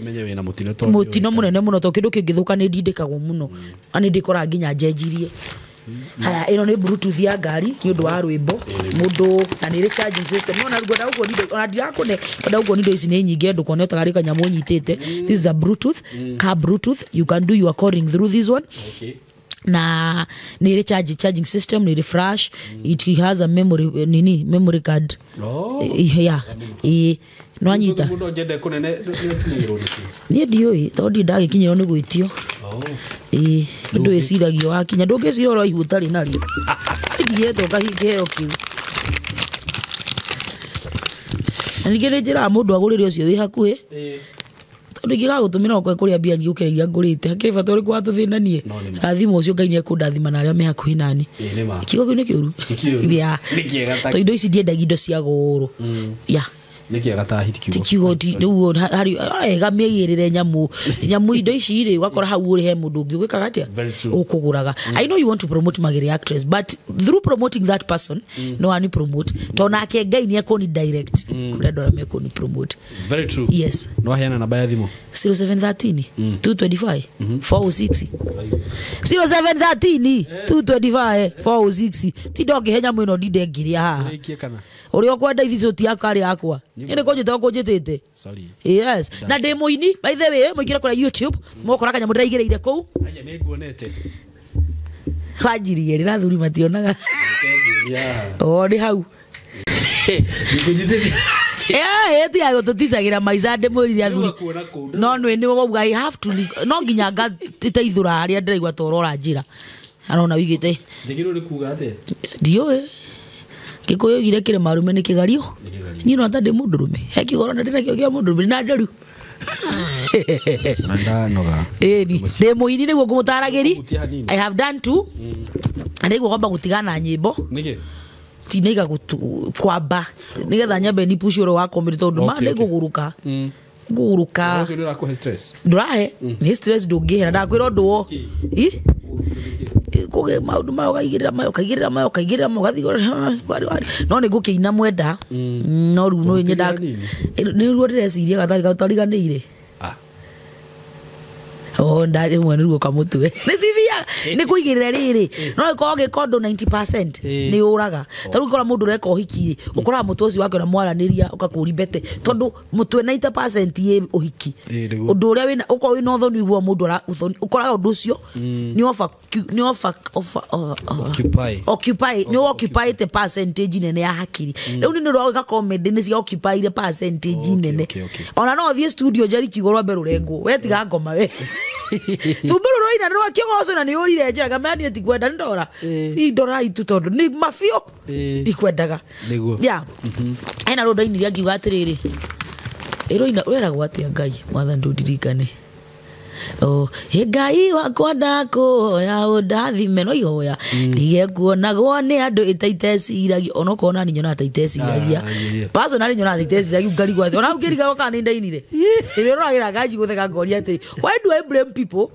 Speaker 1: mutino munene muno to kindu kingithuka ni ndindikagwo muno ani ndikora nginya njenjirie haya ino ni bluetooth ya ngari ni undu wa rwimbo mundu na ni charging system no na rugenda uguo nindo ona ndirakune nda uguo nindo ici ni nyingi ndu kone utagari kanyamu nyitite this is a bluetooth car bluetooth you can do your calling through this one na ni charging system ni refresh it has a memory card yeah no anyita
Speaker 2: mundu ngende kunene
Speaker 1: ni ndioi tondi ndagikinyiro ni gwitio ndu eciragio wakinya ndungicira ro ihu tari nari ngiyeto kahingeo kiu nigere njira mundu agurire ucio wi hakuhi tondu ngigagutumira okwe kuria mbia ngiukereria ngurite hakiri bata uri kwa tuthinanie na thimu ucio ngai ni ekundathima na aria me hakuhi nani kiugo kiu ni kiuru ya to indo ici ndiendagia indo cia goro ya
Speaker 2: niki agatahiti
Speaker 1: kiugo riu hari ega meigirire nyamu indo ici ri wakora hau uri he mundu ungi gwikaga atia ukuguraga I know you want to promote Magere actress but through promoting that person no ani promote to nake ngai ni ekoni direct kure ndora me ekoni promote
Speaker 2: very true
Speaker 1: yes
Speaker 2: no hiana namba ya thimu
Speaker 1: 0713 225 406 0713 225 406 tidoke henya mwino ndinde ngiria haha uri okwenda ithi so ti akari akwa ni konjete okonjetete
Speaker 2: sorry
Speaker 1: yes na demo ini by the way mwikira kora YouTube mokora kanya mudaigireire kou
Speaker 2: anya ni nguonete
Speaker 1: hajiri rira thuri mationaga ni hau
Speaker 2: nikujitete
Speaker 1: eti ago tutisagira maiza demo ria thuri no ni wauga I have to no nginya ngateithura haria ndiraigwa torora njira arona wigite
Speaker 2: njigiru ri kuga ate
Speaker 1: dio kikoyo gire kire marume ni kigario ni no ata de mundurume hekigoro na ndina kio mundurume na ndaru
Speaker 2: nanda noga
Speaker 1: ni demo ini niguo ngumutaragiri I have done two and niguo kwamba gutigana nyimbo
Speaker 2: niki
Speaker 1: tinaiga kwamba nigetha nyambe ni push ro wako mbiri tondu ma niguguruka nguruka
Speaker 2: ndio ndako stress
Speaker 1: ndurahe ni stress ndungihera ndakwira nduo kuge maundu mayo kaigirira mayo gathi no ni gukiina mwenda no ru no nyenda ni ru ndireciria gathari gatariganire ndari mwana ruo kamutwe ni thithia ni kuigirira riri no ikoge kondo 90% ni uraga taru ikora mundu reka uhiki ukora mutu ucio wake na mwaraniria ukakuri bete tondu mutwe 90% ye uhiki undu uria wina uko wina uthoni igwa mundu ukora undu ucio ni occupy ni occupy the percentage nene ya hakiri riu ni ndo ga comedy ni cia occupy the percentage nene ona no thie studio jari kigorwa mberu rengo wetiga ngoma we tumburu roina ro kigozo na ni urire njira gamani ati kwenda ndora indora itu tondu ni mafio ndikwendaga ya ena ro ndaini ria ngiuga atiriri iroina wera gwatia ngai mwatha ndudirikane Ngai wakwa ndakuhoya undathime no ihoya ndige kuonagwo ni andu itaiteciragia ona kona ni nyona itaiteciragia personally nyona itaiteciragia ngari gwathi ona ukiriga kana ni ndainire ire roragira gaji gutheka ngori ati why do I blame people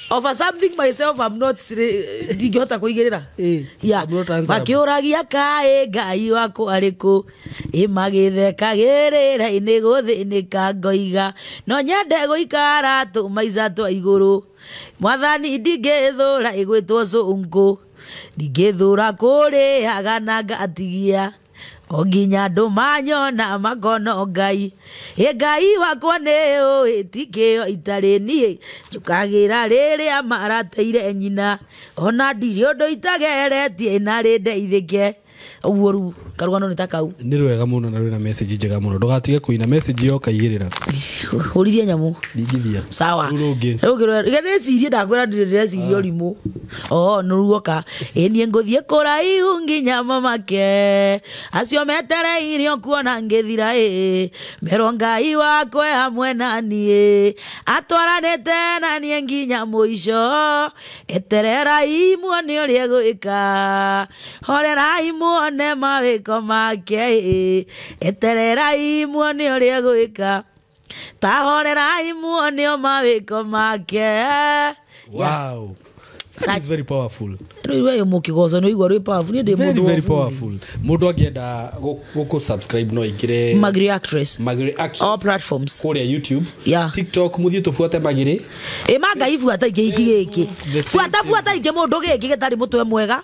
Speaker 1: over something myself I'm not ndigihota kuigirira ya makiuragia kae Ngai wakwa ariku imagithekagirira ini guthinika ngoiga no nyende guikara tu maiza twa iguru mwathani ndingithura igwitwo cungu ndingithura kuri agananga atigia onginya ndu manyona makono Ngai Ngai wakwa ni itikio itari nie njukagira riria marateire nyina ona ndiri undu itageretie na ri ndeithike uoru karugano nitakau
Speaker 2: ni rwega muno na rwina message njega muno ndugatige kuina message yo kaigirira
Speaker 1: uririe nyamu
Speaker 2: ndigithia
Speaker 1: sawa ruge cirie ndakwira ndire cirie rimu nuruoka enie nguthie kuraihu nginya mamake acio metereirio kuona ngithira merongai wakwe hamwe nanie atwaranite nanie nginya muico etererai muone uria gwika horerai muone mawiko make etererai muone uria gwika tahorerai muone mawiko make.
Speaker 2: Wow. That is very powerful.
Speaker 1: Very powerful.
Speaker 2: Very powerful. Mundu agienda go subscribe no igire
Speaker 1: Magiri Actress. All platforms.
Speaker 2: Kore YouTube,
Speaker 1: yeah.
Speaker 2: TikTok muthie tufuate Magiri.
Speaker 1: Maga ifuata iki. Fuata ike mundu giki gitari mutwe mwega.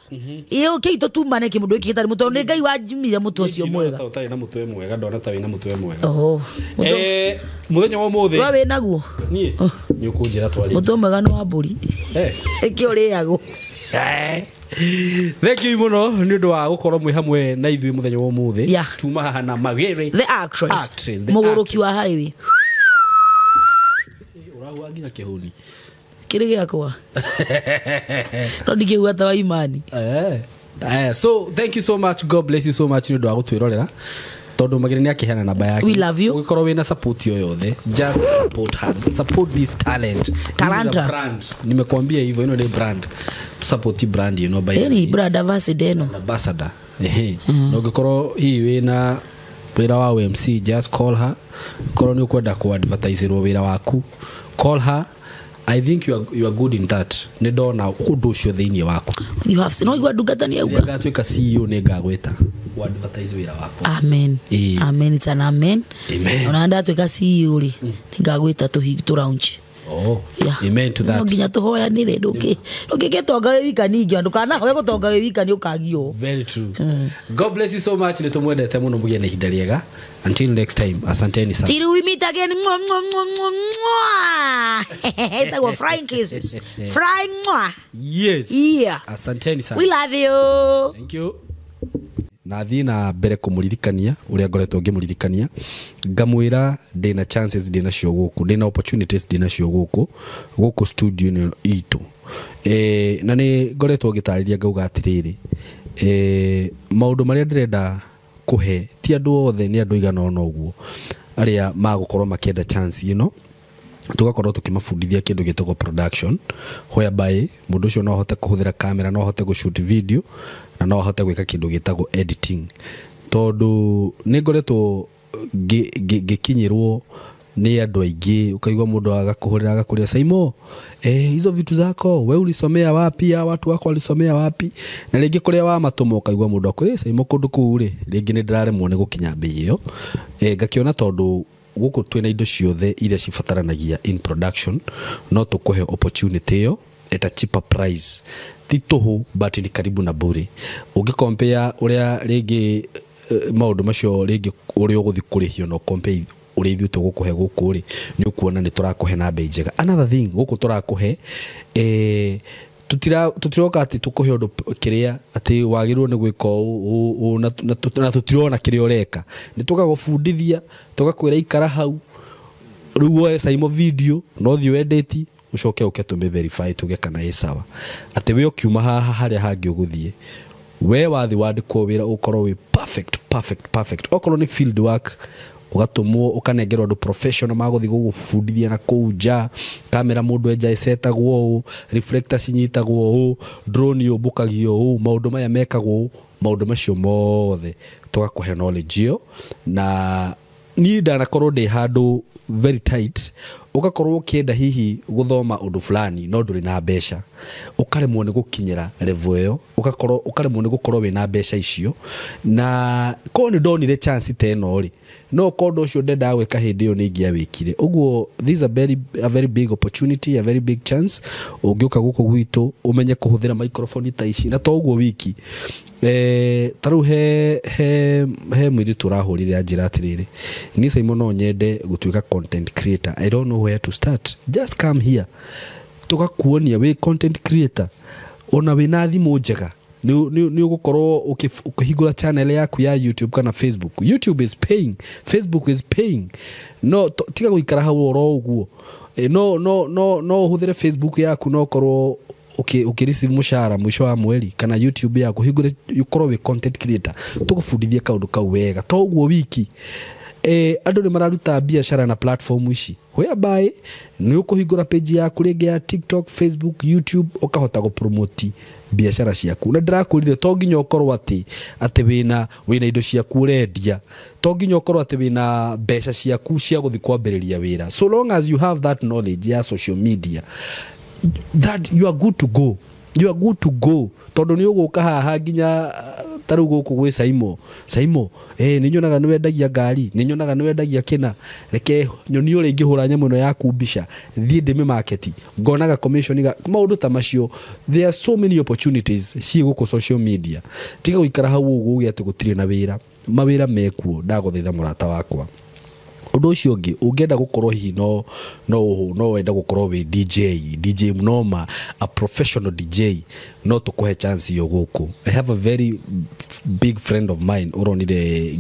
Speaker 1: Iyo kiito tumane ki mundu giki gitari mutwe ni ngai wajimire mutwe ucio mwega.
Speaker 2: Utari na mutwe mwega ndona ta wina mutwe mwega. Muthenya wa muthe.
Speaker 1: Wewe naguo.
Speaker 2: Nie. Ni ukunjira twari.
Speaker 1: Mutwe mwega no wamburi. Kioriago.
Speaker 2: Thank you muno ni ndu wa gukorwo mwi hamwe na ithui muthenya wa muthe.
Speaker 1: Yeah.
Speaker 2: Tuma haha na Magiri.
Speaker 1: The actress. Muguruki wa highway.
Speaker 2: Urahua nginya kihuni.
Speaker 1: Kiri giakwa. No ndikiuga ta wa imani.
Speaker 2: So thank you so much. God bless you so much ni ndu wa gutwirorera. Tondu Magiri ni akihana namba yake.
Speaker 1: We love you.
Speaker 2: Ugikorwo wina support yo yothe, just support her. Support this talent.
Speaker 1: Talanta.
Speaker 2: Brand. Nimekwambia hivyo, ino ni brand. To support brand, you know, by
Speaker 1: any brand ambassador.
Speaker 2: No ugikorwo hii wina wira wa OMC, just call her. Korwo ni ukwenda ku advertise ro wira waku, call her. I think you are good in that. Ni ndona undu ucio thiini waku.
Speaker 1: You have no igwa dugatani auga.
Speaker 2: Ngatwika CEO ni ngagweta ku advertise wira waku.
Speaker 1: Amen. Amen, it's an amen. Ona ndatwika CEO ri ngagweta tu launch.
Speaker 2: Oh, yeah. Amen to that.
Speaker 1: Nginya tuhoya ni re ndukigetonga we wika ningi andu kana hoya gutonga we wika ni ukagio.
Speaker 2: Very true. God bless you so much. Ni tumwendete muno mugie na ihinda riega. Until next time, asanteni sana.
Speaker 1: Till we meet again. It's like frying kisses. Frying.
Speaker 2: Yes.
Speaker 1: Yeah.
Speaker 2: Asanteni sana.
Speaker 1: We love you.
Speaker 2: Thank you. Na thii na mbere kumuririkania uria ngoretwo ngimuririkania ngamwira ndina chances ndina cio guku ndina opportunities ndina cio guku studio ni itu na ni ngoretwo ngitariria ngauga atiriri maundu maria ndirenda kuhe ti andu othe ni andu igana ona uguo aria magukorwo makienda chance tugakorwo tukimafundithia kindu gitagwo production whereby mundu ucio no hote kuhuthira camera no hote go shoot video na no hote gwika kindu gitagwo editing tondu ni ngoretwo gikinyirwo ni andu aingi ukaigwa mundu agakuhurira agakuria Saimo hizo vitu zako wewe ulisomea wapi ya watu wako walisomea wapi na ringi kuria wa matumo ukaigwa mundu akuria Saimo kundu kuure ringi ni ndiraremwo ni gukinya bei iyo ngakiona tondu guku twina indo ciothe iria cibataranagia in production no tukuhe opportunity yo at a cheaper price tituhu but ni karibu na bure ugicompare uria ringi maundu macio ringi uria uguthi kurihio no compare uria ithu tugukuhe guku ri ni ukuona ni turakuhe na bei njega. Another thing guku turakuhe tutiroka ati tukuhe undu kiria ati wagirwo ni gwika na tutirona kiria ureka ni tukagufundithia tugakwira ikara hau riu we Saimo video no thio edit ucoke uketume verify tuge kana sawa ati we ukiuma haha haria hangi uguthie we wathi wandikwo wira ukorwo we perfect okorwo ni field work ugatumwo ukanengerwa andu professional maguthi gugufundithia na kuja kamera mundu enja isetagwo reflector cinyitagwo drone yobukagio maundu maya mekagwo maundu macio mothe tugakuhe knowledge yo na ni ndanakorwo ndi handu very tight ugakorwo ukienda hihi guthoma undu fulani no nduri na mbeca ukaremwo ni gukinyira level iyo ukaremwo ni gukorwo we na mbeca icio na ko ni ndonire chance teno ri no kondo cio ndenda gwika hindi yo ningia wikire uguo this is a very big opportunity, a very big chance ungiuka guko gwitu umenye kuhuthira microphone ta ici na to uguo wiki taru he mwiri turahurire ajira atiriri ni Saimo no nyende gutwika content creator. I don't know where to start. Just come here tugakuonia we content creator ona we na thimu njega ni ugukorwo ukihingura channel yaku ya YouTube kana Facebook. YouTube is paying, Facebook is paying. No tiga guikara hau oro uguo. No huthire Facebook yaku no korwo ukireceive mushara mwisho wa mweri kana YouTube yaku hingure ukorwo we content creator tugufundithia kaundu kau wega to uguo wiki. Andu ni mararuta biashara na platform ici whereby ni ukuhingura page yaku ringi ya TikTok, Facebook, YouTube ukahota go promote biashara ciaku. Na ndirakurire to nginya ukorwo ati wina indo ciaku urendia, to nginya ukorwo ati wina mbeca ciaku cia guthi kwambiriria wira. So long as you have that knowledge ya social media, that you are good to go. You are good to go. Tondu ni uguka haha nginya taru guku gwe Saimo ni nyonaga niwe ndagia ngari, ni nyonaga niwe ndagia kina, reke nyoni uri ngihura nyamu no yaku mbica thie ndime market ngonaga commission ga maundu ta macio. There are so many opportunities ci guku social media. Tiga guikara hau ugu ugi ati gutire na wira, mawira mekuo. Ndaguthaitha murata wakwa undu ucio ungi ungenda gukorwo hihi no wenda gukorwo we DJ mnoma, a professional DJ, no tukuhe chance yo guku. I have a very big friend of mine uronire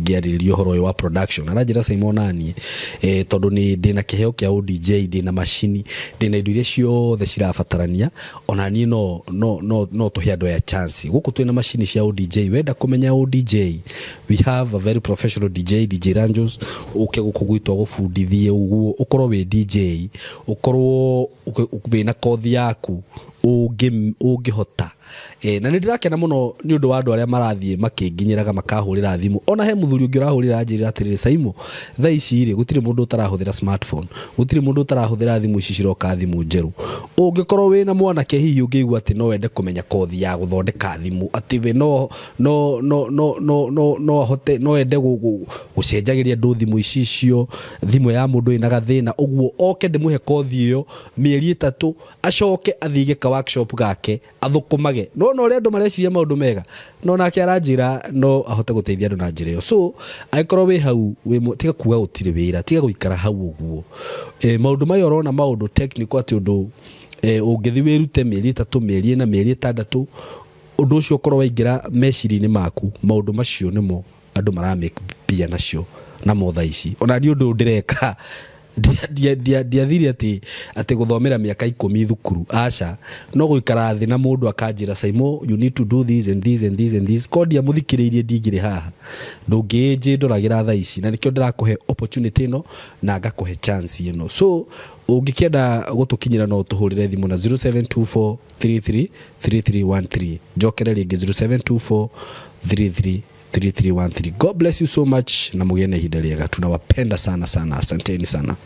Speaker 2: giaririo horo wa production arajira Simonani tondu ni ndina kiheo kia DJ, ndina machine, ndina indo iria ciothe cirabatarania. Ona ni no tuhe andu ya chance guku twina machine cia DJ. Wenda kumenya DJ, we have a very professional DJ Ranjos uke guku gwitwa gufundithie uguo ukorwo we DJ, ukorwo ukubina kothi yaku ungihota. Na ndirakena muno ni undu wa andu aria marathie makinginyiraga makahurira thimu. Ona he muthuri ungi urahurira anjirira atiriri Saimo thaa ici ri gutire mundu utarahuthira smartphone, gutire mundu utarahuthira thimu ici ciroka thimu njeru. Ungikorwo wina mwanake hihi ungiigua ati no wende kumenya kothi ya guthondeka thimu, ati we no hote no wende gucenjagiria ndu thimu ici cio, thimu ya mundu ina gathina uguo oke ndimuhe kothi iyo mieri 3 acoke athige ka workshop gake athukumage. No ri andu mareciria maundu mega, no nake aranjira no ahote guteithia andu na njira iyo. So aikorwo we hau we tiga kuga gutire wira, tiga guikara hau uguo. Maundu mayo rona maundu technical ati undu ungithi wirute mieri 3 mieri 4 mieri 6 undu ucio korwo waingira meciri-ini maku maundu macio nimo andu maramake bia nacio na motha ici. Ona ni undu ndireka diathiri ati guthomera miaka 10 thukuru aca no guikara thi na mundu akanjira Saimo you need to do this and this and this and this. Kodi ya muthikiririe ndingire haha ndungiji ndoragira thaa ici na nikyo ndirakuhe opportunity no na ngakuhe chance ino. So ungikienda gutukinyira no tuhurire thimu na 0724333313 jokere ringi 0724333313. God bless you so much na mugene hidali riega. Tunawapenda sana, asanteni sana.